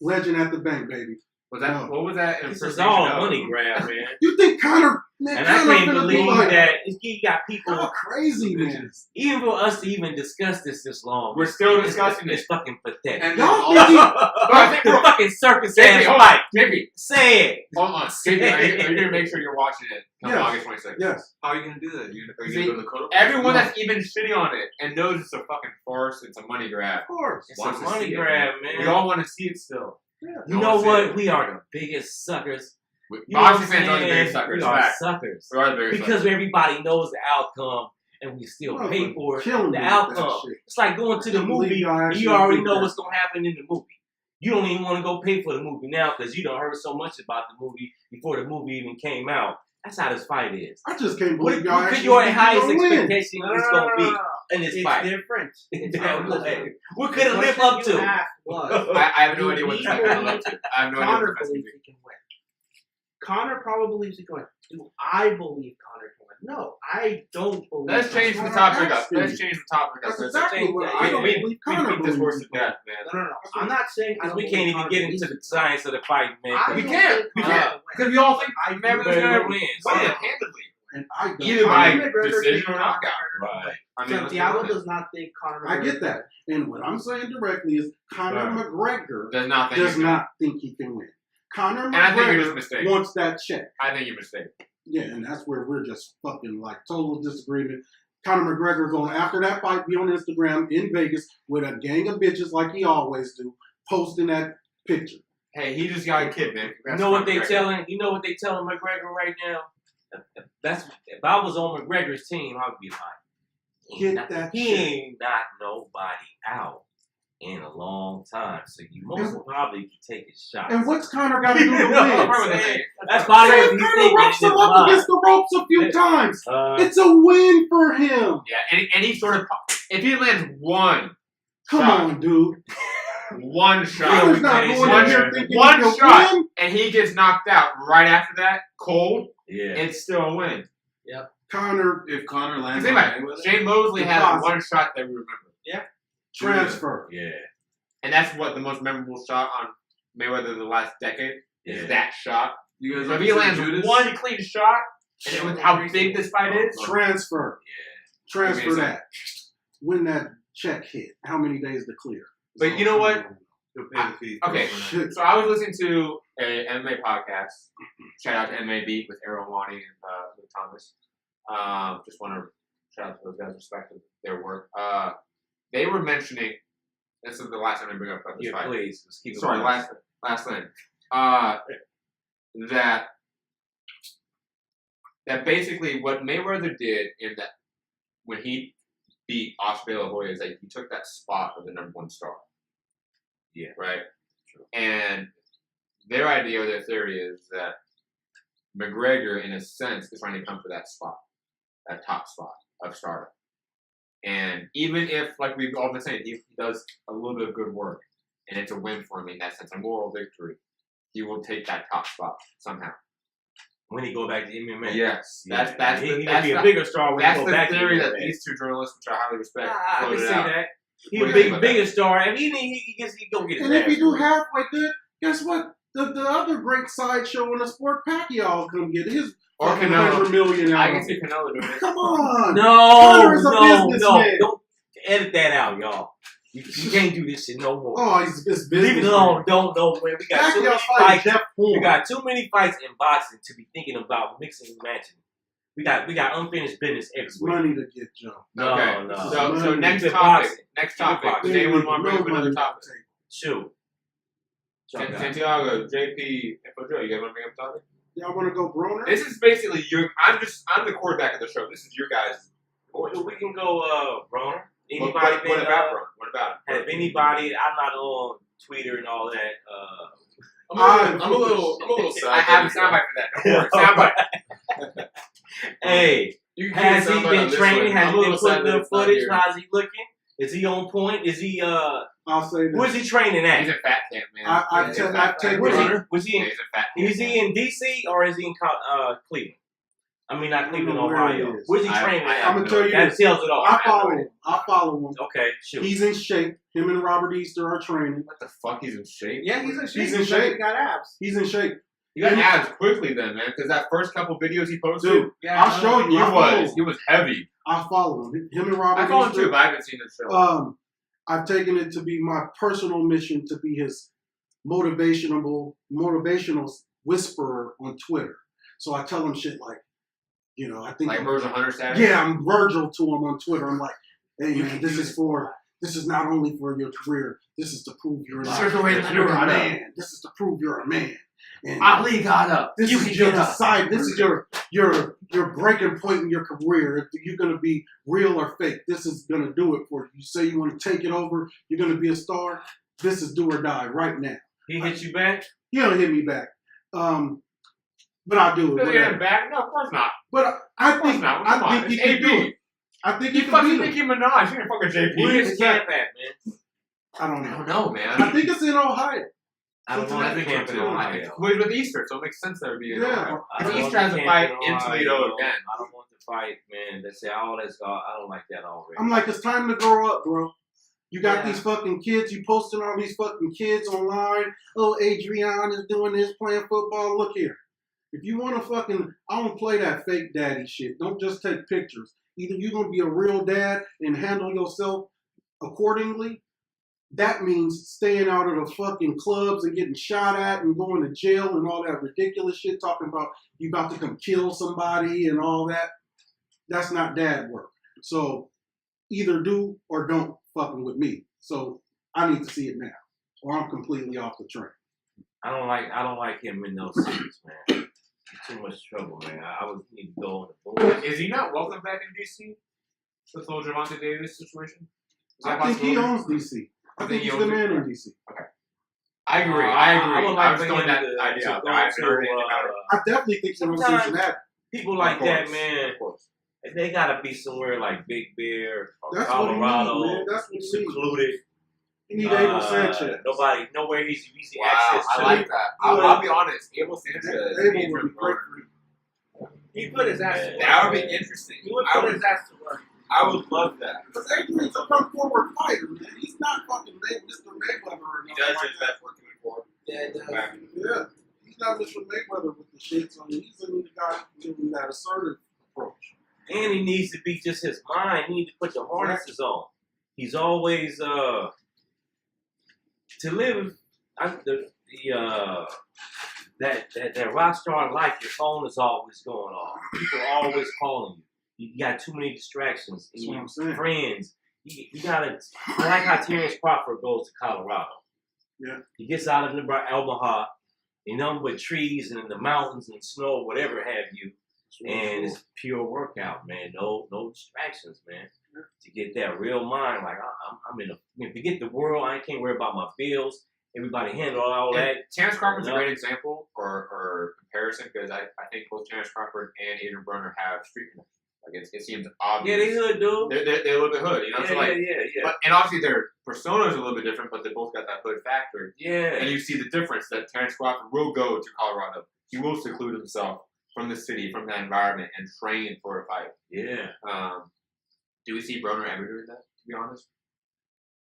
[SPEAKER 3] Legend at the bank, baby.
[SPEAKER 1] Was that, what was that?
[SPEAKER 2] This is all a money grab, man.
[SPEAKER 3] You think Conor, man,
[SPEAKER 2] And I
[SPEAKER 3] Conor
[SPEAKER 2] can't
[SPEAKER 3] finna be
[SPEAKER 2] believe
[SPEAKER 3] like,
[SPEAKER 2] that he got people,
[SPEAKER 3] oh, crazy, man.
[SPEAKER 2] even for us to even discuss this long.
[SPEAKER 1] We're still discussing
[SPEAKER 2] It's
[SPEAKER 1] it.
[SPEAKER 2] fucking pathetic.
[SPEAKER 4] And
[SPEAKER 3] Y'all
[SPEAKER 4] then
[SPEAKER 3] think he,
[SPEAKER 1] But I think
[SPEAKER 2] the
[SPEAKER 1] we're-
[SPEAKER 2] fucking circus
[SPEAKER 1] JP,
[SPEAKER 2] ass
[SPEAKER 1] hold on.
[SPEAKER 2] fight.
[SPEAKER 1] JP,
[SPEAKER 2] Say it.
[SPEAKER 1] hold on. JP, are you going to make sure you're watching it on
[SPEAKER 3] Yes.
[SPEAKER 1] August 26th?
[SPEAKER 3] yes.
[SPEAKER 4] how are you gonna do that? Are you
[SPEAKER 1] See,
[SPEAKER 4] gonna go to the code?
[SPEAKER 1] Everyone that's even shitting on it and knows it's a fucking farce, it's a money grab.
[SPEAKER 3] Of course.
[SPEAKER 2] It's
[SPEAKER 1] Wants
[SPEAKER 2] a
[SPEAKER 1] to
[SPEAKER 2] money
[SPEAKER 1] see it,
[SPEAKER 2] grab,
[SPEAKER 1] We
[SPEAKER 2] man.
[SPEAKER 1] all want to see it still.
[SPEAKER 2] You know what? We are the biggest suckers. You know
[SPEAKER 1] Boxing
[SPEAKER 2] what I'm
[SPEAKER 1] fans are the
[SPEAKER 2] saying?
[SPEAKER 1] biggest suckers.
[SPEAKER 2] We are
[SPEAKER 1] Fact.
[SPEAKER 2] suckers.
[SPEAKER 1] We are the biggest
[SPEAKER 2] Because
[SPEAKER 1] suckers.
[SPEAKER 2] everybody knows the outcome. and we still pay for it.
[SPEAKER 3] Killing
[SPEAKER 2] The
[SPEAKER 3] me with
[SPEAKER 2] outcome.
[SPEAKER 3] that shit.
[SPEAKER 2] It's like going to the
[SPEAKER 3] Can't believe
[SPEAKER 2] movie
[SPEAKER 3] y'all
[SPEAKER 2] and
[SPEAKER 3] actually
[SPEAKER 2] you already
[SPEAKER 3] think
[SPEAKER 2] know
[SPEAKER 3] that.
[SPEAKER 2] what's gonna happen in the movie. You don't even want to go pay for the movie now because you done heard so much about the movie before the movie even came out. That's how this fight is.
[SPEAKER 3] I just can't
[SPEAKER 2] What
[SPEAKER 3] believe y'all
[SPEAKER 2] could
[SPEAKER 3] actually
[SPEAKER 2] your
[SPEAKER 3] think
[SPEAKER 2] highest
[SPEAKER 3] you're gonna win.
[SPEAKER 2] expectation is gonna be in this
[SPEAKER 5] It's
[SPEAKER 2] fight?
[SPEAKER 5] different.
[SPEAKER 2] Damn,
[SPEAKER 5] Listen,
[SPEAKER 2] what? What could it
[SPEAKER 5] the
[SPEAKER 2] live
[SPEAKER 5] question
[SPEAKER 2] up
[SPEAKER 5] you
[SPEAKER 2] to?
[SPEAKER 5] asked was,
[SPEAKER 1] I have no
[SPEAKER 5] Do
[SPEAKER 1] idea what
[SPEAKER 5] we
[SPEAKER 1] this fight can live
[SPEAKER 5] believe
[SPEAKER 1] up to. I have no idea
[SPEAKER 5] Connor
[SPEAKER 1] what this
[SPEAKER 5] believes
[SPEAKER 1] fight
[SPEAKER 5] he can win. Connor probably believes he can win. Do I believe Connor can win? No, I don't believe.
[SPEAKER 1] Let's change the
[SPEAKER 3] what
[SPEAKER 1] topic
[SPEAKER 3] I'm
[SPEAKER 1] up.
[SPEAKER 3] asking
[SPEAKER 1] Let's
[SPEAKER 3] you.
[SPEAKER 1] change the topic up.
[SPEAKER 3] That's
[SPEAKER 1] Let's
[SPEAKER 3] exactly
[SPEAKER 1] change-
[SPEAKER 3] what
[SPEAKER 1] we-
[SPEAKER 3] I don't
[SPEAKER 1] we-
[SPEAKER 3] believe
[SPEAKER 1] we
[SPEAKER 3] Connor
[SPEAKER 1] beat this horse to
[SPEAKER 3] believes.
[SPEAKER 1] death, man.
[SPEAKER 5] No. I'm not saying I
[SPEAKER 2] Because
[SPEAKER 5] don't
[SPEAKER 2] we
[SPEAKER 5] believe
[SPEAKER 2] can't even
[SPEAKER 5] Connor
[SPEAKER 2] get
[SPEAKER 5] believes
[SPEAKER 2] into
[SPEAKER 5] he
[SPEAKER 2] the science of the fight, man.
[SPEAKER 5] I
[SPEAKER 1] We
[SPEAKER 5] don't
[SPEAKER 1] can't.
[SPEAKER 5] think
[SPEAKER 1] We
[SPEAKER 5] Connor
[SPEAKER 1] can't.
[SPEAKER 5] will win.
[SPEAKER 1] Because we all think
[SPEAKER 5] I
[SPEAKER 1] Mayweather's
[SPEAKER 2] Mayweather
[SPEAKER 1] gonna
[SPEAKER 2] wins.
[SPEAKER 1] win
[SPEAKER 2] Yeah.
[SPEAKER 1] handedly.
[SPEAKER 3] And I don't.
[SPEAKER 1] Either by
[SPEAKER 5] Conor McGregor
[SPEAKER 1] decision
[SPEAKER 5] thinks
[SPEAKER 1] or
[SPEAKER 5] Conor
[SPEAKER 1] knockout.
[SPEAKER 5] McGregor.
[SPEAKER 2] Right.
[SPEAKER 1] I mean,
[SPEAKER 5] Santiago does not think Conor
[SPEAKER 3] I
[SPEAKER 5] McGregor.
[SPEAKER 3] get that. And what I'm saying directly is Conor
[SPEAKER 1] Right.
[SPEAKER 3] McGregor
[SPEAKER 1] does not think
[SPEAKER 3] does
[SPEAKER 1] he's gonna-
[SPEAKER 3] not think he can win. Conor
[SPEAKER 1] And I think you're just
[SPEAKER 3] McGregor
[SPEAKER 1] mistaken.
[SPEAKER 3] wants that check.
[SPEAKER 1] I think you're mistaken.
[SPEAKER 3] Yeah, and that's where we're just fucking like total disagreement. Conor McGregor going after that fight, be on Instagram in Vegas with a gang of bitches like he always do, posting that picture.
[SPEAKER 1] Hey, he just got a kid, man.
[SPEAKER 2] You
[SPEAKER 1] Congrats
[SPEAKER 2] know
[SPEAKER 1] to
[SPEAKER 2] what they
[SPEAKER 1] McGregor.
[SPEAKER 2] telling? You know what they telling McGregor right now? If I was on McGregor's team, I'd be like,
[SPEAKER 3] Get that
[SPEAKER 2] he
[SPEAKER 3] shit.
[SPEAKER 2] ain't knocked nobody out in a long time, so you most probably can take his shot.
[SPEAKER 3] And what's Conor got to do to
[SPEAKER 2] You know what
[SPEAKER 3] win?
[SPEAKER 2] I'm saying? That's probably what
[SPEAKER 3] Sam
[SPEAKER 2] he's
[SPEAKER 3] Conor
[SPEAKER 2] thinking
[SPEAKER 3] roughs
[SPEAKER 2] in
[SPEAKER 3] him
[SPEAKER 2] his
[SPEAKER 3] up
[SPEAKER 2] mind.
[SPEAKER 3] against the ropes a few times. It's a win for him.
[SPEAKER 1] Yeah, and he sort of, if he lands one
[SPEAKER 3] Come
[SPEAKER 1] shot,
[SPEAKER 3] on, dude.
[SPEAKER 1] one shot,
[SPEAKER 3] Conor's not
[SPEAKER 2] One
[SPEAKER 3] going in here thinking
[SPEAKER 1] one
[SPEAKER 3] he can
[SPEAKER 1] shot.
[SPEAKER 3] win.
[SPEAKER 1] and he gets knocked out right after that, cold,
[SPEAKER 2] Yeah.
[SPEAKER 1] it's still a win.
[SPEAKER 3] Connor
[SPEAKER 4] If Connor lands
[SPEAKER 1] Think
[SPEAKER 4] on
[SPEAKER 1] about it.
[SPEAKER 4] Mayweather,
[SPEAKER 1] Shane Mosley has
[SPEAKER 3] Deposit.
[SPEAKER 1] one shot that we remember.
[SPEAKER 3] transfer.
[SPEAKER 2] Yeah.
[SPEAKER 1] And that's what the most memorable shot on Mayweather the last decade is
[SPEAKER 2] Yeah.
[SPEAKER 1] that shot.
[SPEAKER 4] you guys
[SPEAKER 1] So if
[SPEAKER 4] ever
[SPEAKER 1] he
[SPEAKER 4] seen
[SPEAKER 1] lands
[SPEAKER 4] Judas?
[SPEAKER 1] one clean shot, and it was how big this fight is,
[SPEAKER 3] Transfer. Transfer
[SPEAKER 1] Amazing.
[SPEAKER 3] that. When that check hit, how many days to clear?
[SPEAKER 1] But you know what?
[SPEAKER 4] He'll pay the fee.
[SPEAKER 1] Okay.
[SPEAKER 3] Shit.
[SPEAKER 1] So I was listening to a MMA podcast. Shout out to MMA Beat with Errol Wani and Luke Thomas. Just want to shout out to those guys, respect their work. They were mentioning. This is the last time I bring up about this
[SPEAKER 2] Yeah,
[SPEAKER 1] fight.
[SPEAKER 2] please. Let's keep it
[SPEAKER 1] Sorry,
[SPEAKER 2] going.
[SPEAKER 1] last thing. That basically what Mayweather did in that when he beat Oscar De La Hoya is that he took that spot of the #1 star.
[SPEAKER 2] Yeah.
[SPEAKER 1] Right? And their idea or their theory is that McGregor, in a sense, is trying to come for that spot, that top spot of stardom. And even if, like we've all been saying, he does a little bit of good work, and it's a win for him in that sense, a moral victory, he will take that top spot somehow.
[SPEAKER 2] When he go back to MMA.
[SPEAKER 1] Yes,
[SPEAKER 2] Yeah.
[SPEAKER 1] that's
[SPEAKER 2] he,
[SPEAKER 1] the,
[SPEAKER 2] he'll
[SPEAKER 1] that's
[SPEAKER 2] be a
[SPEAKER 1] the,
[SPEAKER 2] bigger star when he
[SPEAKER 1] that's
[SPEAKER 2] go
[SPEAKER 1] the
[SPEAKER 2] back
[SPEAKER 1] theory
[SPEAKER 2] to
[SPEAKER 1] that
[SPEAKER 2] MMA.
[SPEAKER 1] these two journalists, which I highly respect,
[SPEAKER 2] I can
[SPEAKER 1] floated
[SPEAKER 2] see
[SPEAKER 1] out.
[SPEAKER 2] that. He
[SPEAKER 1] What
[SPEAKER 2] a
[SPEAKER 1] do you think
[SPEAKER 2] big,
[SPEAKER 1] about
[SPEAKER 2] bigger star. I mean, he go get his
[SPEAKER 3] And if
[SPEAKER 2] ass
[SPEAKER 3] you do
[SPEAKER 2] whooped.
[SPEAKER 3] halfway good, guess what? The other great sideshow in the sport, Pacquiao, come get his
[SPEAKER 1] Or
[SPEAKER 3] fucking
[SPEAKER 1] Canelo.
[SPEAKER 3] $100 million
[SPEAKER 1] I
[SPEAKER 3] out
[SPEAKER 1] can
[SPEAKER 3] of
[SPEAKER 1] see
[SPEAKER 3] it.
[SPEAKER 1] Canelo doing it.
[SPEAKER 3] Come on.
[SPEAKER 2] No,
[SPEAKER 3] Connor's a businessman.
[SPEAKER 2] don't edit that out, y'all. You can't do this shit no more.
[SPEAKER 3] Oh, he's business.
[SPEAKER 2] Leave it alone. Don't know when we got too many
[SPEAKER 3] Pacquiao fighting
[SPEAKER 2] fights.
[SPEAKER 3] Jeff
[SPEAKER 2] We
[SPEAKER 3] Horn.
[SPEAKER 2] got too many fights in boxing to be thinking about mixing and matching. We got unfinished business everywhere.
[SPEAKER 3] Money to get jumped.
[SPEAKER 2] No,
[SPEAKER 1] Okay.
[SPEAKER 2] no.
[SPEAKER 1] So next
[SPEAKER 2] Keep it
[SPEAKER 1] topic.
[SPEAKER 2] boxing.
[SPEAKER 1] Next
[SPEAKER 2] Keep it
[SPEAKER 1] topic.
[SPEAKER 2] boxing.
[SPEAKER 1] Does anyone want to bring up
[SPEAKER 3] No
[SPEAKER 1] another
[SPEAKER 3] money
[SPEAKER 1] topic?
[SPEAKER 3] to take.
[SPEAKER 2] Shoot.
[SPEAKER 1] Santiago, JP, and Joe, you guys want to bring up a topic?
[SPEAKER 3] Y'all want to go Broner?
[SPEAKER 1] This is basically I'm the quarterback of the show. This is your guys' voice.
[SPEAKER 2] We can go, Broner. Anybody
[SPEAKER 1] What
[SPEAKER 2] been,
[SPEAKER 1] about Broner? What about him?
[SPEAKER 2] have anybody? I'm not on Twitter and all that.
[SPEAKER 4] I'm a little sad.
[SPEAKER 1] I have a soundbite for that. Don't worry. Soundbite.
[SPEAKER 2] Hey,
[SPEAKER 4] You can hear
[SPEAKER 2] has he
[SPEAKER 4] soundbite on
[SPEAKER 2] been
[SPEAKER 4] this
[SPEAKER 2] training?
[SPEAKER 4] one.
[SPEAKER 2] Has
[SPEAKER 4] I'm
[SPEAKER 2] he
[SPEAKER 4] a
[SPEAKER 2] been
[SPEAKER 4] little sad
[SPEAKER 2] putting
[SPEAKER 4] that
[SPEAKER 2] the
[SPEAKER 4] it's not
[SPEAKER 2] footage?
[SPEAKER 4] here.
[SPEAKER 2] How's he looking? Is he on point? Is he
[SPEAKER 3] I'll say this.
[SPEAKER 2] where's he training
[SPEAKER 1] He's
[SPEAKER 2] at?
[SPEAKER 1] a fat camp, man.
[SPEAKER 3] I've
[SPEAKER 1] He's a
[SPEAKER 3] taken
[SPEAKER 1] fat camp.
[SPEAKER 2] Was he?
[SPEAKER 3] Broner.
[SPEAKER 2] Was he?
[SPEAKER 1] Yeah,
[SPEAKER 2] In,
[SPEAKER 1] he's a fat camp.
[SPEAKER 2] is he in DC or is he in Cleveland? I mean, not
[SPEAKER 3] I don't
[SPEAKER 2] Cleveland,
[SPEAKER 3] know where he
[SPEAKER 2] Ohio.
[SPEAKER 3] is.
[SPEAKER 2] Where's he
[SPEAKER 1] I-
[SPEAKER 2] training
[SPEAKER 1] I
[SPEAKER 2] at?
[SPEAKER 1] have
[SPEAKER 3] I'm gonna tell you
[SPEAKER 2] That
[SPEAKER 3] this.
[SPEAKER 2] tells it all.
[SPEAKER 3] I follow him.
[SPEAKER 2] Okay, shoot.
[SPEAKER 3] He's in shape. Him and Robert Easter are training.
[SPEAKER 1] What the fuck? He's in shape.
[SPEAKER 5] Yeah, he's in shape.
[SPEAKER 3] He's in shape.
[SPEAKER 5] He got abs.
[SPEAKER 3] He's in shape.
[SPEAKER 1] You got
[SPEAKER 3] And-
[SPEAKER 1] abs quickly then, man. Because that first couple videos he posted,
[SPEAKER 3] Dude,
[SPEAKER 5] Yeah,
[SPEAKER 3] I'll show you.
[SPEAKER 1] he was heavy.
[SPEAKER 3] I follow him. Him and Robert
[SPEAKER 1] I follow him
[SPEAKER 3] Easter.
[SPEAKER 1] too, but I haven't seen the show.
[SPEAKER 3] I've taken it to be my personal mission to be his motivational whisperer on Twitter. So I tell him shit like, I think
[SPEAKER 1] Like Virgil Hunter status.
[SPEAKER 3] yeah, I'm Virgil to him on Twitter. I'm like, hey man, this is not only for your career. This is to prove you're
[SPEAKER 1] This is the way to do
[SPEAKER 3] you're
[SPEAKER 1] it,
[SPEAKER 3] a
[SPEAKER 1] man.
[SPEAKER 3] man. This is to prove you're a man. And
[SPEAKER 1] Ali got up.
[SPEAKER 3] this
[SPEAKER 1] You
[SPEAKER 3] is
[SPEAKER 1] can
[SPEAKER 3] your
[SPEAKER 1] get up.
[SPEAKER 3] decide. This is your breaking point in your career. If you're gonna be real or fake, this is gonna do it for you. You say you want to take it over. You're gonna be a star. This is do or die right now.
[SPEAKER 2] He hit you back?
[SPEAKER 3] He don't hit me back. But I'll do it.
[SPEAKER 1] Does he get
[SPEAKER 3] Whatever.
[SPEAKER 1] him back? No, of course not.
[SPEAKER 3] But I
[SPEAKER 1] Of course
[SPEAKER 3] think
[SPEAKER 1] not. Come on,
[SPEAKER 3] I think he
[SPEAKER 1] it's
[SPEAKER 3] can
[SPEAKER 1] AB.
[SPEAKER 3] do it. I think he
[SPEAKER 1] You
[SPEAKER 3] can
[SPEAKER 1] fucking
[SPEAKER 3] beat
[SPEAKER 1] Nicki
[SPEAKER 3] him.
[SPEAKER 1] Minaj. You ain't fucking JP.
[SPEAKER 2] Where's his
[SPEAKER 3] Exactly.
[SPEAKER 2] camp at, man?
[SPEAKER 3] I don't
[SPEAKER 1] I
[SPEAKER 3] know.
[SPEAKER 1] don't know, man.
[SPEAKER 3] I think it's in Ohio.
[SPEAKER 2] I don't want to camp in Ohio.
[SPEAKER 1] Well, with Easter, so it makes sense that it would be in
[SPEAKER 3] Yeah.
[SPEAKER 1] Ohio.
[SPEAKER 2] I
[SPEAKER 1] If
[SPEAKER 2] don't
[SPEAKER 1] Easter
[SPEAKER 2] want
[SPEAKER 1] has
[SPEAKER 2] to
[SPEAKER 1] a
[SPEAKER 2] camp
[SPEAKER 1] fight
[SPEAKER 2] in
[SPEAKER 1] in
[SPEAKER 2] Ohio.
[SPEAKER 1] Toledo again.
[SPEAKER 2] I don't want to fight, man. They say all that's gone. I don't like that already.
[SPEAKER 3] I'm like, it's time to grow up, bro. You got
[SPEAKER 5] Yeah.
[SPEAKER 3] these fucking kids. You posting all these fucking kids online. Oh, Adrien is doing this, playing football. Look here. If you want to fucking, I don't play that fake daddy shit. Don't just take pictures. Either you're going to be a real dad and handle yourself accordingly. That means staying out of the fucking clubs and getting shot at and going to jail and all that ridiculous shit. Talking about you about to come kill somebody and all that. That's not dad work. So either do or don't fucking with me. So I need to see it now, or I'm completely off the train.
[SPEAKER 2] I don't like him in those cities, man. Too much trouble, man. I would need to go on the board.
[SPEAKER 1] Is he not welcome back in DC? With the whole Javante Davis situation? Is that
[SPEAKER 3] I think he
[SPEAKER 1] possible?
[SPEAKER 3] owns DC. I think
[SPEAKER 1] he
[SPEAKER 3] he's the
[SPEAKER 1] owns it?
[SPEAKER 3] man in DC.
[SPEAKER 1] I agree.
[SPEAKER 2] I
[SPEAKER 1] I
[SPEAKER 2] would like
[SPEAKER 1] was
[SPEAKER 2] for
[SPEAKER 1] throwing
[SPEAKER 2] him
[SPEAKER 1] that
[SPEAKER 2] to
[SPEAKER 1] idea out
[SPEAKER 2] go
[SPEAKER 1] there. I haven't heard
[SPEAKER 2] to,
[SPEAKER 1] anything about it.
[SPEAKER 3] I definitely think he's in
[SPEAKER 2] Sometimes-
[SPEAKER 3] Cincinnati.
[SPEAKER 2] People like
[SPEAKER 1] Of
[SPEAKER 2] that,
[SPEAKER 1] course.
[SPEAKER 2] man.
[SPEAKER 1] Of course.
[SPEAKER 2] They gotta be somewhere like Big Bear or
[SPEAKER 3] That's what he
[SPEAKER 2] Colorado,
[SPEAKER 3] needs, man. That's what he needs.
[SPEAKER 2] secluded.
[SPEAKER 3] You need Abel Sanchez.
[SPEAKER 2] Nowhere easy
[SPEAKER 1] Wow,
[SPEAKER 2] access
[SPEAKER 1] I
[SPEAKER 2] to.
[SPEAKER 1] like that. I'll be honest. Abel Sanchez.
[SPEAKER 3] Abel would be great for you.
[SPEAKER 5] He put his ass to work.
[SPEAKER 1] That would be interesting.
[SPEAKER 5] He would
[SPEAKER 1] I
[SPEAKER 5] put
[SPEAKER 1] would,
[SPEAKER 5] his ass to work.
[SPEAKER 1] I would love that.
[SPEAKER 3] Because Adrian's a come forward fighter, man. He's not fucking Mr. Mayweather or
[SPEAKER 1] He
[SPEAKER 3] nothing
[SPEAKER 1] does
[SPEAKER 3] like
[SPEAKER 1] just
[SPEAKER 3] that.
[SPEAKER 1] that working for.
[SPEAKER 5] Yeah, it does.
[SPEAKER 3] Yeah. He's not Mr. Mayweather with the shit. So he's the guy giving that assertive approach.
[SPEAKER 2] And he needs to be just his mind. He needs to put the harnesses on. He's always to live that rock star life. Your phone is always going off. People are always calling you. You got too many distractions.
[SPEAKER 3] That's what I'm saying.
[SPEAKER 2] Friends. You gotta. I like how Terrence Crawford goes to Colorado.
[SPEAKER 3] Yeah.
[SPEAKER 2] He gets out of Omaha, nothing but trees and in the mountains and snow, whatever have you. And it's pure workout, man. No distractions, man. To get that real mind, like I'm in a. Forget the world. I can't worry about my bills. Everybody handle all that.
[SPEAKER 1] Terrence Crawford's a great example or comparison because I think both Terrence Crawford and Adrien Broner have street connections. Like it seems obvious.
[SPEAKER 2] Yeah, they hood, dude.
[SPEAKER 1] They're a little bit hood, you know.
[SPEAKER 2] Yeah,
[SPEAKER 1] so like,
[SPEAKER 2] yeah.
[SPEAKER 1] But, and obviously their personas are a little bit different, but they both got that hood factor.
[SPEAKER 2] Yeah.
[SPEAKER 1] And you see the difference that Terrence Crawford will go to Colorado. He will seclude himself from the city, from that environment, and train for a fight.
[SPEAKER 2] Yeah.
[SPEAKER 1] Do we see Broner ever doing that? To be honest.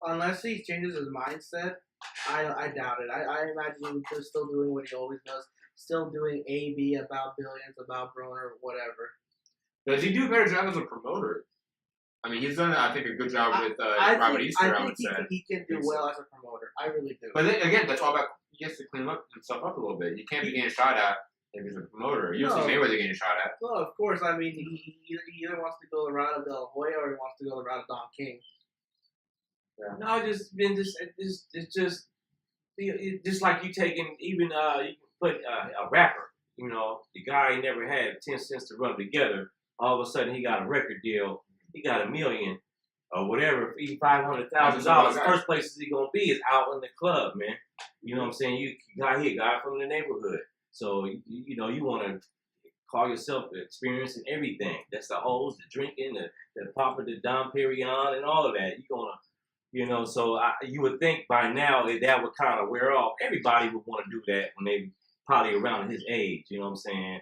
[SPEAKER 5] Unless he changes his mindset, I doubt it. I imagine him just still doing what he always does. Still doing AB about billions, about Broner, whatever.
[SPEAKER 1] Does he do a better job as a promoter? I mean, he's done, I think, a good job with Robert Easter, I would say.
[SPEAKER 5] He can do well as a promoter. I really do.
[SPEAKER 1] But then, again, that's all about, he has to clean himself up a little bit. You can't be getting shot at if he's a promoter. You don't see Mayweather getting shot at.
[SPEAKER 5] Well, of course. I mean, he either wants to go the route of De La Hoya or he wants to go the route of Don King.
[SPEAKER 1] Yeah.
[SPEAKER 2] No, it's just like you taking even you can put a rapper. You know, the guy never had 10 cents to rub together. All of a sudden, he got a record deal. He got $1 million or whatever, even $500,000. First places he gonna be is out in the club, man. You know what I'm saying? You got here, guy from the neighborhood. So you know you want to call yourself experiencing everything. That's the hoes, the drinking, the popping, the Dom Perignon, and all of that. You gonna, you know. So you would think by now that would kind of wear off. Everybody would want to do that when they probably around his age. You know what I'm saying?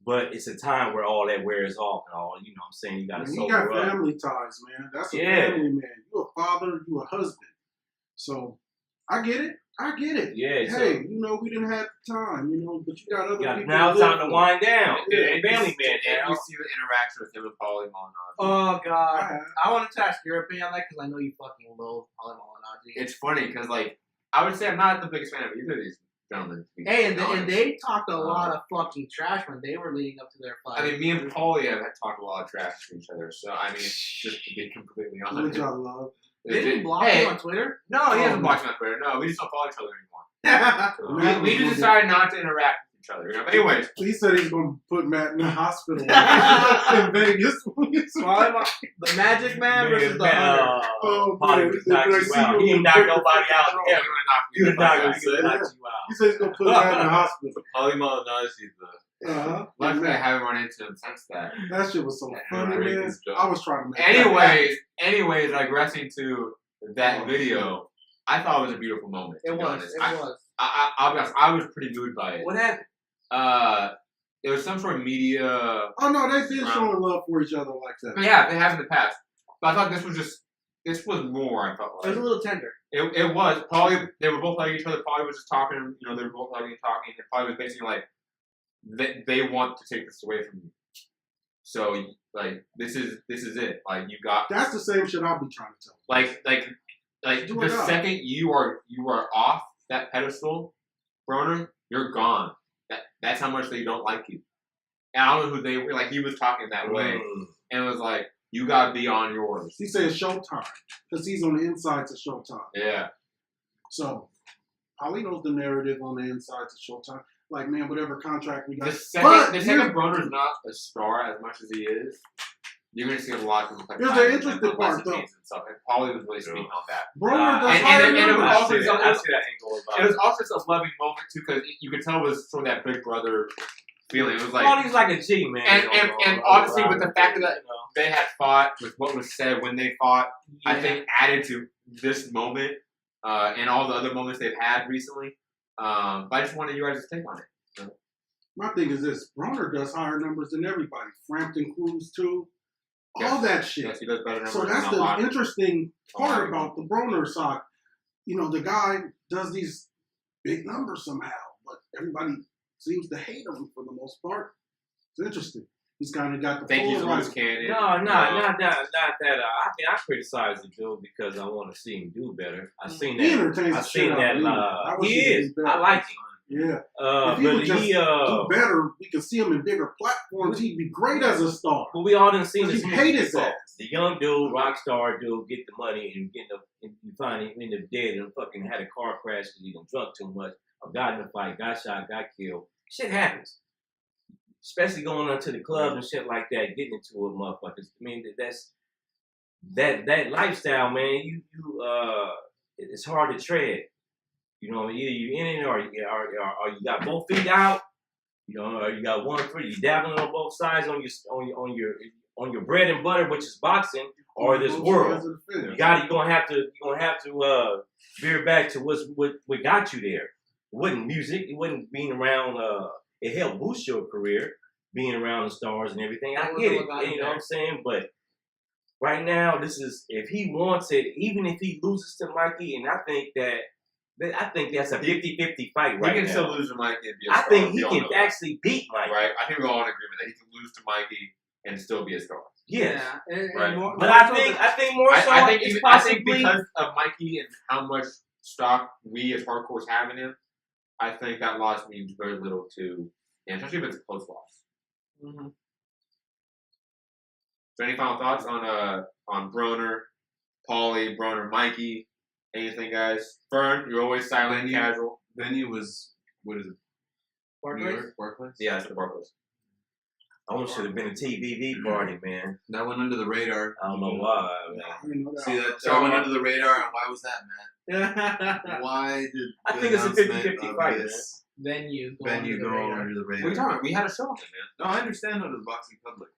[SPEAKER 2] But it's a time where all that wears off and all. You know what I'm saying? You got to sober up.
[SPEAKER 3] You got family ties, man. That's a
[SPEAKER 2] Yeah.
[SPEAKER 3] family man. You a father, you a husband. So I get it.
[SPEAKER 2] Yeah.
[SPEAKER 3] Hey, you know, we didn't have time, you know, but you got other people.
[SPEAKER 2] Now it's time to
[SPEAKER 3] live
[SPEAKER 2] wind down.
[SPEAKER 1] And
[SPEAKER 2] Family man
[SPEAKER 1] and
[SPEAKER 2] now.
[SPEAKER 1] you see the interaction with him and Paulie Malignaggi.
[SPEAKER 5] Oh God!
[SPEAKER 3] for.
[SPEAKER 5] I wanted to ask your opinion on that because I know you fucking loathe Paulie Malignaggi.
[SPEAKER 1] It's funny because, like, I would say I'm not the biggest fan of either of these gentlemen. to be
[SPEAKER 5] Hey, and
[SPEAKER 1] honest.
[SPEAKER 5] they talked a lot of fucking trash when they were leading up to their fight.
[SPEAKER 1] I mean, me and Paulie have talked a lot of trash to each other, so I mean, just to be completely honest.
[SPEAKER 3] Which I love.
[SPEAKER 5] Didn't he block
[SPEAKER 1] Hey,
[SPEAKER 5] you on Twitter?
[SPEAKER 1] No, he
[SPEAKER 3] Oh,
[SPEAKER 1] hasn't
[SPEAKER 3] no.
[SPEAKER 1] blocked me on Twitter. No, we just don't follow each other anymore. We just decided not to interact with each other. You know? But anyways,
[SPEAKER 3] He said he's going to put Matt in the hospital in Vegas.
[SPEAKER 5] The Magic Man versus the Hunter.
[SPEAKER 3] Oh,
[SPEAKER 2] Probably
[SPEAKER 3] man.
[SPEAKER 2] would knock you out. He ain't knock nobody out.
[SPEAKER 1] yeah,
[SPEAKER 2] You would knock
[SPEAKER 1] out.
[SPEAKER 2] you out.
[SPEAKER 3] He said he's going to put Matt in the hospital.
[SPEAKER 4] Holly Maldonado,
[SPEAKER 1] Luckily, I haven't run into him since that.
[SPEAKER 3] That shit was so funny,
[SPEAKER 4] great
[SPEAKER 3] man.
[SPEAKER 4] this joke.
[SPEAKER 3] I was trying to make
[SPEAKER 1] Anyways, digressing to that video, I thought it was a beautiful moment.
[SPEAKER 5] It
[SPEAKER 1] to be
[SPEAKER 5] was.
[SPEAKER 1] honest.
[SPEAKER 5] It was.
[SPEAKER 1] I'll be honest, I was pretty moved by it.
[SPEAKER 2] What happened?
[SPEAKER 1] There was some sort of media.
[SPEAKER 3] Oh, no, they did showing love for each other like that.
[SPEAKER 1] Yeah, they have in the past. But I thought this was more. I felt
[SPEAKER 5] It was
[SPEAKER 1] like
[SPEAKER 5] a little tender.
[SPEAKER 1] it was. Probably they were both liking each other. Probably was just talking. You know, they were both liking and talking. And probably was basically like they want to take this away from you. So like this is it. Like you got.
[SPEAKER 3] That's the same shit I'll be trying to tell.
[SPEAKER 1] Like
[SPEAKER 3] Do
[SPEAKER 1] the
[SPEAKER 3] it up.
[SPEAKER 1] second you are off that pedestal, Broner, you're gone. That's how much they don't like you. And I don't know who they were. Like he was talking that way, and it was like you gotta be on yours.
[SPEAKER 3] He said Showtime because he's on the insides of Showtime.
[SPEAKER 1] Yeah.
[SPEAKER 3] So Holly knows the narrative on the insides of Showtime. Like, man, whatever contract we got.
[SPEAKER 1] The second Broner's not a star as much as he is, you're gonna see a lot of people.
[SPEAKER 3] Here's the interesting part, though.
[SPEAKER 1] And stuff. And Paulie was really speaking on that.
[SPEAKER 3] Broner does
[SPEAKER 1] and
[SPEAKER 3] higher
[SPEAKER 1] it was
[SPEAKER 3] numbers.
[SPEAKER 1] also
[SPEAKER 2] I see that angle about
[SPEAKER 1] It was also a loving moment too, because you could tell it was sort of that big brother feeling. It was like,
[SPEAKER 2] Paulie's like a G, man.
[SPEAKER 1] and honestly, with the fact that they had fought, with what was said when they fought, I think added to this moment and all the other moments they've had recently. But I just wanted you guys to take on it.
[SPEAKER 3] My thing is this: Broner does higher numbers than everybody. Frampton Cruz too.
[SPEAKER 1] Yes.
[SPEAKER 3] All that shit.
[SPEAKER 1] Yes, he does better
[SPEAKER 3] So
[SPEAKER 1] numbers
[SPEAKER 3] that's
[SPEAKER 1] than a lot.
[SPEAKER 3] the interesting part
[SPEAKER 1] lot.
[SPEAKER 3] about the Broner side. You know, the guy does these big numbers somehow, but everybody seems to hate him for the most part. It's interesting. He's kind of got the
[SPEAKER 1] Thank you so much,
[SPEAKER 3] polarized-
[SPEAKER 1] Cannon.
[SPEAKER 2] not that. I criticize the dude because I want to see him do better. I seen
[SPEAKER 3] He
[SPEAKER 2] that.
[SPEAKER 3] entertains
[SPEAKER 2] I
[SPEAKER 3] the shit
[SPEAKER 2] seen
[SPEAKER 3] out
[SPEAKER 2] that.
[SPEAKER 3] of me. I wish
[SPEAKER 2] He
[SPEAKER 3] he
[SPEAKER 2] is.
[SPEAKER 3] did better.
[SPEAKER 2] I like him.
[SPEAKER 3] Yeah. If he
[SPEAKER 2] But
[SPEAKER 3] would just
[SPEAKER 2] he
[SPEAKER 3] do better, we could see him in bigger platforms. He'd be great as a star.
[SPEAKER 2] But we all done seen
[SPEAKER 3] He
[SPEAKER 2] this.
[SPEAKER 3] hate his ass.
[SPEAKER 2] The young dude, rock star dude, get the money and you find him end up dead and fucking had a car crash because he done drunk too much, or got in a fight, got shot, got killed. Shit happens. Especially going onto the club and shit like that, getting into it, motherfuckers. I mean, that's that lifestyle, man. It's hard to tread. You know, either you're in it or you got both feet out. You know, or you got one foot. You dabbling on both sides on your bread and butter, which is boxing, or this world. You're gonna have to veer back to what got you there. It wasn't music. It wasn't being around. It helped boost your career, being around the stars and everything. I get it. You know what I'm saying? But right now, this is if he wants it, even if he loses to Mikey, and I think that's a 50-50 fight right now.
[SPEAKER 1] He can still lose to Mikey and be a
[SPEAKER 2] I
[SPEAKER 1] star.
[SPEAKER 2] think he
[SPEAKER 1] We all
[SPEAKER 2] can
[SPEAKER 1] know that.
[SPEAKER 2] actually beat Mikey.
[SPEAKER 1] Right? I think we're all in agreement that he can lose to Mikey and still be a star.
[SPEAKER 2] Yes.
[SPEAKER 1] Right.
[SPEAKER 2] But I think more so
[SPEAKER 1] I think
[SPEAKER 2] it's
[SPEAKER 1] I think
[SPEAKER 2] possibly
[SPEAKER 1] because of Mikey and how much stock we as hardcores have in him, I think that loss means very little to him, especially if it's a close loss.
[SPEAKER 5] Mm-hmm.
[SPEAKER 1] So any final thoughts on Broner, Paulie, Broner, Mikey? Anything, guys? Fern, you're always silent and casual.
[SPEAKER 4] Venue was, what is it?
[SPEAKER 5] Barclays?
[SPEAKER 4] New York? Barclays?
[SPEAKER 1] Yeah, it's the Barclays.
[SPEAKER 2] I almost should have been a TBV party, man.
[SPEAKER 4] That went under the radar.
[SPEAKER 2] I don't know why.
[SPEAKER 3] I didn't know that.
[SPEAKER 4] See, that went under the radar, and why was that, man? Why did
[SPEAKER 2] I
[SPEAKER 4] the
[SPEAKER 2] think it's a
[SPEAKER 4] announcement
[SPEAKER 2] 50-50
[SPEAKER 4] of
[SPEAKER 2] fight,
[SPEAKER 4] this
[SPEAKER 5] Venue
[SPEAKER 4] venue
[SPEAKER 5] go
[SPEAKER 4] go under the radar?
[SPEAKER 1] What are you talking about? We had a show on it, man.
[SPEAKER 4] No, I understand under the boxing public.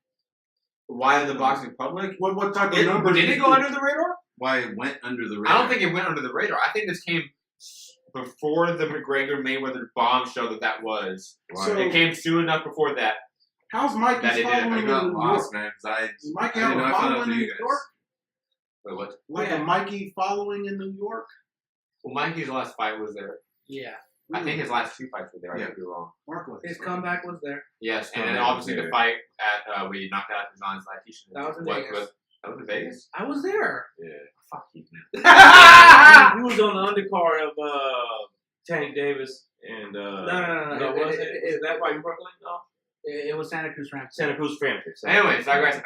[SPEAKER 1] Why the boxing public?
[SPEAKER 3] What type of numbers?
[SPEAKER 1] Did it go under the radar?
[SPEAKER 4] Why it went under the radar?
[SPEAKER 1] I don't think it went under the radar. I think this came before the McGregor Mayweather bombshell that was.
[SPEAKER 4] Why?
[SPEAKER 3] So-
[SPEAKER 1] It came soon enough before that.
[SPEAKER 3] How's Mikey's
[SPEAKER 1] That it did.
[SPEAKER 3] following
[SPEAKER 4] I
[SPEAKER 3] in
[SPEAKER 4] got
[SPEAKER 3] New York?
[SPEAKER 4] lost, man, because
[SPEAKER 3] Does Mikey
[SPEAKER 4] I
[SPEAKER 3] have
[SPEAKER 4] didn't know
[SPEAKER 3] a
[SPEAKER 4] I found out
[SPEAKER 3] following
[SPEAKER 4] through
[SPEAKER 3] in
[SPEAKER 4] you
[SPEAKER 3] New
[SPEAKER 4] guys.
[SPEAKER 3] York?
[SPEAKER 1] Wait, what?
[SPEAKER 3] Like
[SPEAKER 5] Yeah.
[SPEAKER 3] a Mikey following in New York?
[SPEAKER 1] Well, Mikey's last fight was there.
[SPEAKER 5] Yeah.
[SPEAKER 1] I think his last two fights were there. I
[SPEAKER 4] Yeah.
[SPEAKER 1] could be wrong.
[SPEAKER 3] Barclays.
[SPEAKER 5] His comeback was there.
[SPEAKER 1] Yes, and then
[SPEAKER 2] Comeback
[SPEAKER 1] obviously
[SPEAKER 2] was
[SPEAKER 1] the
[SPEAKER 2] there.
[SPEAKER 1] fight at where he knocked out his on his life.
[SPEAKER 5] That was in Vegas.
[SPEAKER 1] That was in Vegas.
[SPEAKER 5] I was there.
[SPEAKER 2] Yeah.
[SPEAKER 1] Fuck you, man.
[SPEAKER 2] He was on the undercard of Tank Davis and
[SPEAKER 5] No.
[SPEAKER 2] was it? Is that fight in Brooklyn? No.
[SPEAKER 5] It was Santa Cruz Rams.
[SPEAKER 2] Santa Cruz Frampton.
[SPEAKER 1] Anyways, digressing.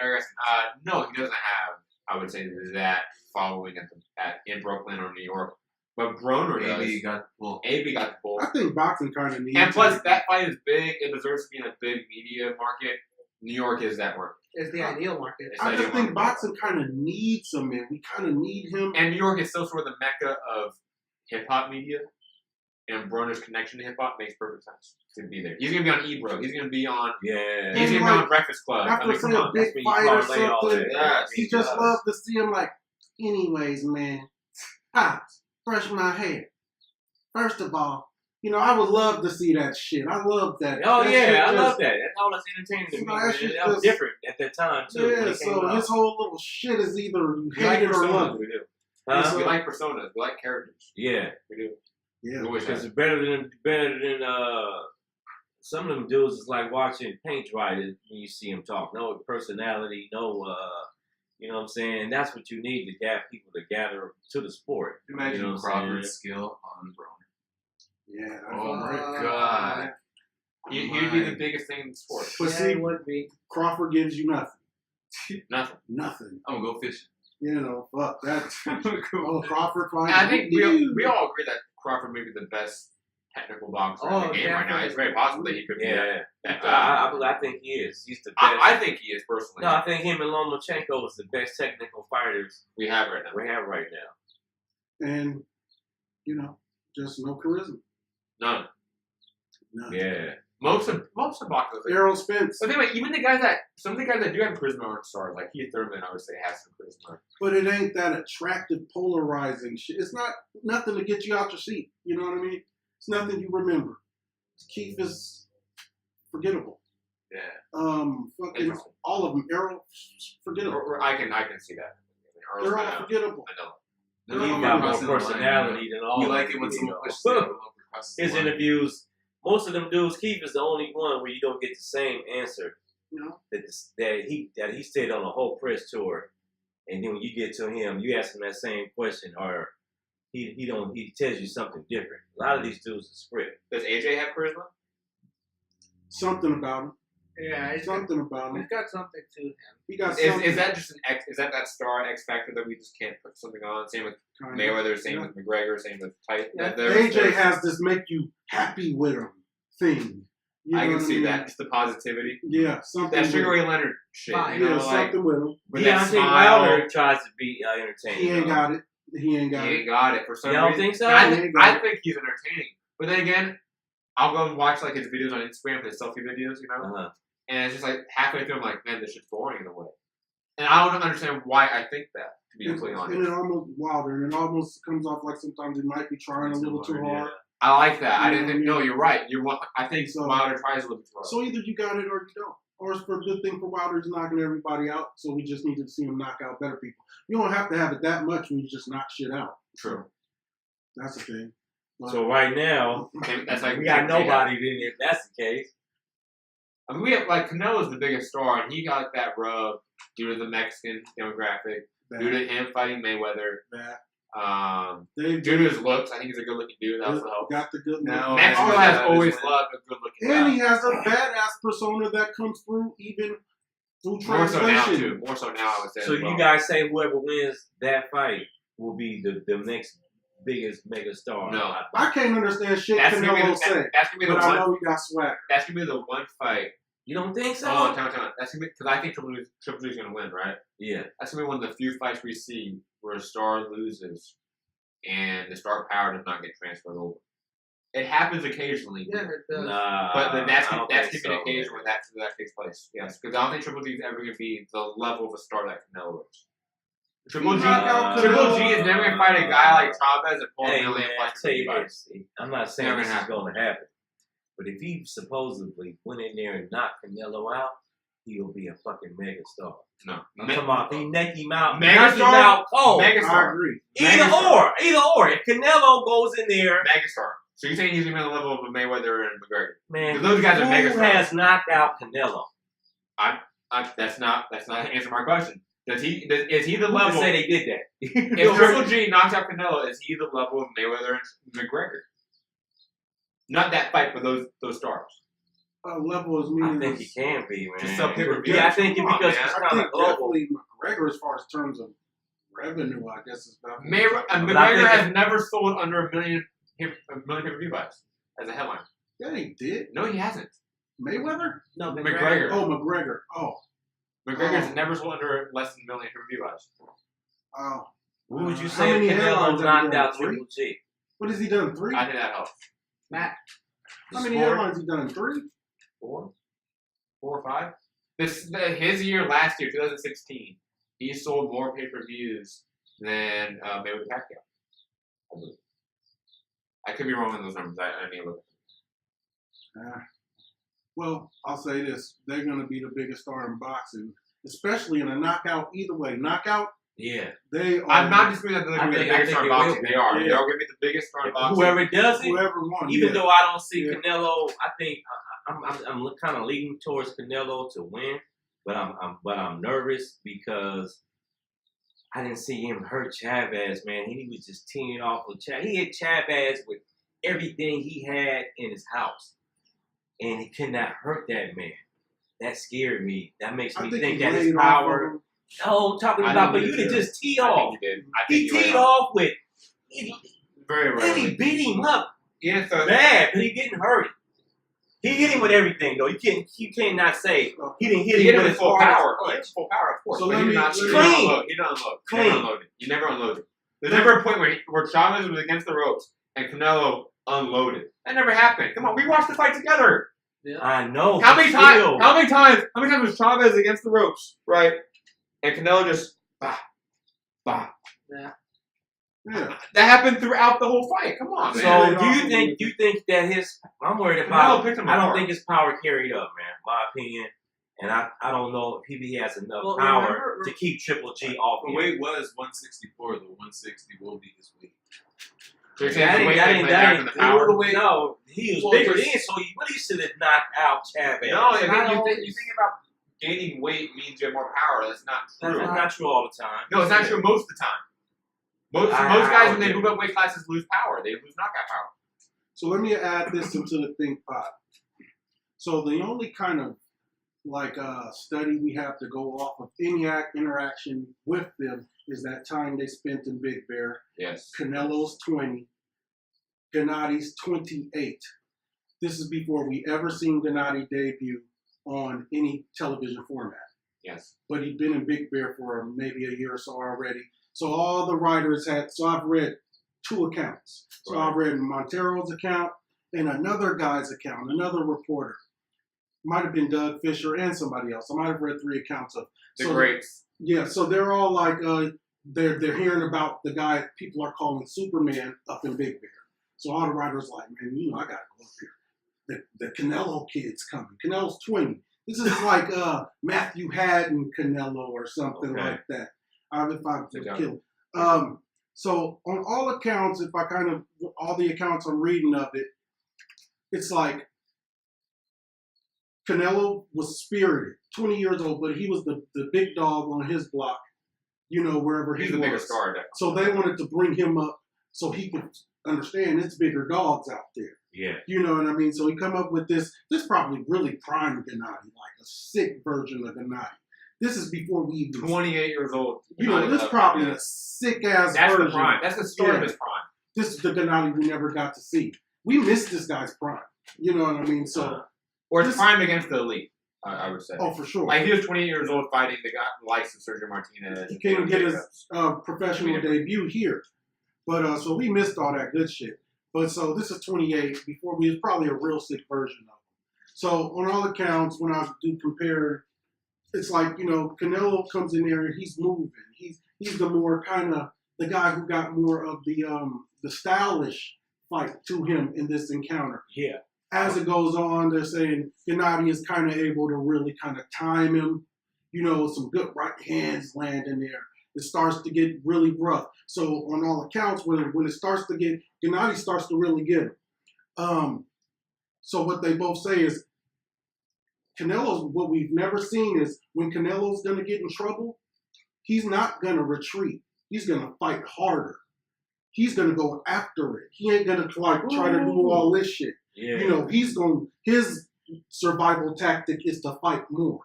[SPEAKER 1] No, he doesn't have. I would say that following in Brooklyn or New York. but Broner does.
[SPEAKER 4] AB got the pull.
[SPEAKER 1] AB got the pull.
[SPEAKER 3] I think boxing kind of needs.
[SPEAKER 1] And plus, that fight is big. It deserves to be in a big media market. New York is that market.
[SPEAKER 5] It's the ideal market.
[SPEAKER 1] It's
[SPEAKER 3] I
[SPEAKER 1] the
[SPEAKER 3] just
[SPEAKER 1] ideal
[SPEAKER 3] think
[SPEAKER 1] market.
[SPEAKER 3] boxing kind of needs him, man. We kind of need him.
[SPEAKER 1] And New York is still sort of the mecca of hip hop media. And Broner's connection to hip hop makes perfect sense to be there. He's gonna be on Ebro. He's gonna be on.
[SPEAKER 2] Yeah.
[SPEAKER 1] He's gonna be on Breakfast Club.
[SPEAKER 3] After
[SPEAKER 1] come
[SPEAKER 3] a
[SPEAKER 1] on.
[SPEAKER 3] big
[SPEAKER 2] That's when you
[SPEAKER 3] fight or
[SPEAKER 2] parlay all
[SPEAKER 3] something,
[SPEAKER 2] that.
[SPEAKER 1] Yes,
[SPEAKER 3] he just love to see him like. Anyways, man, brush my hair. First of all, I would love to see that shit. I love that.
[SPEAKER 2] Oh
[SPEAKER 3] that
[SPEAKER 2] yeah,
[SPEAKER 3] shit
[SPEAKER 2] I love
[SPEAKER 3] just-
[SPEAKER 2] that. That's all that's entertaining to me.
[SPEAKER 3] No, that
[SPEAKER 2] Man.
[SPEAKER 3] shit
[SPEAKER 2] That was
[SPEAKER 3] just-
[SPEAKER 2] different at that time too. when
[SPEAKER 3] Yeah,
[SPEAKER 2] it came
[SPEAKER 3] so
[SPEAKER 2] out.
[SPEAKER 3] his whole little shit is either you
[SPEAKER 1] We like
[SPEAKER 3] hate it or love
[SPEAKER 1] personas.
[SPEAKER 3] it.
[SPEAKER 1] We do.
[SPEAKER 2] Huh?
[SPEAKER 1] We like personas. We like characters.
[SPEAKER 2] Yeah,
[SPEAKER 1] We do.
[SPEAKER 3] Yeah.
[SPEAKER 1] We always
[SPEAKER 2] because
[SPEAKER 1] have.
[SPEAKER 2] it's better than some of them dudes is like watching paint dry when you see him talk. No personality, no you know what I'm saying? That's what you need to get people to gather to the sport.
[SPEAKER 4] Imagine
[SPEAKER 2] You know what I'm
[SPEAKER 4] Crawford's skill on Broner.
[SPEAKER 3] Yeah. that's
[SPEAKER 4] Oh my
[SPEAKER 3] right.
[SPEAKER 4] god.
[SPEAKER 1] He'd be the biggest thing in the sport.
[SPEAKER 3] But
[SPEAKER 5] Yeah,
[SPEAKER 3] see,
[SPEAKER 5] it would be.
[SPEAKER 3] Crawford gives you nothing.
[SPEAKER 1] Nothing.
[SPEAKER 3] Nothing.
[SPEAKER 4] I'm gonna go fishing.
[SPEAKER 3] Fuck that. Oh, Crawford fight.
[SPEAKER 1] And I think we all agree that Crawford may be the best technical boxer in the game right now. It's very possible that he could be
[SPEAKER 2] Yeah,
[SPEAKER 1] that.
[SPEAKER 2] I think he is. He's the best.
[SPEAKER 1] I think he is personally.
[SPEAKER 2] No, I think him and Lomachenko is the best technical fighters
[SPEAKER 1] we have right now.
[SPEAKER 2] we have right now.
[SPEAKER 3] And, just no charisma.
[SPEAKER 1] None.
[SPEAKER 3] None.
[SPEAKER 2] Yeah.
[SPEAKER 1] Most of boxers.
[SPEAKER 3] Errol Spence.
[SPEAKER 1] But anyway, even some of the guys that do have charisma aren't stars. Like Keith Thurman, I would say, has some charisma.
[SPEAKER 3] But it ain't that attractive, polarizing shit. It's not nothing to get you out your seat. You know what I mean? It's nothing you remember. Keith is forgettable.
[SPEAKER 4] Yeah.
[SPEAKER 3] Fucking
[SPEAKER 1] Interesting.
[SPEAKER 3] all of them. Errol, forgettable.
[SPEAKER 1] Or I can see that. Earl's
[SPEAKER 3] They're all
[SPEAKER 1] kind of
[SPEAKER 3] forgettable.
[SPEAKER 1] vanilla.
[SPEAKER 4] Then
[SPEAKER 3] He
[SPEAKER 4] you
[SPEAKER 2] He
[SPEAKER 3] got
[SPEAKER 2] got more
[SPEAKER 4] crossing the line,
[SPEAKER 2] personality than all
[SPEAKER 4] You
[SPEAKER 2] of
[SPEAKER 4] like
[SPEAKER 2] them,
[SPEAKER 4] it when
[SPEAKER 2] you
[SPEAKER 4] someone
[SPEAKER 2] know.
[SPEAKER 4] pushes the envelope across the
[SPEAKER 2] His
[SPEAKER 4] line.
[SPEAKER 2] interviews, most of them dudes, Keith is the only one where you don't get the same answer that he said on the whole press tour, and then when you get to him, you ask him that same question, or he tells you something different. A lot of these dudes are script.
[SPEAKER 1] Does AJ have charisma?
[SPEAKER 3] Something about him.
[SPEAKER 5] Yeah,
[SPEAKER 3] Something about
[SPEAKER 5] he's
[SPEAKER 3] him.
[SPEAKER 5] got something to him.
[SPEAKER 3] He got something.
[SPEAKER 1] Is that just is that star X factor that we just can't put something on? Same with
[SPEAKER 3] kind of.
[SPEAKER 1] Mayweather, same
[SPEAKER 3] Yeah.
[SPEAKER 1] with McGregor, same with Tyson.
[SPEAKER 5] Yeah,
[SPEAKER 3] AJ has this make you happy with him thing. You
[SPEAKER 1] I
[SPEAKER 3] know
[SPEAKER 1] can
[SPEAKER 3] what
[SPEAKER 1] see
[SPEAKER 3] mean?
[SPEAKER 1] that. Just the positivity.
[SPEAKER 3] Yeah, something.
[SPEAKER 1] That
[SPEAKER 3] with
[SPEAKER 1] Sugar
[SPEAKER 3] him.
[SPEAKER 1] Ray Leonard shit.
[SPEAKER 5] Fine.
[SPEAKER 1] You know,
[SPEAKER 3] Yeah,
[SPEAKER 1] like
[SPEAKER 3] something with him.
[SPEAKER 1] with
[SPEAKER 2] Yeah, I
[SPEAKER 1] that
[SPEAKER 2] think
[SPEAKER 1] smile.
[SPEAKER 2] Wilder tries to be entertaining.
[SPEAKER 3] He ain't
[SPEAKER 2] though.
[SPEAKER 3] got it. He ain't
[SPEAKER 1] He
[SPEAKER 3] got it.
[SPEAKER 1] ain't got it for some
[SPEAKER 2] You don't
[SPEAKER 1] reason.
[SPEAKER 2] think so?
[SPEAKER 1] And I,
[SPEAKER 3] He
[SPEAKER 1] think,
[SPEAKER 3] ain't got
[SPEAKER 1] I think he's entertaining. But then again, I'll go and watch like his videos on Instagram, his selfie videos,
[SPEAKER 2] Uh-huh.
[SPEAKER 1] and it's just like halfway through, I'm like, man, this shit's boring in a way. And I don't understand why I think that, to be completely
[SPEAKER 3] And
[SPEAKER 1] honest.
[SPEAKER 3] it almost Wilder, and it almost comes off like sometimes he might be trying a little too hard.
[SPEAKER 1] I like that. I didn't
[SPEAKER 3] Yeah,
[SPEAKER 1] think.
[SPEAKER 3] yeah.
[SPEAKER 1] No, you're right. I think
[SPEAKER 3] So-
[SPEAKER 1] Wilder tries a little bit too hard.
[SPEAKER 3] So either you got it or you don't. Or it's for a good thing for Wilder, he's knocking everybody out. So we just need to see him knock out better people. You don't have to have it that much when you just knock shit out.
[SPEAKER 1] True.
[SPEAKER 3] That's the thing. But-
[SPEAKER 2] So right now,
[SPEAKER 1] That's like
[SPEAKER 2] we got nobody then if that's the case.
[SPEAKER 1] I mean, we have like Canelo's the biggest star, and he got that rub due to the Mexican demographic, due to him fighting Mayweather.
[SPEAKER 3] that.
[SPEAKER 1] Due to his looks, I think he's a good-looking dude. That also helps.
[SPEAKER 3] Got the good
[SPEAKER 4] No,
[SPEAKER 1] Mexico
[SPEAKER 4] Oh,
[SPEAKER 1] has
[SPEAKER 4] yeah,
[SPEAKER 1] always
[SPEAKER 4] this
[SPEAKER 1] loved a good-looking
[SPEAKER 3] And
[SPEAKER 1] guy.
[SPEAKER 3] he has a badass persona that comes through even through
[SPEAKER 1] More so now,
[SPEAKER 3] translation.
[SPEAKER 1] too. More so now, I would say.
[SPEAKER 2] So
[SPEAKER 1] as well.
[SPEAKER 2] you guys say whoever wins that fight will be the next biggest mega star.
[SPEAKER 1] No.
[SPEAKER 3] I can't understand shit
[SPEAKER 1] That's gonna be
[SPEAKER 3] Canelo
[SPEAKER 1] the,
[SPEAKER 3] say,
[SPEAKER 1] that's gonna be the
[SPEAKER 3] but I
[SPEAKER 1] one.
[SPEAKER 3] know he got swagger.
[SPEAKER 1] That's gonna be the one fight.
[SPEAKER 2] You don't think so?
[SPEAKER 1] Hold on, time on. That's gonna be because I think Triple G is gonna win, right?
[SPEAKER 2] Yeah.
[SPEAKER 1] That's gonna be one of the few fights we see where a star loses and the star power does not get transferred over. It happens occasionally.
[SPEAKER 5] Yeah, it does.
[SPEAKER 2] Nah,
[SPEAKER 1] But then that's
[SPEAKER 2] I don't
[SPEAKER 1] gonna
[SPEAKER 2] think
[SPEAKER 1] be the
[SPEAKER 2] so,
[SPEAKER 1] occasion
[SPEAKER 2] man.
[SPEAKER 1] where that takes place. Yes, because I don't think Triple G is ever gonna be the level of a star that Canelo is. Triple G,
[SPEAKER 3] knock out
[SPEAKER 1] Triple
[SPEAKER 3] Canelo-
[SPEAKER 1] G is never gonna fight a guy like Chavez and pull
[SPEAKER 2] Hey
[SPEAKER 1] a
[SPEAKER 2] man,
[SPEAKER 1] million
[SPEAKER 2] I
[SPEAKER 1] fights
[SPEAKER 2] tell
[SPEAKER 1] for
[SPEAKER 2] you
[SPEAKER 1] anybody.
[SPEAKER 2] this. I'm not saying
[SPEAKER 1] Never
[SPEAKER 2] this is
[SPEAKER 1] happen.
[SPEAKER 2] going to happen, but if he supposedly went in there and knocked Canelo out, he'll be a fucking mega star.
[SPEAKER 1] No,
[SPEAKER 2] I'm talking about he neck him out,
[SPEAKER 1] Mega
[SPEAKER 2] knock him
[SPEAKER 1] star?
[SPEAKER 2] out cold.
[SPEAKER 1] Mega
[SPEAKER 3] I
[SPEAKER 1] star,
[SPEAKER 3] agree.
[SPEAKER 2] Either or. If Canelo goes in there,
[SPEAKER 1] mega star. So you're saying he's gonna be on the level of a Mayweather and McGregor?
[SPEAKER 2] man,
[SPEAKER 1] Those guys are mega
[SPEAKER 2] who
[SPEAKER 1] stars.
[SPEAKER 2] has knocked out Canelo?
[SPEAKER 1] That's not answer my question. Is he the
[SPEAKER 2] Who can
[SPEAKER 1] level?
[SPEAKER 2] say they did that?
[SPEAKER 1] If Triple G knocks out Canelo, is he the level of Mayweather and McGregor? Not that fight, but those stars.
[SPEAKER 3] Level is
[SPEAKER 2] I
[SPEAKER 3] meaning.
[SPEAKER 2] think he can be, man.
[SPEAKER 1] Just sell pay-per-view.
[SPEAKER 2] Yeah, I think
[SPEAKER 1] Come on,
[SPEAKER 2] because
[SPEAKER 1] man.
[SPEAKER 2] it's
[SPEAKER 3] I
[SPEAKER 2] kind of
[SPEAKER 3] think
[SPEAKER 2] global.
[SPEAKER 3] definitely McGregor as far as terms of revenue, I guess, is about.
[SPEAKER 1] McGregor has never sold under a million pay-per-view buys as a headline.
[SPEAKER 3] Yeah, he did.
[SPEAKER 1] No, he hasn't.
[SPEAKER 3] Mayweather?
[SPEAKER 5] No,
[SPEAKER 1] McGregor.
[SPEAKER 3] Oh, McGregor. Oh.
[SPEAKER 1] McGregor's never sold under less than a million pay-per-view buys.
[SPEAKER 3] Oh.
[SPEAKER 2] What would you
[SPEAKER 3] How
[SPEAKER 2] say
[SPEAKER 3] many
[SPEAKER 2] Canelo
[SPEAKER 3] headlines have
[SPEAKER 2] knocked
[SPEAKER 3] he
[SPEAKER 2] out
[SPEAKER 3] done?
[SPEAKER 2] Triple G?
[SPEAKER 3] What has he done? 3?
[SPEAKER 1] I think that helps.
[SPEAKER 5] Matt.
[SPEAKER 3] How many
[SPEAKER 1] Four?
[SPEAKER 3] headlines has he done? 3?
[SPEAKER 1] 4 or 5. His year last year, 2016, he sold more pay-per-views than Mayweather Pacquiao. I believe. I could be wrong on those numbers. I need to look.
[SPEAKER 3] Well, I'll say this: they're going to be the biggest star in boxing, especially in a knockout. Either way, knockout.
[SPEAKER 2] Yeah.
[SPEAKER 3] They are.
[SPEAKER 1] I'm not disputing that they're going to be the biggest star in boxing. They are.
[SPEAKER 3] Yeah.
[SPEAKER 1] They're going to be the biggest star in boxing.
[SPEAKER 2] Whoever does it,
[SPEAKER 3] Whoever won.
[SPEAKER 2] even
[SPEAKER 3] yeah.
[SPEAKER 2] though I don't see
[SPEAKER 3] Yeah.
[SPEAKER 2] Canelo, I think I'm kind of leaning towards Canelo to win, but I'm nervous because I didn't see him hurt Chavez, man. He was just teeing off with Chavez. He hit Chavez with everything he had in his house, and he could not hurt that man. That scared me. That makes me think
[SPEAKER 3] he
[SPEAKER 2] that his
[SPEAKER 3] laid off
[SPEAKER 2] power.
[SPEAKER 3] of him.
[SPEAKER 2] No, I'm talking
[SPEAKER 1] I
[SPEAKER 2] about
[SPEAKER 1] think
[SPEAKER 2] for
[SPEAKER 1] he
[SPEAKER 2] you to
[SPEAKER 1] did.
[SPEAKER 2] just tee
[SPEAKER 1] I
[SPEAKER 2] off.
[SPEAKER 1] think he did. I
[SPEAKER 2] He
[SPEAKER 1] think
[SPEAKER 2] teed off with,
[SPEAKER 1] very
[SPEAKER 2] and he
[SPEAKER 1] rarely.
[SPEAKER 2] beat him up
[SPEAKER 1] Yeah, so
[SPEAKER 2] bad, but he didn't hurt him. He hit him with everything, though. You cannot say he didn't hit
[SPEAKER 1] he
[SPEAKER 2] him
[SPEAKER 1] hit
[SPEAKER 2] with
[SPEAKER 1] him with
[SPEAKER 2] his
[SPEAKER 1] full
[SPEAKER 2] hardest
[SPEAKER 1] power.
[SPEAKER 2] punch.
[SPEAKER 1] He hit full power, of course.
[SPEAKER 3] So
[SPEAKER 1] but
[SPEAKER 3] let
[SPEAKER 1] he
[SPEAKER 3] me-
[SPEAKER 1] did not. He
[SPEAKER 3] let
[SPEAKER 1] didn't
[SPEAKER 3] me-
[SPEAKER 1] unload. He didn't unload. He never unloaded. He never unloaded. There's never a point where Chavez was against the ropes and Canelo unloaded. That never happened. Come on, we watched the fight together.
[SPEAKER 2] I know.
[SPEAKER 1] How
[SPEAKER 2] but
[SPEAKER 1] many times?
[SPEAKER 2] still.
[SPEAKER 1] How many times was Chavez against the ropes, right? And Canelo just bah.
[SPEAKER 3] Yeah.
[SPEAKER 1] That happened throughout the whole fight. Come on, man.
[SPEAKER 2] So
[SPEAKER 3] man.
[SPEAKER 2] do you think that his? I'm worried
[SPEAKER 1] Canelo
[SPEAKER 2] about.
[SPEAKER 1] picked him
[SPEAKER 2] I don't
[SPEAKER 1] apart.
[SPEAKER 2] think his power carried up, man. My opinion, and I don't know if he has enough
[SPEAKER 5] Well,
[SPEAKER 2] power
[SPEAKER 5] remember-
[SPEAKER 2] to keep Triple G off.
[SPEAKER 4] The
[SPEAKER 2] him.
[SPEAKER 4] weight was 164, though. 160 will be his weight.
[SPEAKER 1] So you're saying
[SPEAKER 2] That
[SPEAKER 1] the
[SPEAKER 2] ain't-
[SPEAKER 1] weight
[SPEAKER 2] that
[SPEAKER 1] they
[SPEAKER 2] ain't-
[SPEAKER 1] play
[SPEAKER 2] that
[SPEAKER 1] back
[SPEAKER 2] ain't-
[SPEAKER 1] in the power?
[SPEAKER 2] No, he was
[SPEAKER 4] Well,
[SPEAKER 2] bigger
[SPEAKER 4] just-
[SPEAKER 2] then, so he really should have knocked out Chavez.
[SPEAKER 1] No, I
[SPEAKER 5] Not
[SPEAKER 1] think you
[SPEAKER 5] always.
[SPEAKER 1] think about gaining weight means you have more power. That's not
[SPEAKER 2] That's
[SPEAKER 1] true.
[SPEAKER 2] not true all the time.
[SPEAKER 1] No, it's not true most of the time. Most
[SPEAKER 2] I
[SPEAKER 1] guys when they
[SPEAKER 2] would
[SPEAKER 1] move up weight classes lose power. They lose knockout power.
[SPEAKER 3] So let me add this into the think pot. So the only kind of study we have to go off of any interaction with them is that time they spent in Big Bear.
[SPEAKER 1] Yes.
[SPEAKER 3] Canelo's 20, Gennady's 28. This is before we ever seen Gennady debut on any television format.
[SPEAKER 1] Yes.
[SPEAKER 3] But he'd been in Big Bear for maybe a year or so already. So all the writers I've read 2 accounts. So
[SPEAKER 1] Right.
[SPEAKER 3] I've read Montero's account and another guy's account, another reporter. Might have been Doug Fisher and somebody else. I might have read 3 accounts of.
[SPEAKER 1] The
[SPEAKER 3] So,
[SPEAKER 1] greats.
[SPEAKER 3] yeah, so they're all like, they're hearing about the guy people are calling Superman up in Big Bear. So all the writers like, man, I gotta go up here. The Canelo kid's coming. Canelo's 20. This is like Matthew Haddon Canelo or something
[SPEAKER 2] Okay.
[SPEAKER 3] like that. If I
[SPEAKER 1] Good job.
[SPEAKER 3] kill. So on all accounts, all the accounts I'm reading of it, it's like Canelo was spirited, 20 years old, but he was the big dog on his block, wherever
[SPEAKER 1] He's
[SPEAKER 3] he
[SPEAKER 1] the
[SPEAKER 3] was.
[SPEAKER 1] biggest star. Definitely.
[SPEAKER 3] So they wanted to bring him up so he could understand it's bigger dogs out there.
[SPEAKER 2] Yeah.
[SPEAKER 3] You know what I mean? So he come up with this probably really prime Gennady, like a sick version of Gennady. This is before we even,
[SPEAKER 1] 28 years old.
[SPEAKER 3] this probably a sick ass
[SPEAKER 1] That's
[SPEAKER 3] version.
[SPEAKER 1] the prime. That's the start of
[SPEAKER 3] Yeah.
[SPEAKER 1] his prime.
[SPEAKER 3] This is the Gennady we never got to see. We missed this guy's prime. You know what I mean? So,
[SPEAKER 1] Or it's
[SPEAKER 3] This-
[SPEAKER 1] prime against the elite, I would say.
[SPEAKER 3] oh, for sure.
[SPEAKER 1] Like he was 28 years old fighting the guy likes of Sergio Martinez.
[SPEAKER 3] He can't get his
[SPEAKER 1] Jacobs.
[SPEAKER 3] professional
[SPEAKER 1] Yeah.
[SPEAKER 3] debut here. But so we missed all that good shit. But so this is 28. Before we was probably a real sick version of him. So on all accounts, when I do compare, it's like, Canelo comes in there and he's moving. He's the more kind of the guy who got more of the stylish fight to him in this encounter.
[SPEAKER 2] Yeah.
[SPEAKER 3] As it goes on, they're saying Gennady is kind of able to really kind of time him. Some good right hands land in there. It starts to get really rough. So on all accounts, when it starts to get, Gennady starts to really get him. So what they both say is, Canelo's, what we've never seen is when Canelo's going to get in trouble, he's not going to retreat. He's going to fight harder. He's going to go after it. He ain't going to try to do all this shit.
[SPEAKER 2] Yeah.
[SPEAKER 3] His survival tactic is to fight more.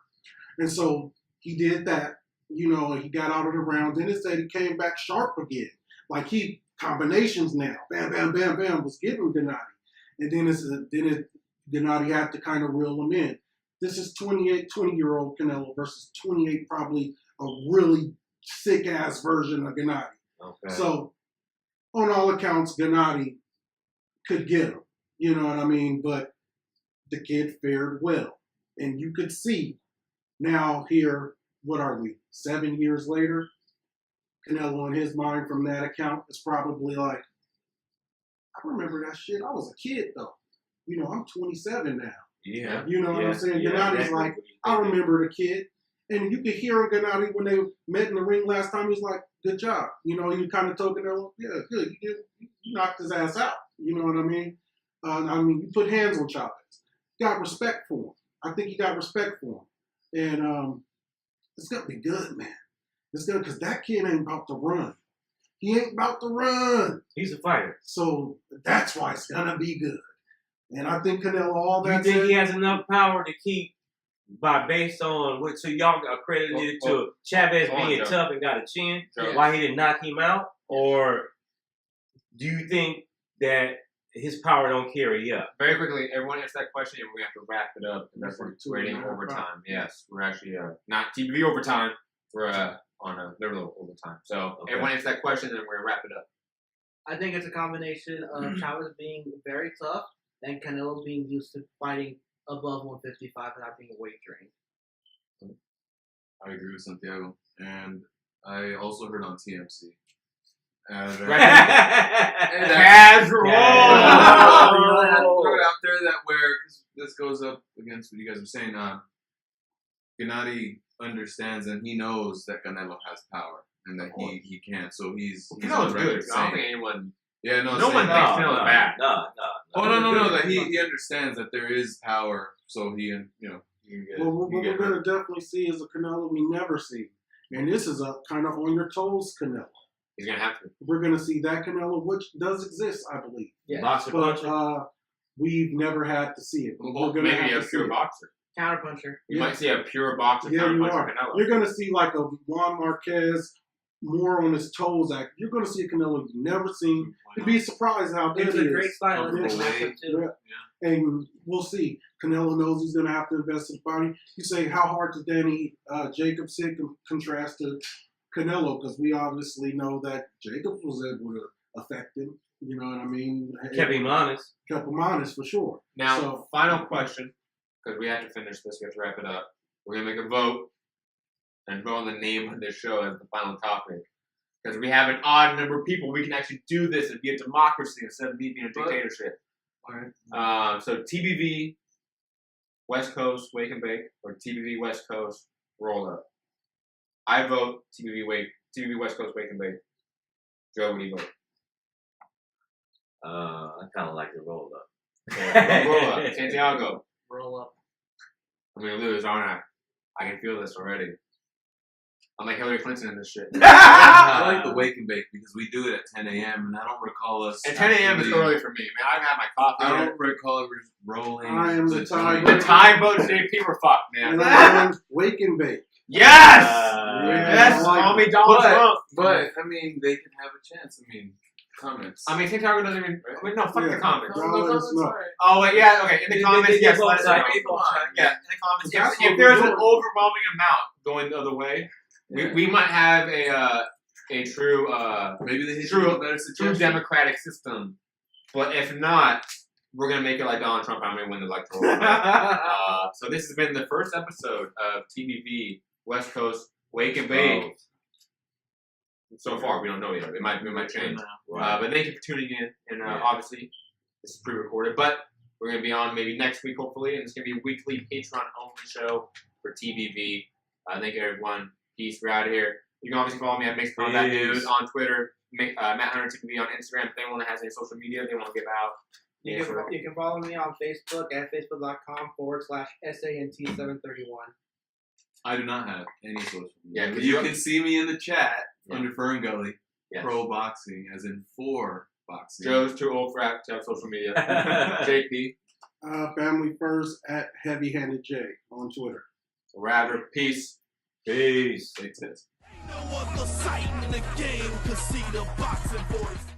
[SPEAKER 3] And so he did that. you know, he got out of the round. Then it said he came back sharp again. Like he combinations now, bam, bam, bam, bam, was getting Gennady. And then Gennady had to kind of reel him in. This is 20-year-old Canelo versus 28, probably a really sick-ass version of Gennady.
[SPEAKER 2] Okay.
[SPEAKER 3] So, on all accounts, Gennady could get him. You know what I mean? But the kid fared well. And you could see now here, what are we, 7 years later? Canelo, in his mind, from that account, is probably like, I remember that shit. I was a kid, though. You know, I'm 27 now.
[SPEAKER 2] Yeah.
[SPEAKER 3] You know what I'm saying?
[SPEAKER 2] Yeah,
[SPEAKER 3] Gennady's
[SPEAKER 2] exactly.
[SPEAKER 3] like, I remember the kid. And you could hear Gennady when they met in the ring last time. He was like, good job. You know, you kind of told Canelo, yeah, good. You knocked his ass out. You know what I mean? You put hands on Chavez. Got respect for him. I think he got respect for him. And it's going to be good, man. It's good because that kid ain't about to run. He ain't about to run.
[SPEAKER 2] He's a fighter.
[SPEAKER 3] So that's why it's going to be good. And I think Canelo, all
[SPEAKER 2] Do you
[SPEAKER 3] that
[SPEAKER 2] think
[SPEAKER 3] said,
[SPEAKER 2] he has enough power to keep, based on what, so y'all accredited it to Chavez
[SPEAKER 1] hold on,
[SPEAKER 2] being
[SPEAKER 1] Joe.
[SPEAKER 2] tough and got a chin,
[SPEAKER 1] Joe.
[SPEAKER 2] why he didn't knock him out? Or do you think that his power don't carry up?
[SPEAKER 1] Very quickly, everyone answer that question, and we're gonna have to wrap it up. Because we're
[SPEAKER 3] That's like
[SPEAKER 1] waiting
[SPEAKER 3] 2.5
[SPEAKER 1] overtime. Yes, we're actually not TBV overtime. We're on a literal overtime. So
[SPEAKER 2] Okay.
[SPEAKER 1] everyone answer that question, and we're gonna wrap it up.
[SPEAKER 5] I think it's a combination of Chavez being very tough and Canelo being used to fighting above 155 and not being a weight drain.
[SPEAKER 4] I agree with Santiago, and I also heard on TMC.
[SPEAKER 1] Casual.
[SPEAKER 4] I had to throw it out there that cause this goes up against what you guys were saying. Gennady understands and he knows that Canelo has power and that he can. So he's
[SPEAKER 1] Canelo's
[SPEAKER 4] on record
[SPEAKER 1] good. I don't
[SPEAKER 4] saying-
[SPEAKER 1] think anyone.
[SPEAKER 4] Yeah, no.
[SPEAKER 1] No one
[SPEAKER 4] saying-
[SPEAKER 1] thinks Canelo's bad.
[SPEAKER 2] No.
[SPEAKER 4] Oh no! That he understands that there is power, so he can get.
[SPEAKER 3] well, what
[SPEAKER 4] he can
[SPEAKER 3] we're
[SPEAKER 4] get
[SPEAKER 3] going
[SPEAKER 4] hurt.
[SPEAKER 3] to definitely see is a Canelo we never see. And this is a kind of on your toes Canelo.
[SPEAKER 1] He's gonna have to.
[SPEAKER 3] We're going to see that Canelo, which does exist, I believe.
[SPEAKER 5] Yeah.
[SPEAKER 2] Boxer
[SPEAKER 3] But
[SPEAKER 2] puncher.
[SPEAKER 3] we've never had to see it. But
[SPEAKER 1] Well,
[SPEAKER 3] we're going to
[SPEAKER 1] maybe
[SPEAKER 3] have
[SPEAKER 1] a
[SPEAKER 3] to
[SPEAKER 1] pure
[SPEAKER 3] see
[SPEAKER 1] boxer.
[SPEAKER 5] Counterpuncher.
[SPEAKER 1] You
[SPEAKER 3] Yeah.
[SPEAKER 1] might see a pure boxer
[SPEAKER 3] Yeah,
[SPEAKER 1] counter
[SPEAKER 3] you
[SPEAKER 1] puncher
[SPEAKER 3] are.
[SPEAKER 1] Canelo.
[SPEAKER 3] You're going to see like a Juan Marquez more on his toes act. You're going to see a Canelo you've never seen. You'd be surprised how
[SPEAKER 5] It
[SPEAKER 3] good
[SPEAKER 5] was
[SPEAKER 3] he
[SPEAKER 5] a
[SPEAKER 3] is.
[SPEAKER 5] great stylistic
[SPEAKER 4] Yeah.
[SPEAKER 5] matchup too.
[SPEAKER 3] Yeah. And we'll see. Canelo knows he's going to have to invest in his body. You say, how hard does Danny Jacobs hit contrast to Canelo? Because we obviously know that Jacobs was able to affect him. You know what I mean?
[SPEAKER 2] Kept him honest.
[SPEAKER 3] Kept him honest for sure.
[SPEAKER 1] Now,
[SPEAKER 3] So-
[SPEAKER 1] final question, because we have to finish this. We have to wrap it up. We're gonna make a vote and vote on the name of this show as the final topic. Because we have an odd number of people, we can actually do this and be a democracy instead of being a dictatorship.
[SPEAKER 4] Alright.
[SPEAKER 1] So TBV West Coast Wake and Bake or TBV West Coast Roll Up. I vote TBV West Coast Wake and Bake. Joe, what do you vote?
[SPEAKER 2] I kind of like the roll up.
[SPEAKER 1] Roll Up. Santiago.
[SPEAKER 5] Roll up.
[SPEAKER 1] I'm gonna lose, aren't I? I can feel this already. I'm like Hillary Clinton in this shit.
[SPEAKER 4] I like the wake and bake because we do it at 10 a.m. and I don't recall us.
[SPEAKER 1] And 10 a.m. is
[SPEAKER 4] actually-
[SPEAKER 1] early for me, man. I haven't had my coffee.
[SPEAKER 4] I
[SPEAKER 1] yet.
[SPEAKER 4] don't recall ever rolling.
[SPEAKER 3] I am the
[SPEAKER 4] to
[SPEAKER 3] time-
[SPEAKER 4] 20.
[SPEAKER 1] The time vote JP were fucked, man.
[SPEAKER 3] And I'm going Wake and Bake.
[SPEAKER 1] Yes!
[SPEAKER 3] Yeah,
[SPEAKER 1] Yes!
[SPEAKER 3] I like
[SPEAKER 1] Call me
[SPEAKER 3] it.
[SPEAKER 1] Donald Trump.
[SPEAKER 4] But I mean, they can have a chance. I mean, comments.
[SPEAKER 1] I mean, Santiago doesn't even. I mean, no, fuck
[SPEAKER 3] Yeah.
[SPEAKER 1] the comments.
[SPEAKER 3] Y'all let us know.
[SPEAKER 1] Oh, wait, yeah, okay. In the comments, yes, let us know.
[SPEAKER 2] Come on.
[SPEAKER 1] Yeah, in the comments, yes.
[SPEAKER 3] That's what
[SPEAKER 1] If there's
[SPEAKER 3] we're
[SPEAKER 1] an
[SPEAKER 3] doing.
[SPEAKER 1] overwhelming amount going the other way, we might have a true
[SPEAKER 4] Maybe they hit
[SPEAKER 1] True-
[SPEAKER 4] you with a better
[SPEAKER 1] true
[SPEAKER 4] suggestion.
[SPEAKER 1] democratic system. But if not, we're gonna make it like Donald Trump. I'm gonna win the electoral. So this has been the first episode of TBV West Coast Wake and Bake. So far, we don't know yet. It might change. But thank you for tuning in. And obviously, this is pre-recorded, but we're gonna be on maybe next week, hopefully, and it's gonna be a weekly Patreon-only show for TBV. Thank you, everyone. Peace. We're out of here. You can obviously follow me at Mixed Combat
[SPEAKER 2] Peace.
[SPEAKER 1] News on Twitter, Matt Hunter TBV on Instagram. If anyone has any social media they want to give out,
[SPEAKER 5] You can follow me on Facebook at facebook.com/SANT731.
[SPEAKER 4] I do not have any social media.
[SPEAKER 1] Yeah,
[SPEAKER 4] But
[SPEAKER 1] 'cause
[SPEAKER 4] you
[SPEAKER 1] you-
[SPEAKER 4] can see me in the chat
[SPEAKER 1] Yeah.
[SPEAKER 4] under Fern Gully.
[SPEAKER 1] Yes.
[SPEAKER 4] Pro boxing, as in 4 boxing.
[SPEAKER 1] Joe's too old for to have social media. JP,
[SPEAKER 3] Family First at Heavy Handed J on Twitter.
[SPEAKER 1] Raver, peace.
[SPEAKER 2] Peace.
[SPEAKER 4] Makes sense.
[SPEAKER 6] No other sight in the game could see the boxing voice.